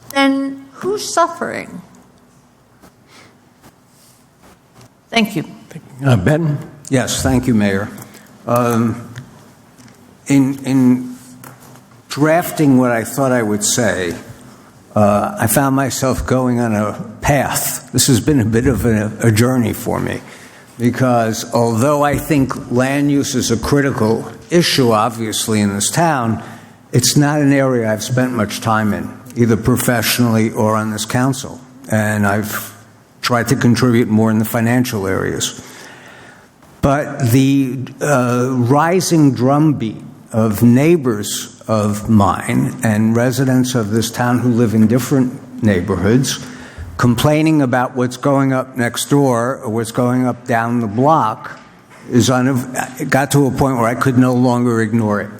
Speaker 6: then who's suffering? Thank you.
Speaker 22: Ben? Yes, thank you, Mayor. In drafting what I thought I would say, I found myself going on a path. This has been a bit of a journey for me, because although I think land use is a critical issue, obviously, in this town, it's not an area I've spent much time in, either professionally or on this council. And I've tried to contribute more in the financial areas. But the rising drumbeat of neighbors of mine and residents of this town who live in different neighborhoods complaining about what's going up next door or what's going up down the block it got to a point where I could no longer ignore it.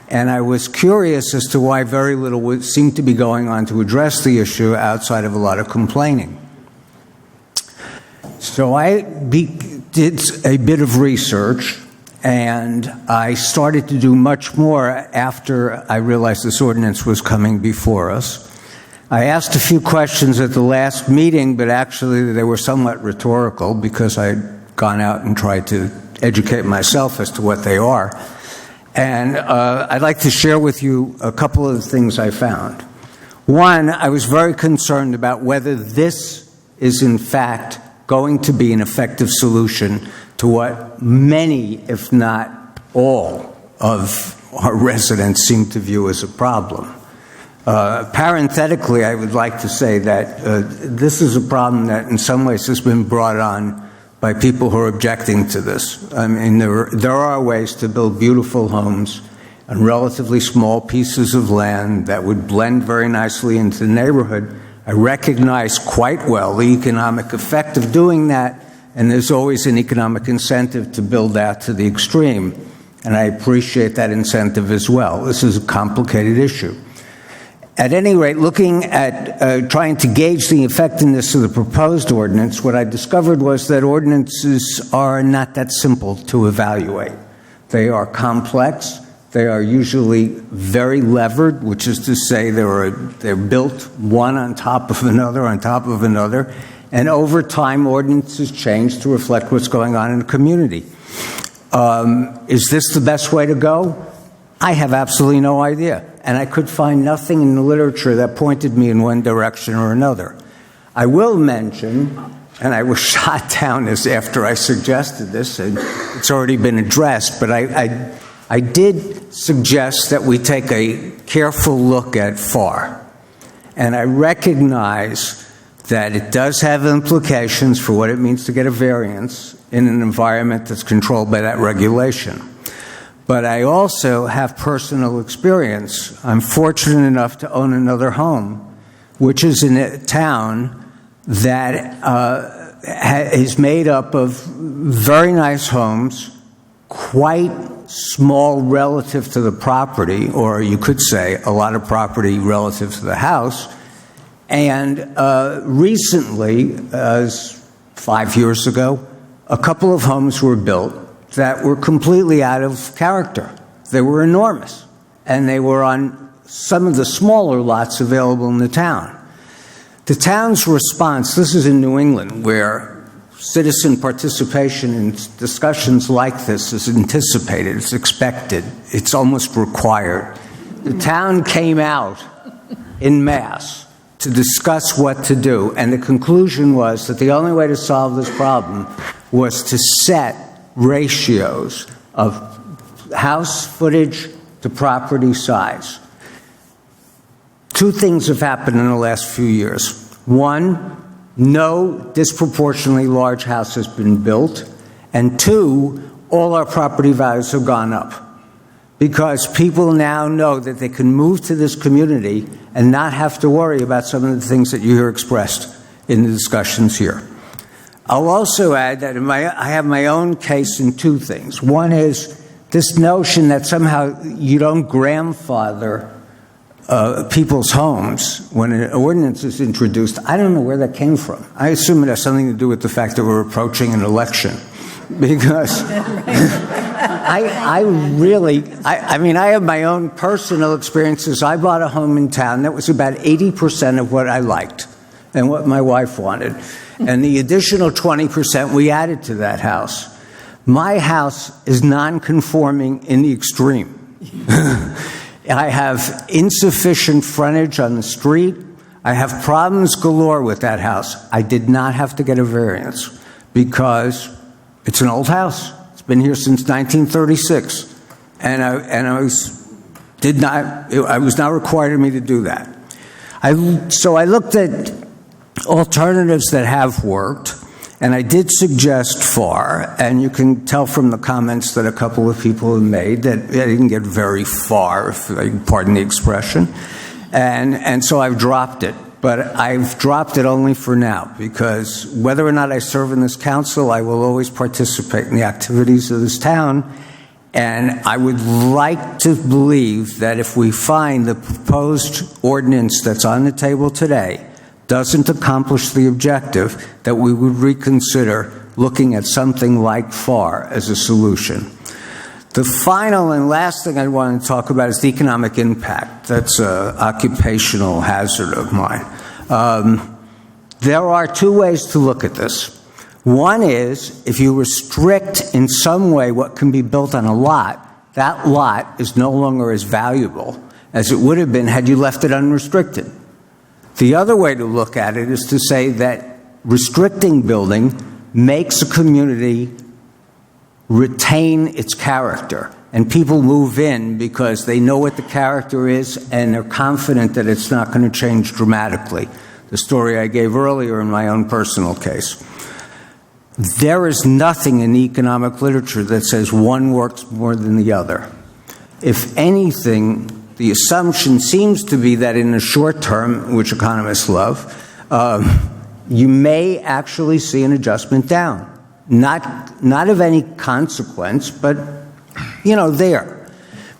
Speaker 22: And I was curious as to why very little seemed to be going on to address the issue outside of a lot of complaining. So I did a bit of research, and I started to do much more after I realized this ordinance was coming before us. I asked a few questions at the last meeting, but actually they were somewhat rhetorical because I'd gone out and tried to educate myself as to what they are. And I'd like to share with you a couple of the things I found. One, I was very concerned about whether this is in fact going to be an effective solution to what many, if not all, of our residents seem to view as a problem. Parenthetically, I would like to say that this is a problem that in some ways has been brought on by people who are objecting to this. I mean, there are ways to build beautiful homes on relatively small pieces of land that would blend very nicely into the neighborhood. I recognize quite well the economic effect of doing that, and there's always an economic incentive to build out to the extreme, and I appreciate that incentive as well. This is a complicated issue. At any rate, looking at trying to gauge the effectiveness of the proposed ordinance, what I discovered was that ordinances are not that simple to evaluate. They are complex. They are usually very levered, which is to say they're built one on top of another on top of another. And over time, ordinances change to reflect what's going on in the community. Is this the best way to go? I have absolutely no idea. And I could find nothing in the literature that pointed me in one direction or another. I will mention, and I was shot down after I suggested this, and it's already been addressed, but I did suggest that we take a careful look at FAR. And I recognize that it does have implications for what it means to get a variance in an environment that's controlled by that regulation. But I also have personal experience. I'm fortunate enough to own another home, which is in a town that is made up of very nice homes, quite small relative to the property, or you could say a lot of property relative to the house. And recently, 5 years ago, a couple of homes were built that were completely out of character. They were enormous, and they were on some of the smaller lots available in the town. The town's response, this is in New England, where citizen participation in discussions like this is anticipated, it's expected, it's almost required. The town came out en masse to discuss what to do, and the conclusion was that the only way to solve this problem was to set ratios of house footage to property size. Two things have happened in the last few years. One, no disproportionately large house has been built. And two, all our property values have gone up because people now know that they can move to this community and not have to worry about some of the things that you hear expressed in the discussions here. I'll also add that I have my own case in two things. One is this notion that somehow you don't grandfather people's homes when an ordinance is introduced. I don't know where that came from. I assume it has something to do with the fact that we're approaching an election. Because I have my own personal experiences. I bought a home in town that was about 80% of what I liked and what my wife wanted. And the additional 20% we added to that house. My house is non-conforming in the extreme. I have insufficient frontage on the street. I have problems galore with that house. I did not have to get a variance because it's an old house. It's been here since 1936. And I was not required of me to do that. So I looked at alternatives that have worked, and I did suggest FAR, and you can tell from the comments that a couple of people have made that I didn't get very far, if I can pardon the expression, and so I've dropped it. But I've dropped it only for now, because whether or not I serve in this council, I will always participate in the activities of this town, and I would like to believe that if we find the proposed ordinance that's on the table today doesn't accomplish the objective, that we would reconsider looking at something like FAR as a solution. The final and last thing I want to talk about is the economic impact. That's an occupational hazard of mine. There are two ways to look at this. One is, if you restrict in some way what can be built on a lot, that lot is no longer as valuable as it would have been had you left it unrestricted. The other way to look at it is to say that restricting building makes a community retain its character. And people move in because they know what the character is and they're confident that it's not going to change dramatically. The story I gave earlier in my own personal case. There is nothing in the economic literature that says one works more than the other. If anything, the assumption seems to be that in the short term, which economists love, you may actually see an adjustment down. Not of any consequence, but, there.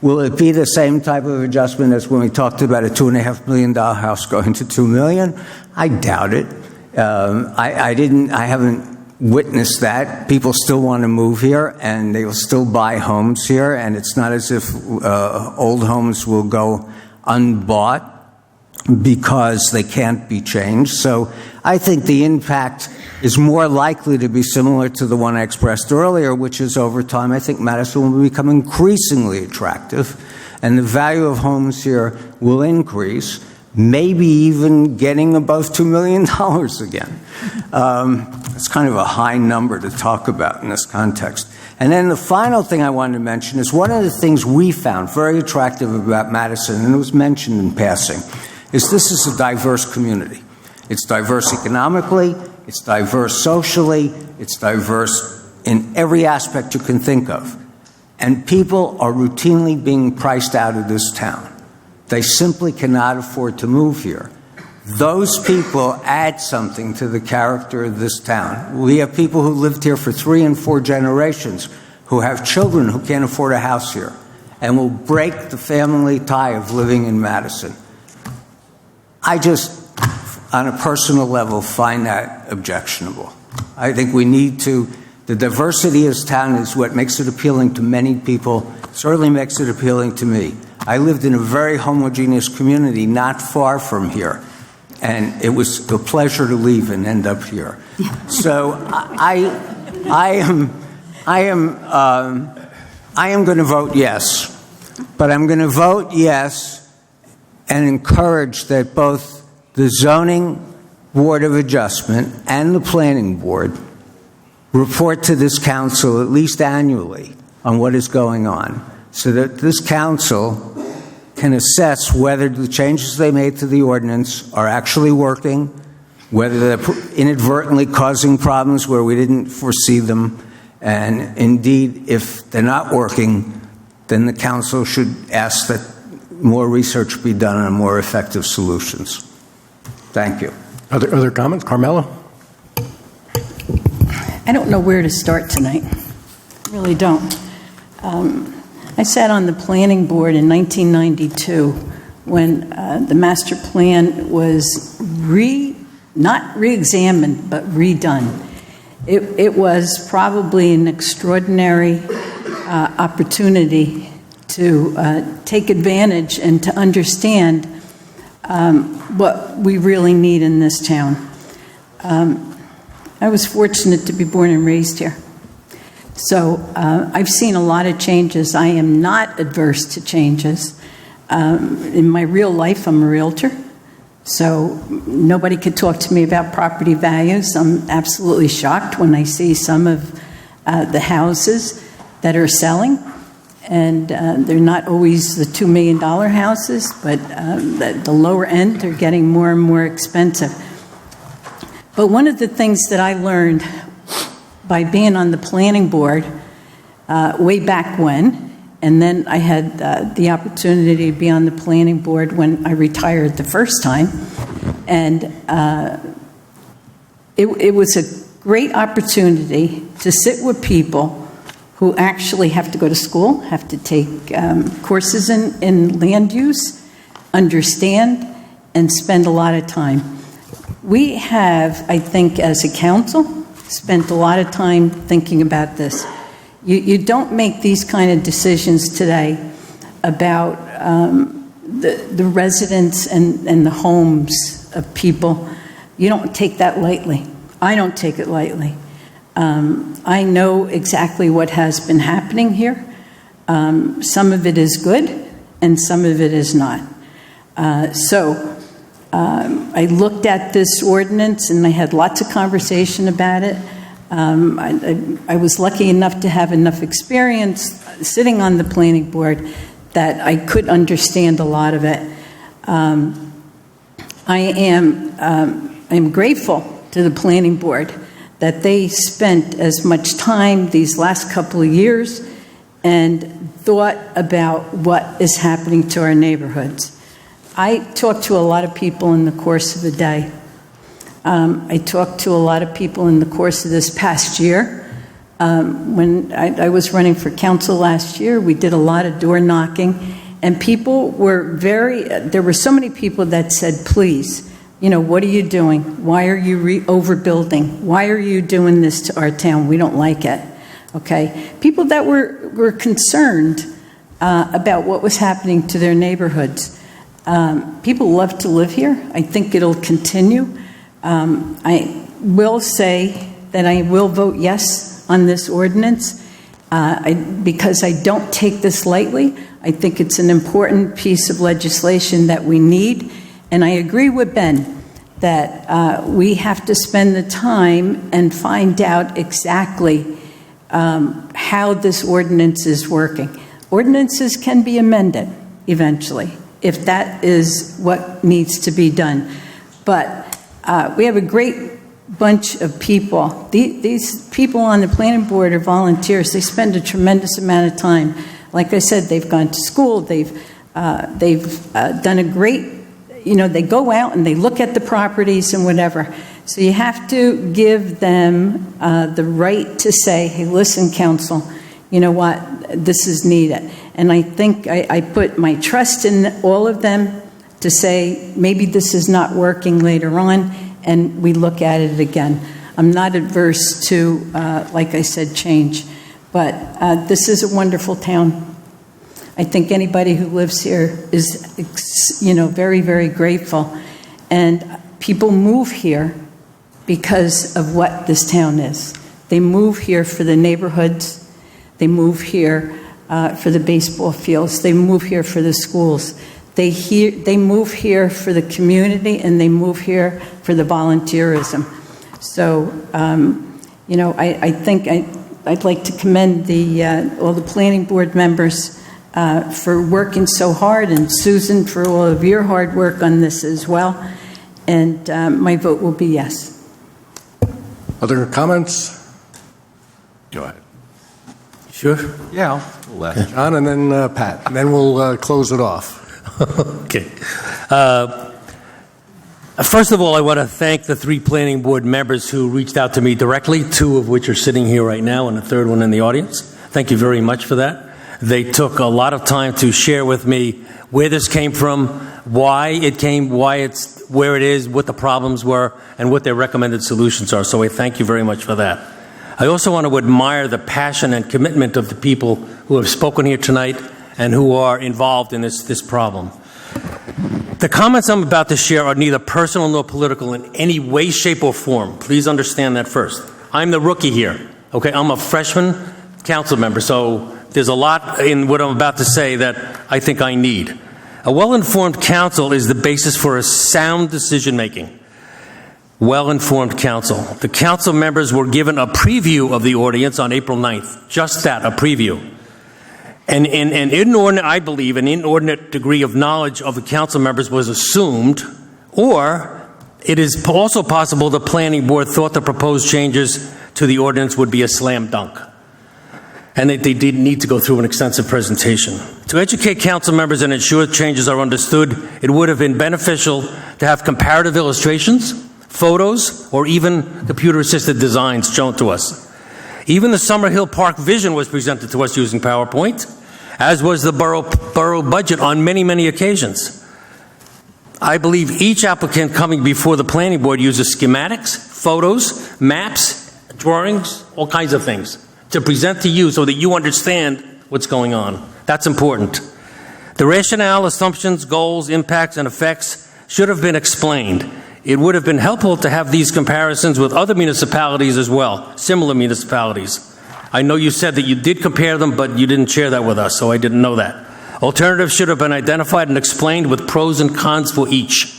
Speaker 22: Will it be the same type of adjustment as when we talked about a $2.5 million house going to $2 million? I doubt it. I haven't witnessed that. People still want to move here, and they will still buy homes here, and it's not as if old homes will go unbought because they can't be changed. So I think the impact is more likely to be similar to the one I expressed earlier, which is over time, I think Madison will become increasingly attractive, and the value of homes here will increase, maybe even getting above $2 million again. It's kind of a high number to talk about in this context. And then the final thing I wanted to mention is one of the things we found very attractive about Madison, and it was mentioned in passing, is this is a diverse community. It's diverse economically, it's diverse socially, it's diverse in every aspect you can think of. And people are routinely being priced out of this town. They simply cannot afford to move here. Those people add something to the character of this town. We have people who lived here for 3 and 4 generations who have children who can't afford a house here and will break the family tie of living in Madison. I just, on a personal level, find that objectionable. I think we need to, the diversity of this town is what makes it appealing to many people, certainly makes it appealing to me. I lived in a very homogeneous community not far from here, and it was a pleasure to leave and end up here. So I am going to vote yes, but I'm going to vote yes and encourage that both the Zoning Board of Adjustment and the Planning Board report to this council at least annually on what is going on. so that this council can assess whether the changes they made to the ordinance are actually working, whether they're inadvertently causing problems where we didn't foresee them, and indeed, if they're not working, then the council should ask that more research be done on more effective solutions. Thank you.
Speaker 1: Other comments? Carmela?
Speaker 5: I don't know where to start tonight. Really don't. I sat on the planning board in 1992 when the master plan was not re-examined, but redone. It was probably an extraordinary opportunity to take advantage and to understand what we really need in this town. I was fortunate to be born and raised here. So I've seen a lot of changes. I am not adverse to changes. In my real life, I'm a realtor. So nobody could talk to me about property values. I'm absolutely shocked when I see some of the houses that are selling. And they're not always the $2 million houses, but the lower end are getting more and more expensive. But one of the things that I learned by being on the planning board way back when, and then I had the opportunity to be on the planning board when I retired the first time, and it was a great opportunity to sit with people who actually have to go to school, have to take courses in land use, understand, and spend a lot of time. We have, I think, as a council, spent a lot of time thinking about this. You don't make these kind of decisions today about the residents and the homes of people. You don't take that lightly. I don't take it lightly. I know exactly what has been happening here. Some of it is good, and some of it is not. I looked at this ordinance, and I had lots of conversation about it. I was lucky enough to have enough experience sitting on the planning board that I could understand a lot of it. I am grateful to the planning board that they spent as much time these last couple of years and thought about what is happening to our neighborhoods. I talk to a lot of people in the course of the day. I talked to a lot of people in the course of this past year. When I was running for council last year, we did a lot of door knocking, and people were there were so many people that said, please, what are you doing? Why are you overbuilding? Why are you doing this to our town? We don't like it. Okay? People that were concerned about what was happening to their neighborhoods. People love to live here. I think it'll continue. I will say that I will vote yes on this ordinance because I don't take this lightly. I think it's an important piece of legislation that we need. And I agree with Ben that we have to spend the time and find out exactly how this ordinance is working. Ordinances can be amended eventually if that is what needs to be done. But we have a great bunch of people. These people on the planning board are volunteers. They spend a tremendous amount of time. Like I said, they've gone to school. They've done a great, they go out and they look at the properties and whatever. So you have to give them the right to say, hey, listen, council, you know what, this is needed. And I think I put my trust in all of them to say, maybe this is not working later on, and we look at it again. I'm not adverse to, like I said, change. But this is a wonderful town. I think anybody who lives here is, very, very grateful. And people move here because of what this town is. They move here for the neighborhoods. They move here for the baseball fields. They move here for the schools. They move here for the community, and they move here for the volunteerism. So, I think I'd like to commend all the planning board members for working so hard, and Susan for all of your hard work on this as well. And my vote will be yes.
Speaker 1: Other comments?
Speaker 3: Go ahead.
Speaker 1: Sure.
Speaker 3: Yeah, I'll let
Speaker 1: John, and then Pat. And then we'll close it off.
Speaker 7: Okay. First of all, I want to thank the 3 planning board members who reached out to me directly, 2 of which are sitting here right now and the 3rd one in the audience. Thank you very much for that. They took a lot of time to share with me where this came from, why it came, why it's where it is, what the problems were, and what their recommended solutions are. So I thank you very much for that. I also want to admire the passion and commitment of the people who have spoken here tonight and who are involved in this problem. The comments I'm about to share are neither personal nor political in any way, shape, or form. Please understand that first. I'm the rookie here, okay? I'm a freshman council member, so there's a lot in what I'm about to say that I think I need. A well-informed council is the basis for a sound decision-making. Well-informed council. The council members were given a preview of the ordinance on April 9th. Just that, a preview. And I believe an inordinate degree of knowledge of the council members was assumed, or it is also possible the planning board thought the proposed changes to the ordinance would be a slam dunk, and they didn't need to go through an extensive presentation. To educate council members and ensure changes are understood, it would have been beneficial to have comparative illustrations, photos, or even computer-assisted designs shown to us. Even the Summer Hill Park vision was presented to us using PowerPoint, as was the borough budget on many, many occasions. I believe each applicant coming before the planning board uses schematics, photos, maps, drawings, all kinds of things to present to you so that you understand what's going on. That's important. The rationale, assumptions, goals, impacts, and effects should have been explained. It would have been helpful to have these comparisons with other municipalities as well, similar municipalities. I know you said that you did compare them, but you didn't share that with us, so I didn't know that. Alternatives should have been identified and explained with pros and cons for each.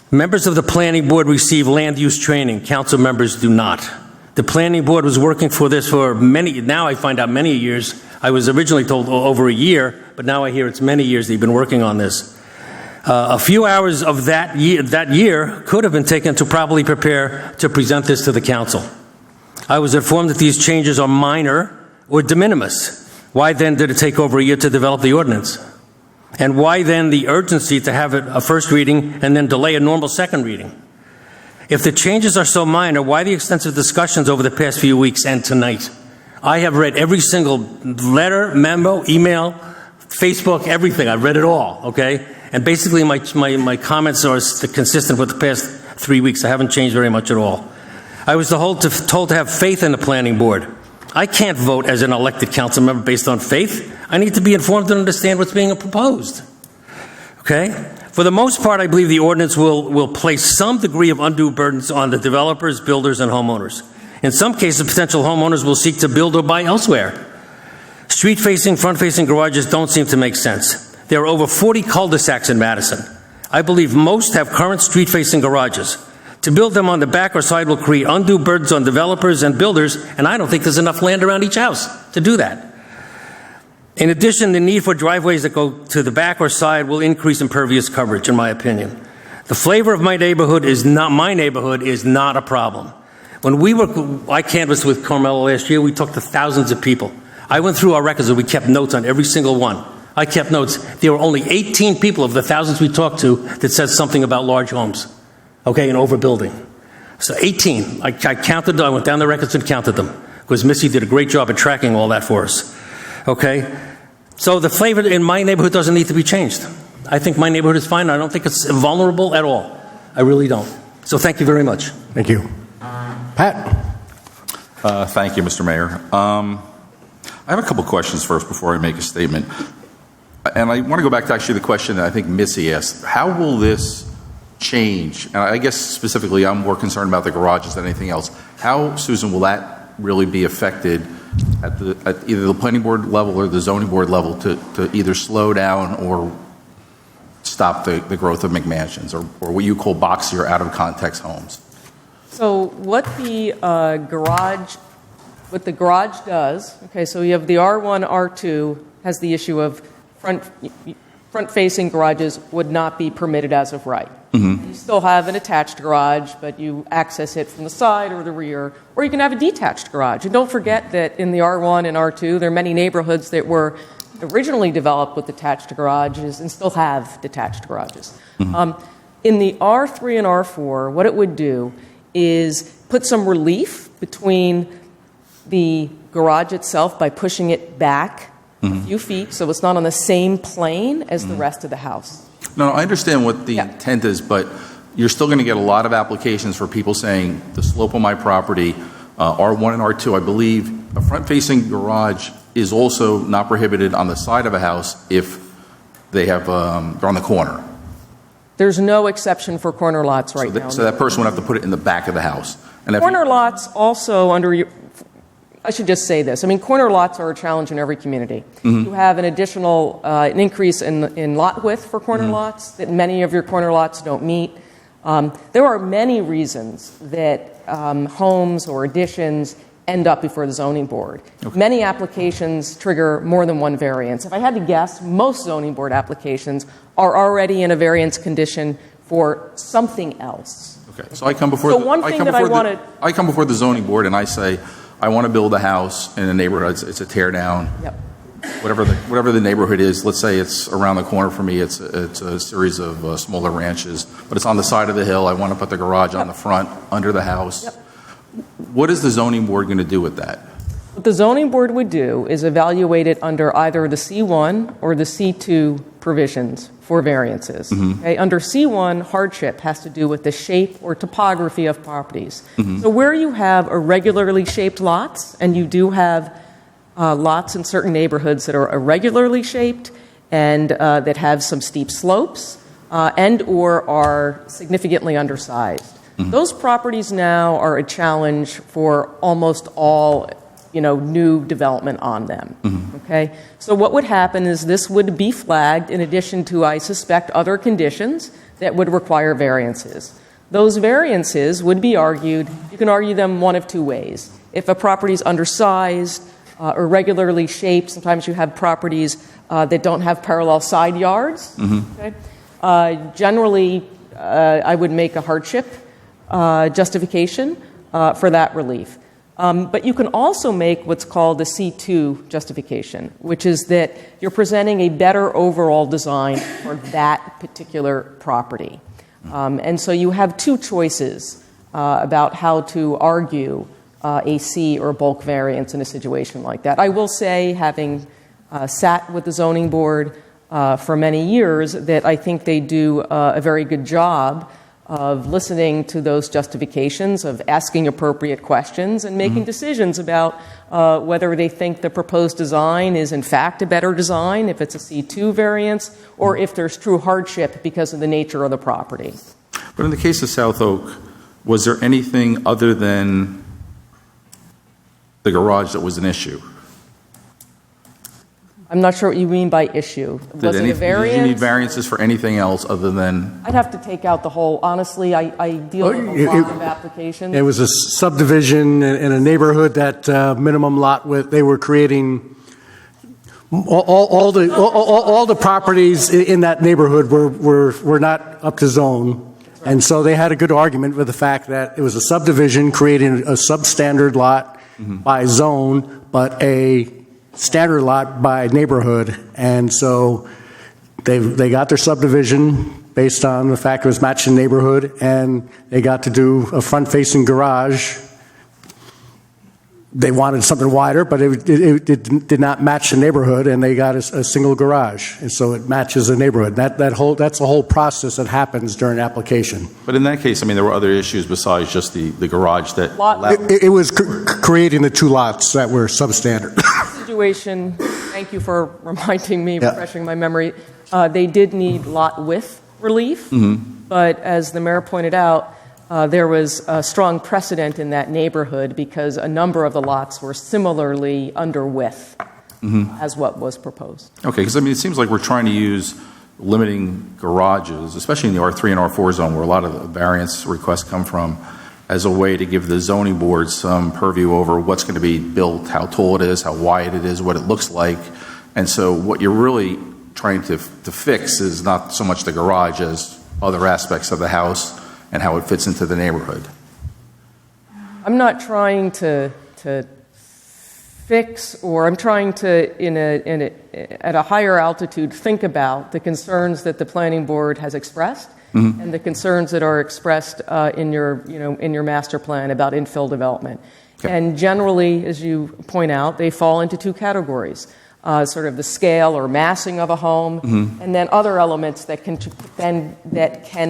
Speaker 7: Members of the planning board receive land use training. Council members do not. The planning board was working for this for now I find out many years. I was originally told over a year, but now I hear it's many years they've been working on this. A few hours of that year could have been taken to properly prepare to present this to the council. I was informed that these changes are minor or de minimis. Why then did it take over a year to develop the ordinance? And why then the urgency to have it a first reading and then delay a normal second reading? If the changes are so minor, why the extensive discussions over the past few weeks and tonight? I have read every single letter, memo, email, Facebook, everything. I've read it all, okay? And basically my comments are consistent with the past 3 weeks. I haven't changed very much at all. I was told to have faith in the planning board. I can't vote as an elected council member based on faith. I need to be informed and understand what's being proposed. Okay? For the most part, I believe the ordinance will place some degree of undue burdens on the developers, builders, and homeowners. In some cases, potential homeowners will seek to build or buy elsewhere. Street-facing, front-facing garages don't seem to make sense. There are over 40 cul-de-sacs in Madison. I believe most have current street-facing garages. To build them on the back or side will create undue burdens on developers and builders, and I don't think there's enough land around each house to do that. In addition, the need for driveways that go to the back or side will increase impervious coverage, in my opinion. The flavor of my neighborhood is not a problem. When I canvassed with Carmelo last year, we talked to thousands of people. I went through our records and we kept notes on every single one. I kept notes. There were only 18 people of the thousands we talked to that said something about large homes, okay, and overbuilding. So 18. I counted them. I went down the records and counted them because Missy did a great job at tracking all that for us. Okay? So the flavor in my neighborhood doesn't need to be changed. I think my neighborhood is fine. I don't think it's vulnerable at all. I really don't. So thank you very much.
Speaker 1: Thank you. Pat?
Speaker 9: Thank you, Mr. Mayor. I have a couple questions first before I make a statement. And I want to go back to actually the question that I think Missy asked. How will this change? And I guess specifically I'm more concerned about the garages than anything else. How, Susan, will that really be affected at either the planning board level or the zoning board level to either slow down or stop the growth of McMansions or what you call boxier out of context homes?
Speaker 23: So what the garage does, okay, so you have the R1, R2, has the issue of front-facing garages would not be permitted as of right. You still have an attached garage, but you access it from the side or the rear, or you can have a detached garage. And don't forget that in the R1 and R2, there are many neighborhoods that were originally developed with detached garages and still have detached garages. In the R3 and R4, what it would do is put some relief between the garage itself by pushing it back a few feet so it's not on the same plane as the rest of the house.
Speaker 9: No, I understand what the intent is, but you're still going to get a lot of applications for people saying the slope of my property, R1 and R2, I believe a front-facing garage is also not prohibited on the side of a house if they have, they're on the corner.
Speaker 23: There's no exception for corner lots right now.
Speaker 9: So that person would have to put it in the back of the house. And
Speaker 23: corner lots also I should just say this. I mean, corner lots are a challenge in every community. You have an additional, an increase in lot width for corner lots that many of your corner lots don't meet. There are many reasons that homes or additions end up before the zoning board. Many applications trigger more than one variance. If I had to guess, most zoning board applications are already in a variance condition for something else.
Speaker 9: Okay, so I come before I come before the zoning board and I say, I want to build a house in a neighborhood. It's a tear down. Whatever the neighborhood is, let's say it's around the corner for me. It's a series of smaller ranches, but it's on the side of the hill. I want to put the garage on the front, under the house. What is the zoning board going to do with that?
Speaker 23: What the zoning board would do is evaluate it under either the C1 or the C2 provisions for variances. Okay? Under C1, hardship has to do with the shape or topography of properties. So where you have irregularly shaped lots, and you do have lots in certain neighborhoods that are irregularly shaped and that have some steep slopes and or are significantly undersized. Those properties now are a challenge for almost all new development on them. Okay? So what would happen is this would be flagged in addition to, I suspect, other conditions that would require variances. Those variances would be argued, you can argue them one of two ways. If a property is undersized, irregularly shaped, sometimes you have properties that don't have parallel side yards. Okay? Generally, I would make a hardship justification for that relief. But you can also make what's called a C2 justification, which is that you're presenting a better overall design for that particular property. And so you have two choices about how to argue a C or bulk variance in a situation like that. I will say, having sat with the zoning board for many years, that I think they do a very good job of listening to those justifications, of asking appropriate questions, and making decisions about whether they think the proposed design is in fact a better design, if it's a C2 variance, or if there's true hardship because of the nature of the property.
Speaker 9: But in the case of South Oak, was there anything other than the garage that was an issue?
Speaker 23: I'm not sure what you mean by issue. Was it a variance?
Speaker 9: Did you need variances for anything else other than...
Speaker 23: I'd have to take out the whole... Honestly, I deal with a lot of applications.
Speaker 1: It was a subdivision in a neighborhood that minimum lot width, they were creating... All the properties in that neighborhood were not up to zone. And so they had a good argument with the fact that it was a subdivision creating a substandard lot by zone, but a standard lot by neighborhood. And so they got their subdivision based on the fact it was matched in neighborhood, and they got to do a front-facing garage. They wanted something wider, but it did not match the neighborhood, and they got a single garage, and so it matches the neighborhood. That's the whole process that happens during application.
Speaker 9: But in that case, I mean, there were other issues besides just the garage that...
Speaker 1: It was creating the two lots that were substandard.
Speaker 23: Situation, thank you for reminding me, refreshing my memory. They did need lot width relief, but as the mayor pointed out, there was a strong precedent in that neighborhood because a number of the lots were similarly under width as what was proposed.
Speaker 9: Okay, because I mean, it seems like we're trying to use limiting garages, especially in the R3 and R4 zone where a lot of the variance requests come from, as a way to give the zoning board some purview over what's going to be built, how tall it is, how wide it is, what it looks like, And so what you're really trying to fix is not so much the garage as other aspects of the house and how it fits into the neighborhood.
Speaker 23: I'm not trying to fix, or I'm trying to, at a higher altitude, think about the concerns that the planning board has expressed and the concerns that are expressed in your master plan about infill development. Okay. And generally, as you point out, they fall into two categories. Sort of the scale or massing of a home, and then other elements that can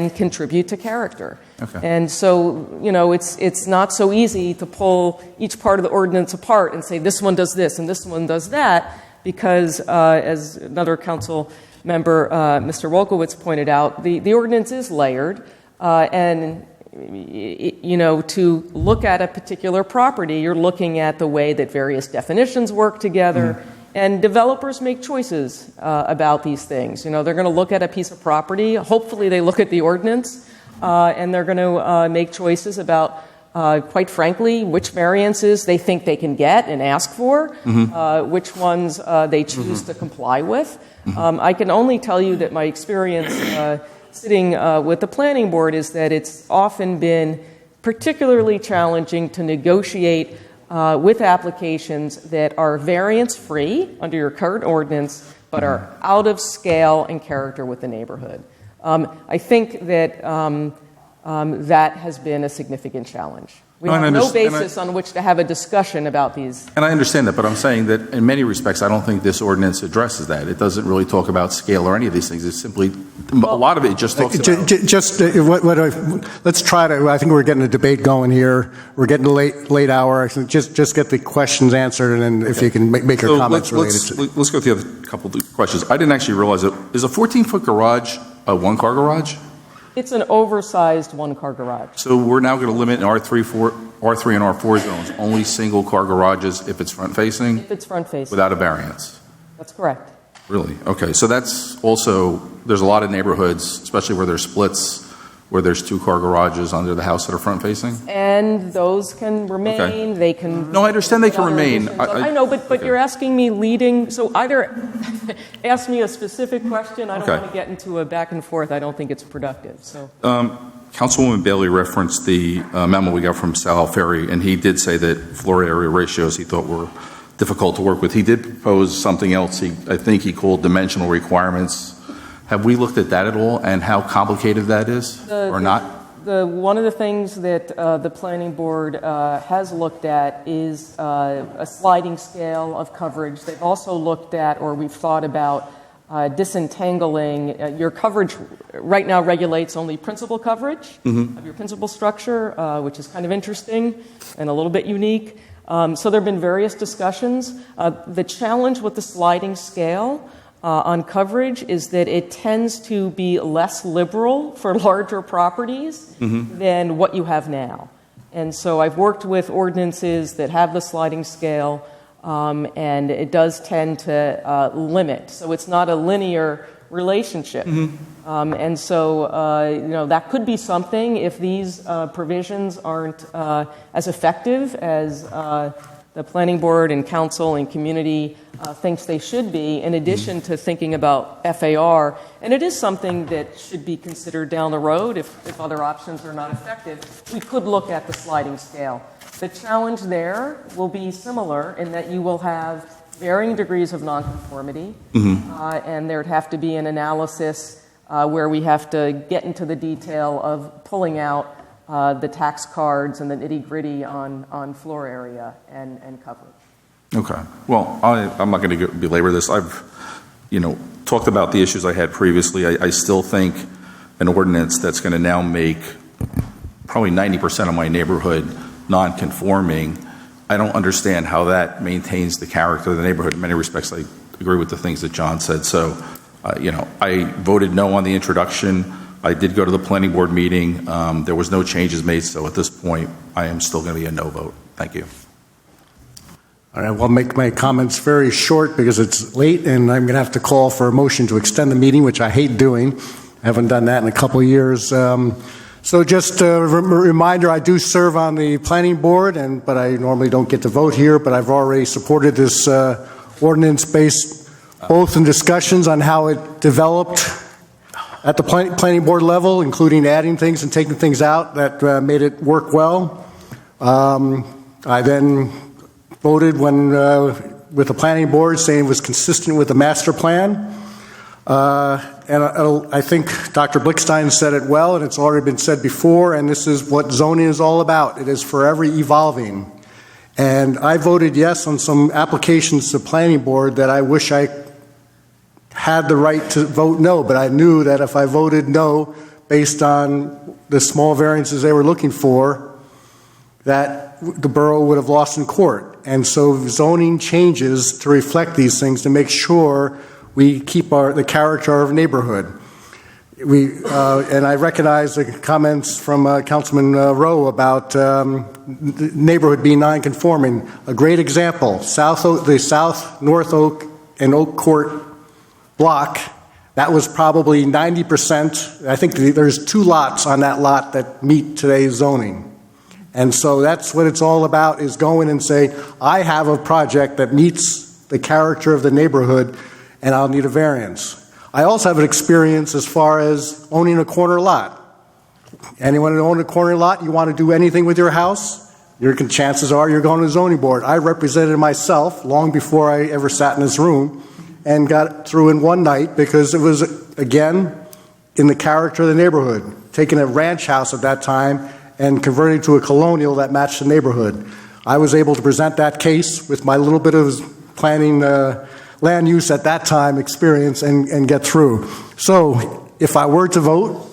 Speaker 23: contribute to character. Okay. And so, it's not so easy to pull each part of the ordinance apart and say this one does this and this one does that, because as another council member, Mr. Wolkowitz, pointed out, the ordinance is layered, and to look at a particular property, you're looking at the way that various definitions work together. And developers make choices about these things. They're going to look at a piece of property. Hopefully they look at the ordinance, and they're going to make choices about, quite frankly, which variances they think they can get and ask for, which ones they choose to comply with. I can only tell you that my experience sitting with the planning board is that it's often been particularly challenging to negotiate with applications that are variance-free under your current ordinance, but are out of scale and character with the neighborhood. I think that that has been a significant challenge. We have no basis on which to have a discussion about these.
Speaker 9: And I understand that, but I'm saying that in many respects, I don't think this ordinance addresses that. It doesn't really talk about scale or any of these things. It's simply, a lot of it just talks about...
Speaker 1: Let's try to, I think we're getting a debate going here. We're getting a late hour. Just get the questions answered, and then if you can make your comments related to...
Speaker 9: Let's go through the other couple of questions. I didn't actually realize it. Is a 14-foot garage a one-car garage?
Speaker 23: It's an oversized one-car garage.
Speaker 9: So we're now going to limit in R3 and R4 zones only single-car garages if it's front-facing?
Speaker 23: If it's front-facing.
Speaker 9: Without a variance?
Speaker 23: That's correct.
Speaker 9: Really? Okay. So that's also, there's a lot of neighborhoods, especially where there's splits, where there's two-car garages under the house that are front-facing?
Speaker 23: And those can remain. Okay. They can...
Speaker 9: No, I understand they can remain.
Speaker 23: I know, but okay. You're asking me leading... So either ask me a specific question. I don't want to get into a back and forth. I don't think it's productive. So.
Speaker 9: Councilwoman Bailey referenced the memo we got from Sal Ferry, and he did say that floor area ratios he thought were difficult to work with. He did propose something else I think he called dimensional requirements. Have we looked at that at all, and how complicated that is, or not?
Speaker 23: One of the things that the planning board has looked at is a sliding scale of coverage. They've also looked at, or we've thought about, disentangling. Your coverage right now regulates only principal coverage of your principal structure, which is kind of interesting and a little bit unique. So there have been various discussions. The challenge with the sliding scale on coverage is that it tends to be less liberal for larger properties than what you have now. And so I've worked with ordinances that have the sliding scale, and it does tend to limit. So it's not a linear relationship. And so, that could be something if these provisions aren't as effective as the planning board and council and community thinks they should be, in addition to thinking about FAR. And it is something that should be considered down the road if other options are not effective. We could look at the sliding scale. The challenge there will be similar in that you will have varying degrees of nonconformity, and there'd have to be an analysis where we have to get into the detail of pulling out the tax cards and the nitty-gritty on floor area and coverage.
Speaker 9: Okay. Well, I'm not going to belabor this. I've, talked about the issues I had previously. I still think an ordinance that's going to now make probably 90% of my neighborhood non-conforming, I don't understand how that maintains the character of the neighborhood. In many respects, I agree with the things that John said. So, I voted no on the introduction. I did go to the planning board meeting. There was no changes made, so at this point, I am still going to be a no vote. Thank you.
Speaker 1: All right, I'll make my comments very short because it's late, and I'm going to have to call for a motion to extend the meeting, which I hate doing. I haven't done that in a couple of years. So just a reminder, I do serve on the planning board, but I normally don't get to vote here, but I've already supported this ordinance based both in discussions on how it developed at the planning board level, including adding things and taking things out that made it work well. I then voted with the planning board saying it was consistent with the master plan. And I think Dr. Blickstein said it well, and it's already been said before, and this is what zoning is all about. It is forever evolving. And I voted yes on some applications to the planning board that I wish I had the right to vote no, but I knew that if I voted no based on the small variances they were looking for, that the borough would have lost in court. And so zoning changes to reflect these things to make sure we keep the character of neighborhood. And I recognize the comments from Councilman Rowe about the neighborhood being non-conforming. A great example, the South, North Oak, and Oak Court block, that was probably 90%. I think there's 2 lots on that lot that meet today's zoning. And so that's what it's all about, is going and say, I have a project that meets the character of the neighborhood, and I'll need a variance. I also have an experience as far as owning a corner lot. Anyone who owns a corner lot, you want to do anything with your house, chances are you're going to the zoning board. I represented myself long before I ever sat in this room and got through in one night because it was, again, in the character of the neighborhood. Taking a ranch house at that time and converting it to a colonial that matched the neighborhood. I was able to present that case with my little bit of planning land use at that time experience and get through. So if I were to vote,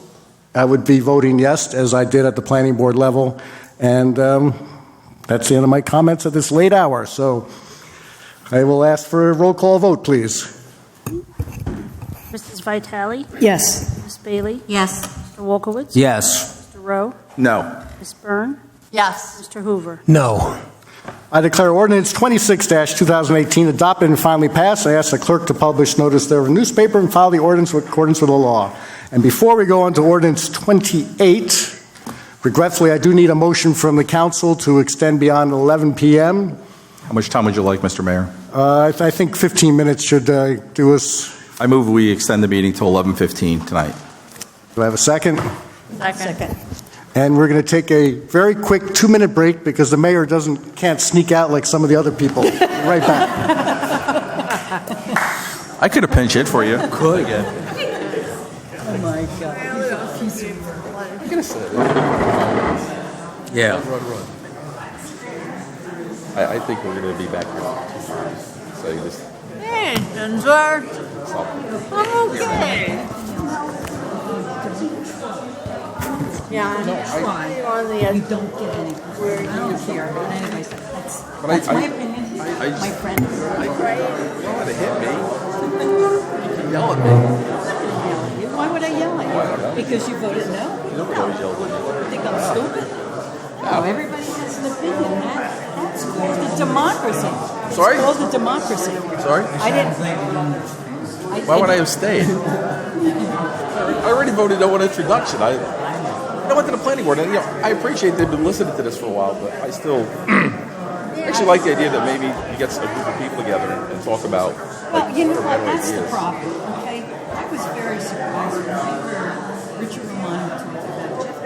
Speaker 1: I would be voting yes, as I did at the planning board level. And that's the end of my comments at this late hour. So I will ask for a roll call vote, please.
Speaker 11: Mrs. Vitale?
Speaker 5: Yes.
Speaker 11: Ms. Bailey?
Speaker 2: Yes.
Speaker 11: Mr. Wolkowitz?
Speaker 22: Yes.
Speaker 11: Mr. Rowe?
Speaker 9: No.
Speaker 11: Ms. Byrne?
Speaker 6: Yes.
Speaker 11: Mr. Hoover?
Speaker 7: No.
Speaker 1: I declare ordinance 26-2018 adopted and finally passed. I ask the clerk to publish notice thereof in the newspaper and file the ordinance in accordance with the law. And before we go on to ordinance 28, regretfully, I do need a motion from the council to extend beyond 11 p.m.
Speaker 9: How much time would you like, Mr. Mayor?
Speaker 1: I think 15 minutes should do us.
Speaker 9: I move we extend the meeting till 11:15 tonight.
Speaker 1: Do I have a second?
Speaker 6: Second.
Speaker 1: And we're going to take a very quick 2-minute break because the mayor can't sneak out like some of the other people. Right back.
Speaker 9: I could have pinch hit for you.
Speaker 7: Could again.
Speaker 5: Oh, my God.
Speaker 9: I'm going to sit.
Speaker 7: Yeah.
Speaker 9: Run. I think we're going to be back here. So you just...
Speaker 6: Hey, Dunbar. I'm okay. Yeah,
Speaker 5: You're on the edge. You don't get any. I don't care. But anyways, that's my opinion. My friend.
Speaker 9: You don't want to hit me. You yell at me.
Speaker 5: Why would I yell at you? Because you voted no?
Speaker 9: Nobody always yells at me.
Speaker 5: You think I'm stupid? No, everybody has an opinion. That's called the democracy.
Speaker 9: Sorry?
Speaker 5: It's called the democracy.
Speaker 9: Sorry?
Speaker 5: I didn't.
Speaker 9: Why would I have stayed? I already voted no on introduction. I went to the planning board, and I appreciate they've been listening to this for a while, but I still actually like the idea that maybe you get a group of people together and talk about.
Speaker 5: Well, you know what?
Speaker 9: better
Speaker 5: That's the
Speaker 9: ideas.
Speaker 5: problem. Okay, I was very surprised when I heard Richard Romano talk about Jeff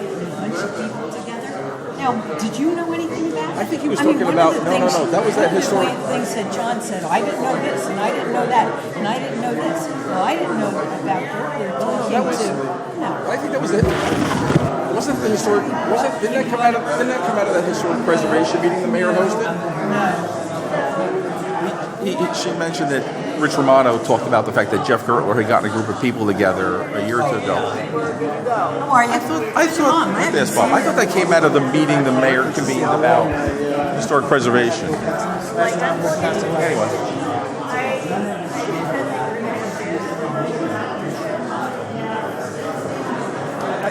Speaker 5: getting a bunch of people together. Now, did you know anything about it?
Speaker 9: I think he was talking about no. That was that historic.
Speaker 5: Things that John said. I didn't know this, and I didn't know that, and I didn't know this. Well, I didn't know about Berkeley talking to. No.
Speaker 9: I think that was it. Wasn't the historic? Didn't that come out of that historic preservation meeting the mayor hosted? She mentioned that Rich Romano talked about the fact that Jeff Gertler had gotten a group of people together a year or two ago.
Speaker 5: How are you?
Speaker 9: I thought that came out of the meeting the mayor convened about historic preservation. Anyway.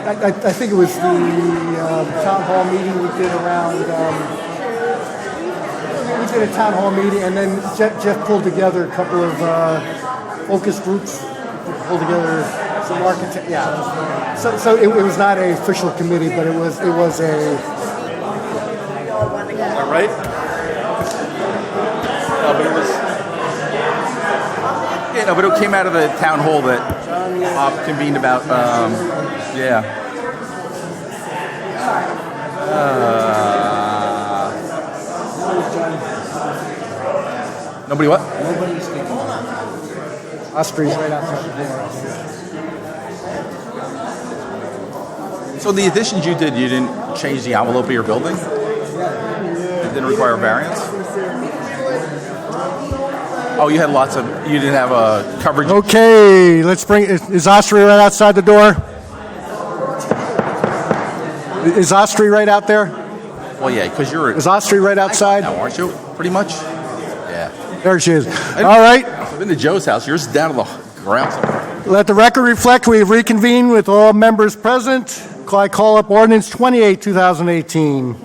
Speaker 1: I think it was the town hall meeting we did around. We did a town hall meeting, and then Jeff pulled together a couple of focus groups. Pulled together some architects. Yeah. So it was not an official committee, but it was a.
Speaker 9: All right. No, but it was. Yeah, no, but it came out of the town hall that Bob convened about, yeah. Nobody what?
Speaker 11: Nobody's speaking. Osprey's right outside the door.
Speaker 9: So the additions you did, you didn't change the envelope of your building? It didn't require a variance? Oh, you had you didn't have a coverage?
Speaker 1: Okay, let's bring, is Osprey right outside the door? Is Osprey right out there?
Speaker 9: Well, yeah, because
Speaker 1: Is Osprey right outside?
Speaker 9: now, aren't you? Pretty much? Yeah.
Speaker 1: There she is. All right.
Speaker 9: I've been to Joe's house. Yours is down to the ground somewhere.
Speaker 1: Let the record reflect we have reconvened with all members present. I call up Ordinance 28, 2018.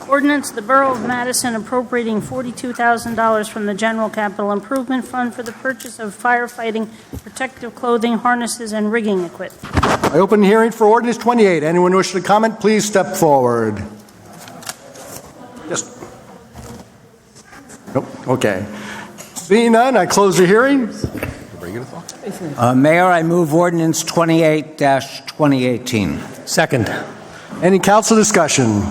Speaker 12: Ordinance, the Borough of Madison appropriating $42,000 from the General Capital Improvement Fund for the purchase of firefighting protective clothing, harnesses, and rigging equipment.
Speaker 1: I open the hearing for Ordinance 28. Anyone wish to comment, please step forward. Yes. Nope. Okay. Seeing none, I close the hearing.
Speaker 22: Mayor, I move Ordinance 28-2018.
Speaker 7: Second.
Speaker 1: Any council discussion?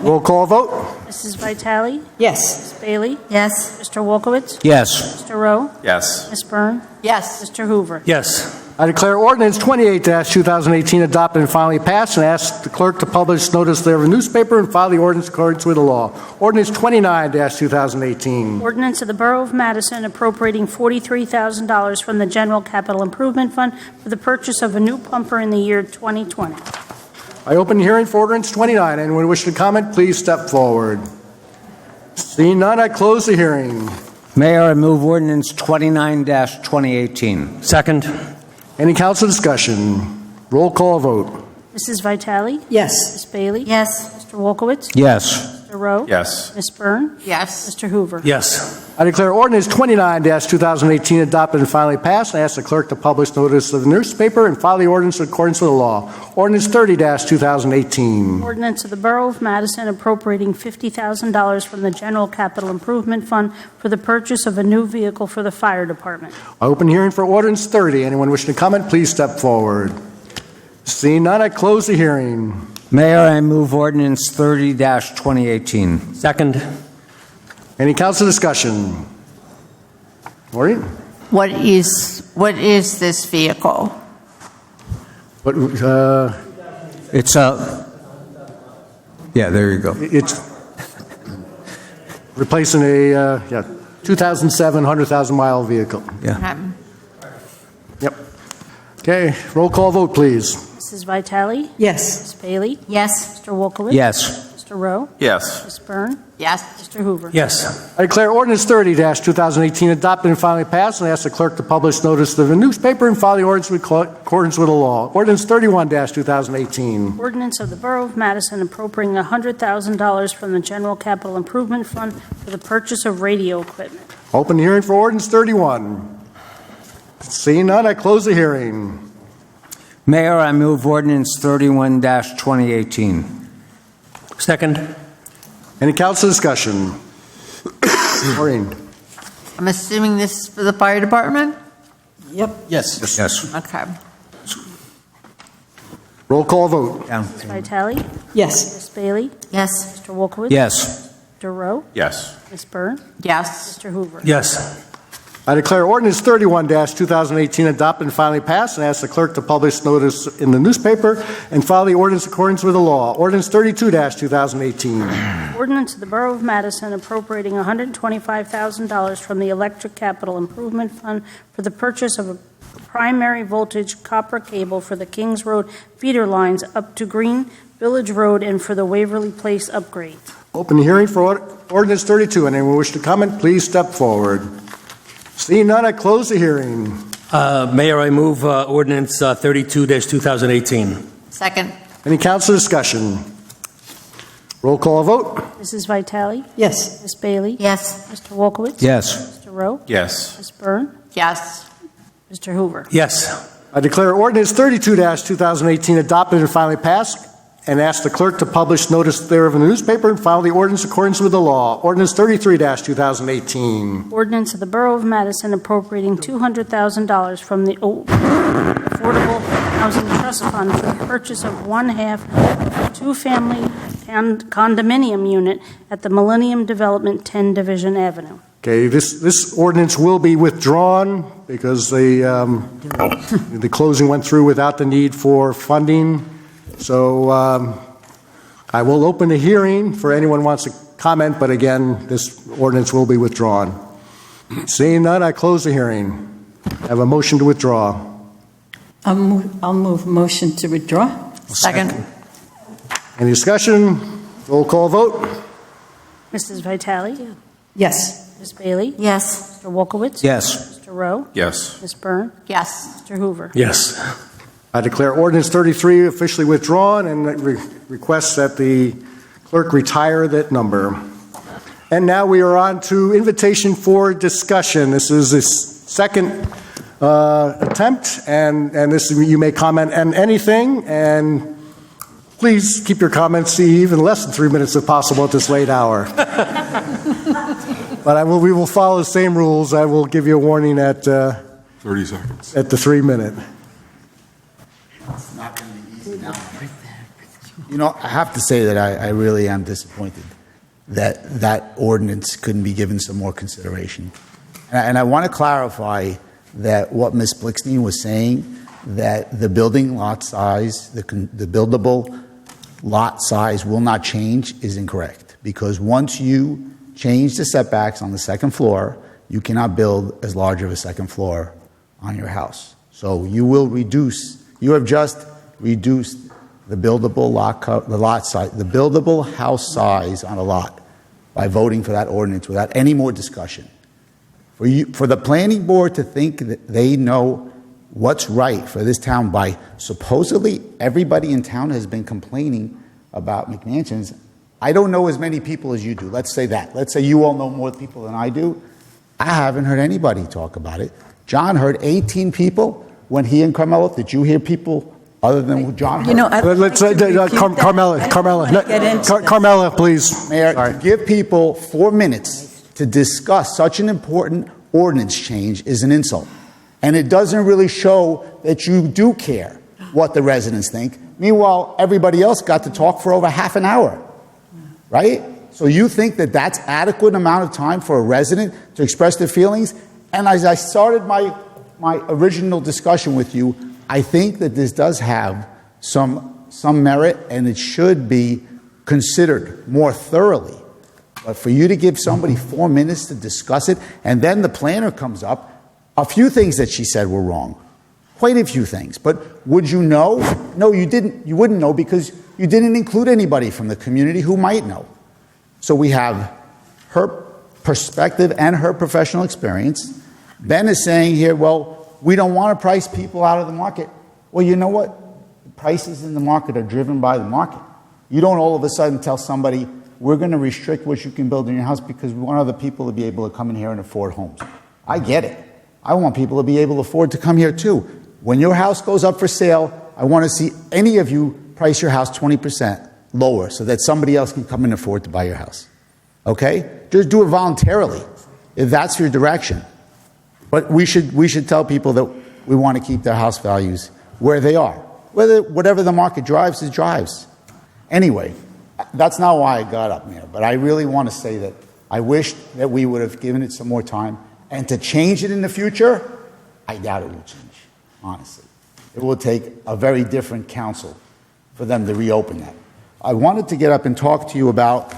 Speaker 1: Roll call vote.
Speaker 12: Mrs. Vitale?
Speaker 5: Yes.
Speaker 12: Ms. Bailey?
Speaker 2: Yes.
Speaker 12: Mr. Wolkowitz?
Speaker 22: Yes.
Speaker 12: Mr. Rowe?
Speaker 9: Yes.
Speaker 12: Ms. Byrne?
Speaker 23: Yes.
Speaker 12: Mr. Hoover?
Speaker 7: Yes.
Speaker 1: I declare Ordinance 28-2018 adopted and finally passed, and ask the clerk to publish notice thereof in the newspaper and file the ordinance in accordance with the law. Ordinance 29-2018.
Speaker 12: Ordinance of the Borough of Madison appropriating $43,000 from the General Capital Improvement Fund for the purchase of a new pumper in the year 2020.
Speaker 1: I open the hearing for Ordinance 29. Anyone wishing to comment, please step forward. Seeing none, I close the hearing.
Speaker 22: Mayor, I move Ordinance 29-2018.
Speaker 7: Second.
Speaker 1: Any council discussion? Roll call vote.
Speaker 12: Mrs. Vitale?
Speaker 5: Yes.
Speaker 12: Ms. Bailey?
Speaker 2: Yes.
Speaker 12: Mr. Wolkowitz?
Speaker 22: Yes.
Speaker 12: Mr. Rowe?
Speaker 9: Yes.
Speaker 12: Ms. Byrne?
Speaker 23: Yes.
Speaker 12: Mr. Hoover?
Speaker 7: Yes.
Speaker 1: I declare Ordinance 29-2018 adopted and finally passed, and ask the clerk to publish notice of the newspaper and file the ordinance in accordance with the law. Ordinance 30-2018.
Speaker 12: Ordinance of the Borough of Madison appropriating $50,000 from the General Capital Improvement Fund for the purchase of a new vehicle for the fire department.
Speaker 1: I open hearing for Ordinance 30. Anyone wishing to comment, please step forward. Seeing none, I close the hearing.
Speaker 22: Mayor, I move Ordinance 30-2018.
Speaker 7: Second.
Speaker 1: Any council discussion? Maureen?
Speaker 6: What is this vehicle?
Speaker 1: What,
Speaker 22: It's yeah, there you go.
Speaker 1: it's replacing a 2007 100,000-mile vehicle.
Speaker 22: Yeah.
Speaker 1: Yep. Okay, roll call vote, please.
Speaker 12: Mrs. Vitale?
Speaker 5: Yes.
Speaker 12: Ms. Bailey?
Speaker 2: Yes.
Speaker 12: Mr. Wolkowitz?
Speaker 22: Yes.
Speaker 12: Mr. Rowe?
Speaker 9: Yes.
Speaker 12: Ms. Byrne?
Speaker 23: Yes.
Speaker 12: Mr. Hoover?
Speaker 7: Yes.
Speaker 1: I declare Ordinance 30-2018 adopted and finally passed, and ask the clerk to publish notice of the newspaper and file the ordinance in accordance with the law. Ordinance 31-2018.
Speaker 12: Ordinance of the Borough of Madison appropriating $100,000 from the General Capital Improvement Fund for the purchase of radio equipment.
Speaker 1: Open hearing for Ordinance 31. Seeing none, I close the hearing.
Speaker 22: Mayor, I move Ordinance 31-2018.
Speaker 7: Second.
Speaker 1: Any council discussion? Maureen?
Speaker 6: I'm assuming this is for the fire department?
Speaker 5: Yep.
Speaker 22: Yes. Yes.
Speaker 6: Okay.
Speaker 1: Roll call vote.
Speaker 12: Ms. Vitale?
Speaker 5: Yes.
Speaker 12: Ms. Bailey?
Speaker 2: Yes.
Speaker 12: Mr. Wolkowitz?
Speaker 22: Yes.
Speaker 12: Mr. Rowe?
Speaker 9: Yes.
Speaker 12: Ms. Byrne?
Speaker 6: Yes.
Speaker 12: Mr. Hoover?
Speaker 7: Yes.
Speaker 1: I declare Ordinance 31-2018 adopted and finally passed, and ask the clerk to publish notice in the newspaper and file the ordinance in accordance with the law. Ordinance 32-2018.
Speaker 12: Ordinance of the Borough of Madison appropriating $125,000 from the Electric Capital Improvement Fund for the purchase of a primary voltage copper cable for the Kings Road feeder lines up to Green Village Road and for the Waverly Place upgrade.
Speaker 1: Open the hearing for Ordinance 32. And anyone wish to comment, please step forward. Seeing none, I close the hearing.
Speaker 7: Mayor, I move Ordinance 32-2018.
Speaker 6: Second.
Speaker 1: Any council discussion? Roll call vote.
Speaker 12: Mrs. Vitale?
Speaker 5: Yes.
Speaker 12: Ms. Bailey?
Speaker 2: Yes.
Speaker 12: Mr. Wolkowitz?
Speaker 22: Yes.
Speaker 12: Mr. Rowe?
Speaker 9: Yes.
Speaker 12: Ms. Byrne?
Speaker 6: Yes.
Speaker 12: Mr. Hoover?
Speaker 7: Yes.
Speaker 1: I declare Ordinance 32-2018 adopted and finally passed, and ask the clerk to publish notice thereof in the newspaper and file the ordinance in accordance with the law. Ordinance 33-2018.
Speaker 12: Ordinance of the Borough of Madison appropriating $200,000 from the Affordable Housing Trust Fund for the purchase of one-half two-family condominium unit at the Millennium Development, 10 Division Avenue.
Speaker 1: Okay, this ordinance will be withdrawn because the closing went through without the need for funding. So I will open the hearing for anyone who wants to comment, but again, this ordinance will be withdrawn. Seeing none, I close the hearing. I have a motion to withdraw.
Speaker 5: I'll move motion to withdraw.
Speaker 6: Second.
Speaker 1: Any discussion? Roll call vote.
Speaker 12: Mrs. Vitale?
Speaker 5: Yes.
Speaker 12: Ms. Bailey?
Speaker 2: Yes.
Speaker 12: Mr. Wolkowitz?
Speaker 22: Yes.
Speaker 12: Mr. Rowe?
Speaker 9: Yes.
Speaker 12: Ms. Byrne?
Speaker 6: Yes.
Speaker 12: Mr. Hoover?
Speaker 7: Yes.
Speaker 1: I declare ordinance 33 officially withdrawn and request that the clerk retire that number. And now we are on to invitation for discussion. This is the second attempt, and this you may comment on anything, and please keep your comments to even less than 3 minutes if possible at this late hour. But we will follow the same rules. I will give you a warning at
Speaker 9: 30 seconds.
Speaker 1: at the 3-minute.
Speaker 15: It's not going to be easy now. You know, I have to say that I really am disappointed that that ordinance couldn't be given some more consideration. And I want to clarify that what Ms. Blixstein was saying, that the building lot size, the buildable lot size will not change, is incorrect. Because once you change the setbacks on the second floor, you cannot build as large of a second floor on your house. So you will reduce, you have just reduced the buildable lot size, the buildable house size on a lot by voting for that ordinance without any more discussion. For the planning board to think that they know what's right for this town by supposedly everybody in town has been complaining about McMansions. I don't know as many people as you do. Let's say that. Let's say you all know more people than I do. I haven't heard anybody talk about it. John heard 18 people when he and Carmela. Did you hear people other than John heard?
Speaker 5: You know,
Speaker 1: Carmela, please.
Speaker 15: Mayor, give people 4 minutes to discuss such an important ordinance change is an insult. And it doesn't really show that you do care what the residents think. Meanwhile, everybody else got to talk for over half an hour, right? So you think that that's adequate amount of time for a resident to express their feelings? And as I started my original discussion with you, I think that this does have some merit and it should be considered more thoroughly. But for you to give somebody 4 minutes to discuss it, and then the planner comes up, a few things that she said were wrong. Quite a few things. But would you know? No, you didn't. You wouldn't know because you didn't include anybody from the community who might know. So we have her perspective and her professional experience. Ben is saying here, well, we don't want to price people out of the market. Well, you know what? The prices in the market are driven by the market. You don't all of a sudden tell somebody, we're going to restrict what you can build in your house because we want other people to be able to come in here and afford homes. I get it. I want people to be able to afford to come here too. When your house goes up for sale, I want to see any of you price your house 20% lower so that somebody else can come and afford to buy your house. Okay? Just do it voluntarily if that's your direction. But we should tell people that we want to keep their house values where they are. Whatever the market drives, it drives. Anyway, that's not why I got up, Mayor. But I really want to say that I wish that we would have given it some more time. And to change it in the future, I doubt it will change, honestly. It will take a very different council for them to reopen that. I wanted to get up and talk to you about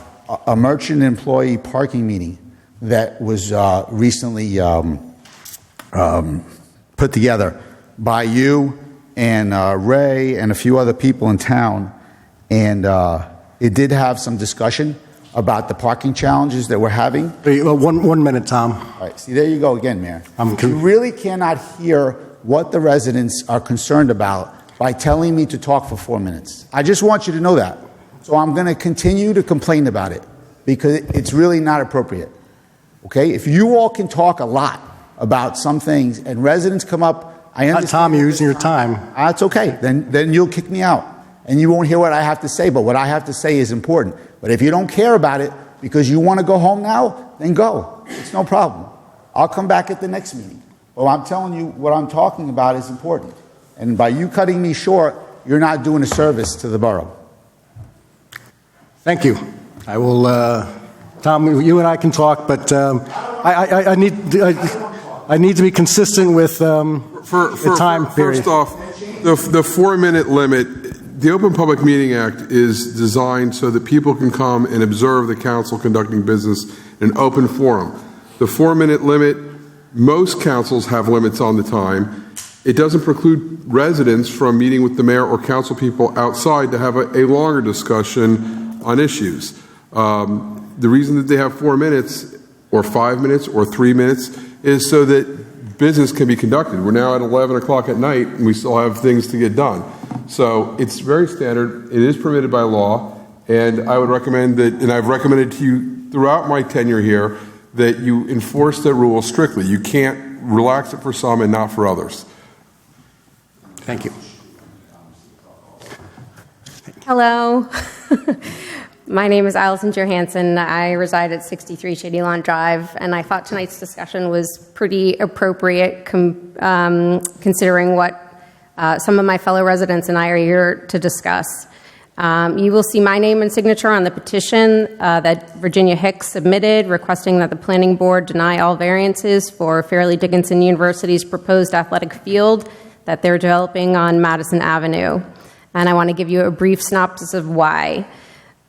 Speaker 15: a merchant employee parking meeting that was recently put together by you and Ray and a few other people in town. And it did have some discussion about the parking challenges that we're having.
Speaker 1: 1 minute, Tom.
Speaker 15: All right, see, there you go again, Mayor. You really cannot hear what the residents are concerned about by telling me to talk for 4 minutes. I just want you to know that. So I'm going to continue to complain about it because it's really not appropriate. Okay? If you all can talk a lot about some things and residents come up, I understand.
Speaker 1: Tom, you're using your time.
Speaker 15: That's okay. Then you'll kick me out. and you won't hear what I have to say, but what I have to say is important. But if you don't care about it because you want to go home now, then go. It's no problem. I'll come back at the next meeting. Well, I'm telling you what I'm talking about is important. And by you cutting me short, you're not doing a service to the borough.
Speaker 1: Thank you. I will, Tom, you and I can talk, but I need to be consistent with the time period.
Speaker 8: First off, the 4-minute limit, the Open Public Meeting Act is designed so that people can come and observe the council conducting business in an open forum. The 4-minute limit, most councils have limits on the time. It doesn't preclude residents from meeting with the mayor or council people outside to have a longer discussion on issues. The reason that they have 4 minutes or 5 minutes or 3 minutes is so that business can be conducted. We're now at 11 o'clock at night and we still have things to get done. So it's very standard. It is permitted by law. And I would recommend that, and I've recommended to you throughout my tenure here, that you enforce that rule strictly. You can't relax it for some and not for others.
Speaker 1: Thank you.
Speaker 13: Hello. My name is Allison Johansson. I reside at 63 Shady Lawn Drive, and I thought tonight's discussion was pretty appropriate considering what some of my fellow residents and I are here to discuss. You will see my name and signature on the petition that Virginia Hicks submitted requesting that the Planning Board deny all variances for Fairleigh Dickinson University's proposed athletic field that they're developing on Madison Avenue. And I want to give you a brief synopsis of why.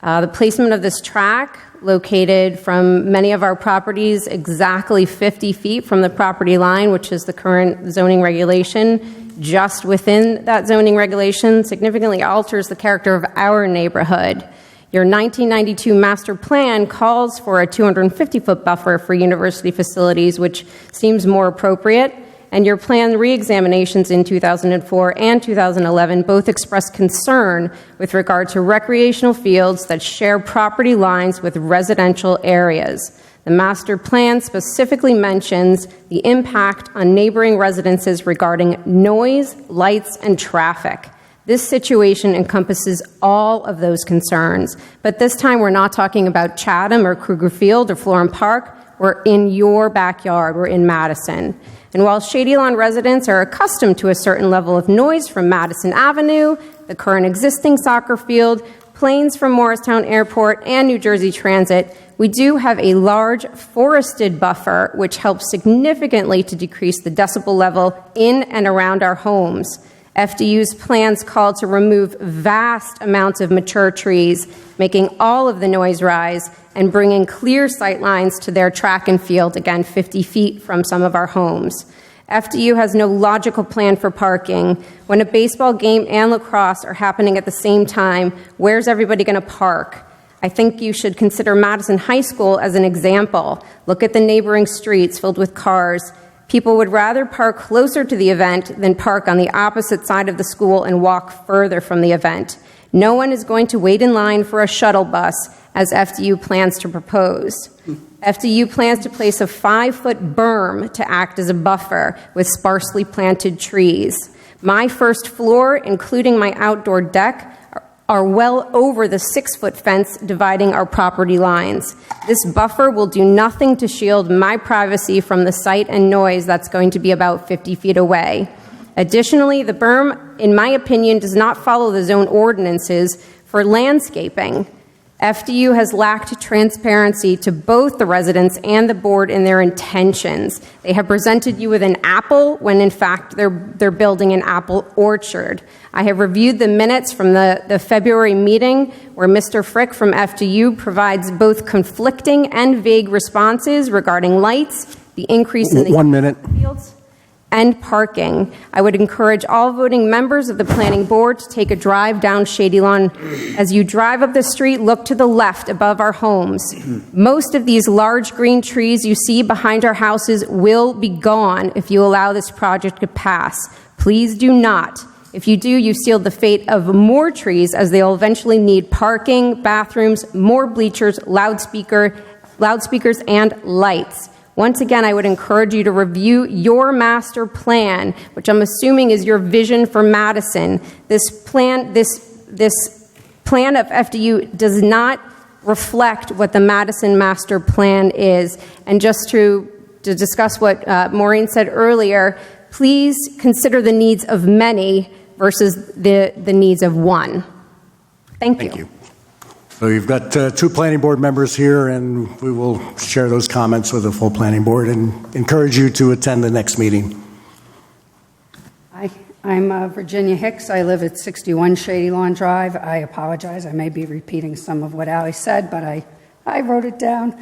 Speaker 13: The placement of this track, located from many of our properties exactly 50 feet from the property line, which is the current zoning regulation, just within that zoning regulation, significantly alters the character of our neighborhood. Your 1992 master plan calls for a 250-foot buffer for university facilities, which seems more appropriate. And your plan re-examinations in 2004 and 2011 both expressed concern with regard to recreational fields that share property lines with residential areas. The master plan specifically mentions the impact on neighboring residences regarding noise, lights, and traffic. This situation encompasses all of those concerns, but this time we're not talking about Chatham or Kruger Field or Florham Park. We're in your backyard. We're in Madison. And while Shady Lawn residents are accustomed to a certain level of noise from Madison Avenue, the current existing soccer field, planes from Morristown Airport, and New Jersey Transit, we do have a large forested buffer which helps significantly to decrease the decibel level in and around our homes. FDU's plans call to remove vast amounts of mature trees, making all of the noise rise and bringing clear sight lines to their track and field, again, 50 feet from some of our homes. FDU has no logical plan for parking. When a baseball game and lacrosse are happening at the same time, where's everybody going to park? I think you should consider Madison High School as an example. Look at the neighboring streets filled with cars. People would rather park closer to the event than park on the opposite side of the school and walk further from the event. No one is going to wait in line for a shuttle bus, as FDU plans to propose. FDU plans to place a 5-foot berm to act as a buffer with sparsely planted trees. My first floor, including my outdoor deck, are well over the 6-foot fence dividing our property lines. This buffer will do nothing to shield my privacy from the sight and noise that's going to be about 50 feet away. Additionally, the berm, in my opinion, does not follow the zone ordinances for landscaping. FDU has lacked transparency to both the residents and the board in their intentions. They have presented you with an apple when in fact they're building an apple orchard. I have reviewed the minutes from the February meeting where Mr. Frick from FDU provides both conflicting and vague responses regarding lights, the increase in the
Speaker 1: 1 minute.
Speaker 13: Fields, and parking. I would encourage all voting members of the planning board to take a drive down Shady Lawn. As you drive up the street, look to the left above our homes. Most of these large green trees you see behind our houses will be gone if you allow this project to pass. Please do not. If you do, you seal the fate of more trees, as they'll eventually need parking, bathrooms, more bleachers, loudspeakers, and lights. Once again, I would encourage you to review your master plan, which I'm assuming is your vision for Madison. This this plan of FDU does not reflect what the Madison master plan is. And just to discuss what Maureen said earlier, please consider the needs of many versus the needs of one. Thank you.
Speaker 1: Thank you. So you've got two planning board members here, and we will share those comments with the full planning board and encourage you to attend the next meeting.
Speaker 10: Hi, I'm Virginia Hicks. I live at 61 Shady Lawn Drive. I apologize. I may be repeating some of what Ally said, but I wrote it down.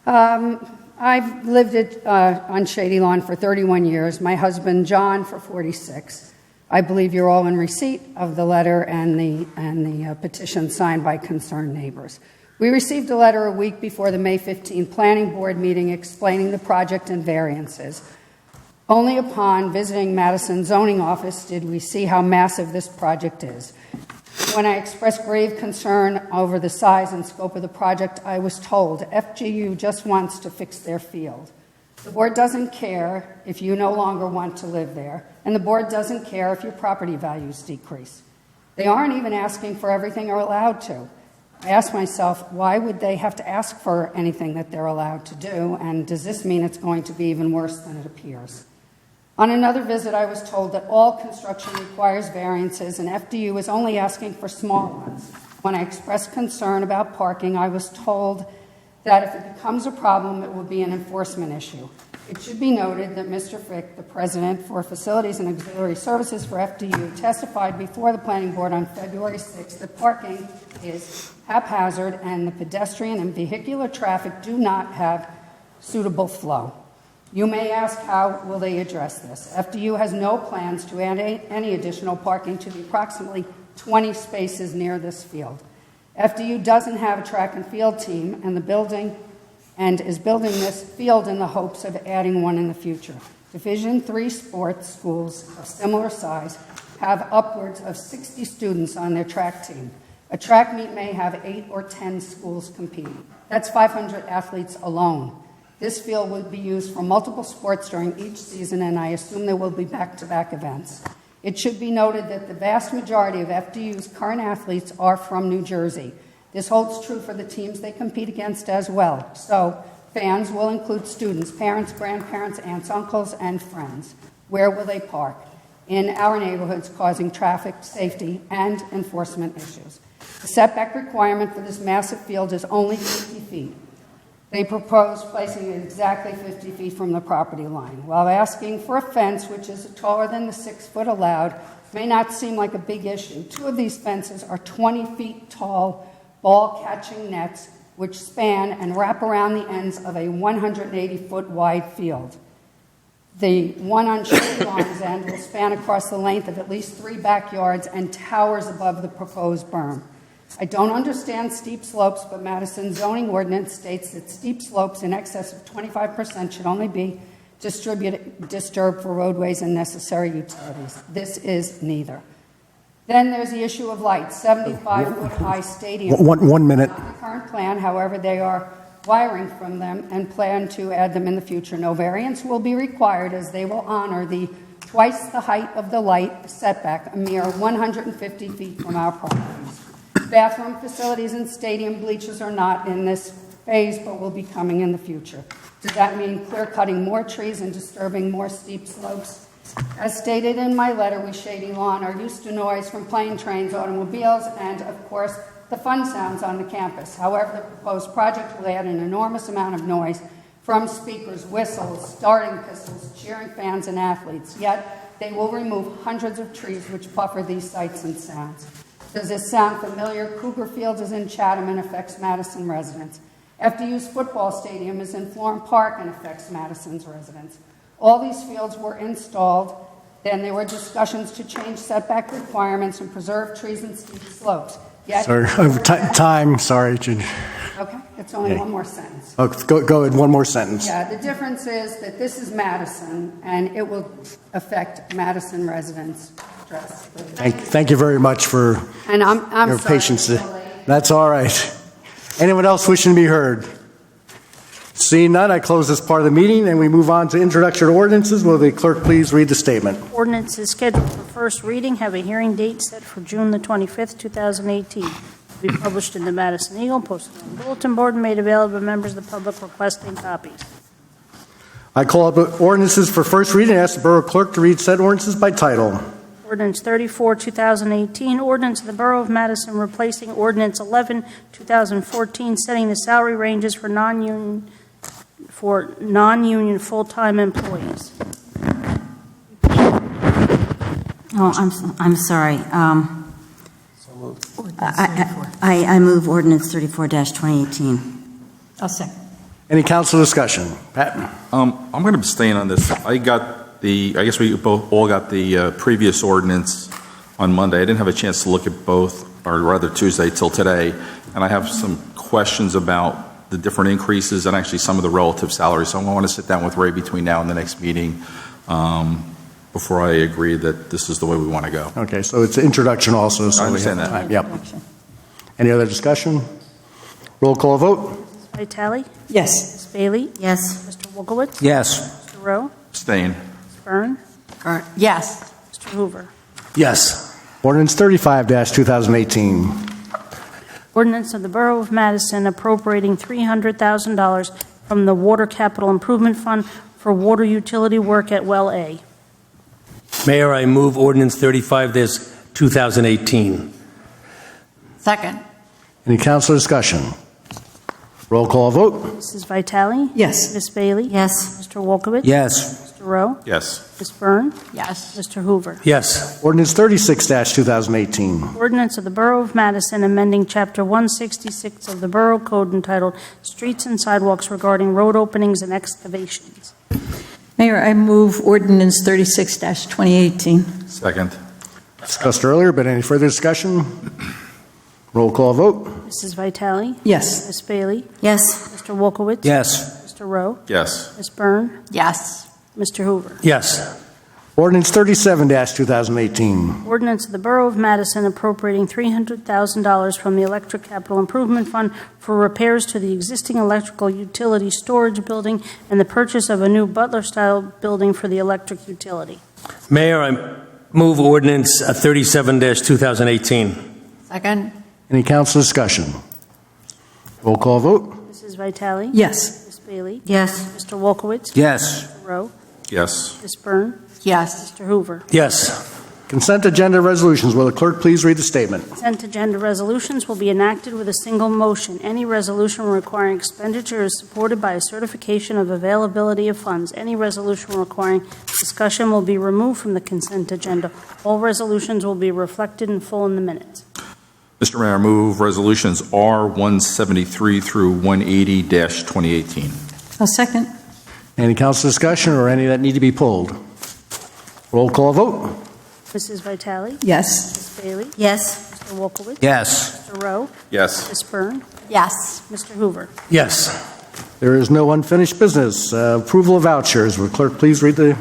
Speaker 10: I've lived on Shady Lawn for 31 years. My husband, John, for 46. I believe you're all in receipt of the letter and the petition signed by concerned neighbors. We received a letter a week before the May 15 Planning Board meeting explaining the project and variances. Only upon visiting Madison zoning office did we see how massive this project is. When I expressed grave concern over the size and scope of the project, I was told FGU just wants to fix their field. The board doesn't care if you no longer want to live there, and the board doesn't care if your property values decrease. They aren't even asking for everything they're allowed to. I ask myself, why would they have to ask for anything that they're allowed to do, and does this mean it's going to be even worse than it appears? On another visit, I was told that all construction requires variances, and FDU is only asking for small ones. When I expressed concern about parking, I was told that if it becomes a problem, it will be an enforcement issue. It should be noted that Mr. Frick, the president for Facilities and Auxiliary Services for FDU, testified before the Planning Board on February 6th that parking is haphazard and the pedestrian and vehicular traffic do not have suitable flow. You may ask, how will they address this? FDU has no plans to add any additional parking to the approximately 20 spaces near this field. FDU doesn't have a track and field team and is building this field in the hopes of adding one in the future. Division III sports schools of similar size have upwards of 60 students on their track team. A track meet may have 8 or 10 schools competing. That's 500 athletes alone. This field will be used for multiple sports during each season, and I assume there will be back-to-back events. It should be noted that the vast majority of FDU's current athletes are from New Jersey. This holds true for the teams they compete against as well. So, fans will include students, parents, grandparents, aunts, uncles, and friends. Where will they park? In our neighborhoods, causing traffic, safety, and enforcement issues. The setback requirement for this massive field is only 50 feet. They propose placing it exactly 50 feet from the property line, while asking for a fence which is taller than the 6 foot allowed. May not seem like a big issue. 2 of these fences are 20 feet tall ball-catching nets which span and wrap around the ends of a 180-foot wide field. The one on Shady Lawn's end will span across the length of at least 3 backyards and towers above the proposed berm. I don't understand steep slopes, but Madison zoning ordinance states that steep slopes in excess of 25% should only be disturbed for roadways and necessary utilities. This is neither. Then there's the issue of lights, 75-foot-high stadium.
Speaker 1: 1 minute.
Speaker 10: Not the current plan, however, they are wiring from them and plan to add them in the future. No variance will be required as they will honor the twice the height of the light setback, a mere 150 feet from our properties. Bathroom facilities and stadium bleachers are not in this phase, but will be coming in the future. Does that mean clear-cutting more trees and disturbing more steep slopes? As stated in my letter, we Shady Lawn are used to noise from plane, trains, automobiles, and, of course, the fun sounds on the campus. However, the proposed project will add an enormous amount of noise from speakers, whistles, starting pistols, cheering fans, and athletes. Yet, they will remove hundreds of trees which buffer these sights and sounds. Does this sound familiar? Cougar Field is in Chatham and affects Madison residents. FDU's football stadium is in Florham Park and affects Madison's residents. All these fields were installed. Then there were discussions to change setback requirements and preserve trees and steep slopes. Yet,
Speaker 1: Sorry, time, sorry.
Speaker 10: Okay, it's only one more sentence.
Speaker 1: Go ahead, one more sentence.
Speaker 10: Yeah, the difference is that this is Madison, and it will affect Madison residents' dress.
Speaker 1: Thank you very much for
Speaker 10: I'm
Speaker 1: your
Speaker 10: sorry.
Speaker 1: patience. That's all right. Anyone else wishing to be heard? Seeing none, I close this part of the meeting, and we move on to introduction ordinances. Will the clerk please read the statement?
Speaker 12: Ordinance is scheduled for first reading, have a hearing date set for June the 25th, 2018. To be published in the Madison Eagle, posted on the bulletin board, and made available to members of the public requesting copies.
Speaker 1: I call up ordinances for first reading and ask the Borough Clerk to read said ordinances by title.
Speaker 12: Ordinance 34, 2018, ordinance of the Borough of Madison replacing Ordinance 11, 2014, setting the salary ranges for non-union full-time employees.
Speaker 2: Oh, I'm sorry. I move ordinance 34-2018.
Speaker 5: I'll second.
Speaker 1: Any council discussion? Pat?
Speaker 9: I'm going to abstain on this. I guess we both all got the previous ordinance on Monday. I didn't have a chance to look at both, or rather Tuesday till today, and I have some questions about the different increases and actually some of the relative salaries. So I want to sit down with Ray between now and the next meeting before I agree that this is the way we want to go.
Speaker 1: Okay, so it's introduction also. So
Speaker 9: I understand
Speaker 1: we have
Speaker 9: that.
Speaker 1: time. Yep. Any other discussion? Roll call vote.
Speaker 12: Ms. Vitale?
Speaker 5: Yes.
Speaker 12: Ms. Bailey?
Speaker 2: Yes.
Speaker 12: Mr. Wolkowitz?
Speaker 22: Yes.
Speaker 12: Mr. Rowe?
Speaker 9: Abstain.
Speaker 12: Ms. Byrne?
Speaker 23: Yes.
Speaker 12: Mr. Hoover?
Speaker 7: Yes.
Speaker 1: Ordinance 35-2018.
Speaker 12: Ordinance of the Borough of Madison appropriating $300,000 from the Water Capital Improvement Fund for water utility work at Well A.
Speaker 7: Mayor, I move ordinance 35-2018.
Speaker 6: Second.
Speaker 1: Any council discussion? Roll call vote.
Speaker 12: Mrs. Vitale?
Speaker 5: Yes.
Speaker 12: Ms. Bailey?
Speaker 2: Yes.
Speaker 12: Mr. Wolkowitz?
Speaker 22: Yes.
Speaker 12: Mr. Rowe?
Speaker 9: Yes.
Speaker 12: Ms. Byrne?
Speaker 6: Yes.
Speaker 12: Mr. Hoover?
Speaker 7: Yes.
Speaker 1: Ordinance 36-2018.
Speaker 12: Ordinance of the Borough of Madison amending Chapter 166 of the Borough Code entitled Streets and Sidewalks regarding road openings and excavations.
Speaker 5: Mayor, I move ordinance 36-2018.
Speaker 9: Second.
Speaker 1: Discussed earlier, but any further discussion? Roll call vote.
Speaker 12: Mrs. Vitale?
Speaker 5: Yes.
Speaker 12: Ms. Bailey?
Speaker 2: Yes.
Speaker 12: Mr. Wolkowitz?
Speaker 22: Yes.
Speaker 12: Mr. Rowe?
Speaker 9: Yes.
Speaker 12: Ms. Byrne?
Speaker 6: Yes.
Speaker 12: Mr. Hoover?
Speaker 7: Yes.
Speaker 1: Ordinance 37-2018.
Speaker 12: Ordinance of the Borough of Madison appropriating $300,000 from the Electric Capital Improvement Fund for repairs to the existing electrical utility storage building and the purchase of a new Butler-style building for the electric utility.
Speaker 7: Mayor, I move ordinance 37-2018.
Speaker 6: Second.
Speaker 1: Any council discussion? Roll call vote.
Speaker 12: Mrs. Vitale?
Speaker 5: Yes.
Speaker 12: Ms. Bailey?
Speaker 2: Yes.
Speaker 12: Mr. Wolkowitz?
Speaker 22: Yes.
Speaker 12: Mr. Rowe?
Speaker 9: Yes.
Speaker 12: Ms. Byrne?
Speaker 6: Yes.
Speaker 12: Mr. Hoover?
Speaker 7: Yes.
Speaker 1: Consent agenda resolutions. Will the clerk please read the statement?
Speaker 12: Consent agenda resolutions will be enacted with a single motion. Any resolution requiring expenditure is supported by a certification of availability of funds. Any resolution requiring discussion will be removed from the consent agenda. All resolutions will be reflected in full in the minutes.
Speaker 9: Mr. Mayor, I move resolutions R-173 through 180-2018.
Speaker 5: I'll second.
Speaker 1: Any council discussion or any that need to be pulled? Roll call vote.
Speaker 12: Mrs. Vitale?
Speaker 5: Yes.
Speaker 12: Ms. Bailey?
Speaker 2: Yes.
Speaker 12: Mr. Wolkowitz?
Speaker 22: Yes.
Speaker 12: Mr. Rowe?
Speaker 9: Yes.
Speaker 12: Ms. Byrne?
Speaker 6: Yes.
Speaker 12: Mr. Hoover?
Speaker 7: Yes.
Speaker 1: There is no unfinished business. Approval of vouchers. Will the clerk please read the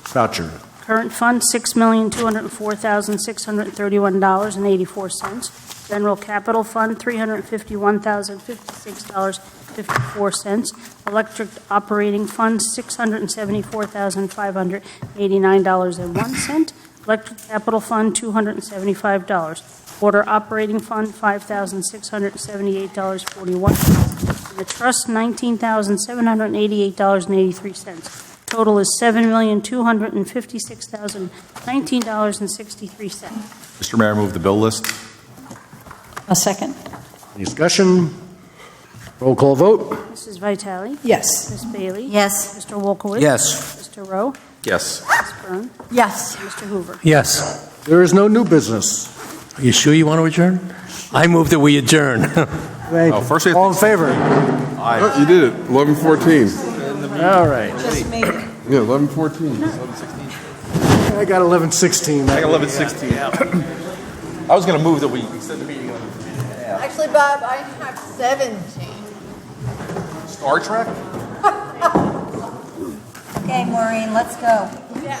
Speaker 1: voucher?
Speaker 12: Current fund, $6,204,631.84. General Capital Fund, $351,056.54. Electric Operating Fund, $674,589.01. Electric Capital Fund, $275. Water Operating Fund, $5,678.41. And the Trust, $19,788.83. Total is $7,256,019.63.
Speaker 9: Mr. Mayor, I move the bill list.
Speaker 5: I'll second.
Speaker 1: Any discussion? Roll call vote.
Speaker 12: Mrs. Vitale?
Speaker 5: Yes.
Speaker 12: Ms. Bailey?
Speaker 2: Yes.
Speaker 12: Mr. Wolkowitz?
Speaker 22: Yes.
Speaker 12: Mr. Rowe?
Speaker 9: Yes.
Speaker 12: Ms. Byrne?
Speaker 6: Yes.
Speaker 12: Mr. Hoover?
Speaker 7: Yes.
Speaker 1: There is no new business.
Speaker 7: Are you sure you want to adjourn? I move that we adjourn.
Speaker 1: Thank you.
Speaker 9: First we have
Speaker 1: All in favor?
Speaker 8: Oh, you did it. 11:14.
Speaker 1: All right.
Speaker 8: Yeah, 11:14.
Speaker 1: I got 11:16.
Speaker 9: I got 11:16. I was going to move that we extend the meeting.
Speaker 6: Actually, Bob, I have 17.
Speaker 9: Star Trek?
Speaker 2: Okay, Maureen, let's go.
Speaker 6: Yeah.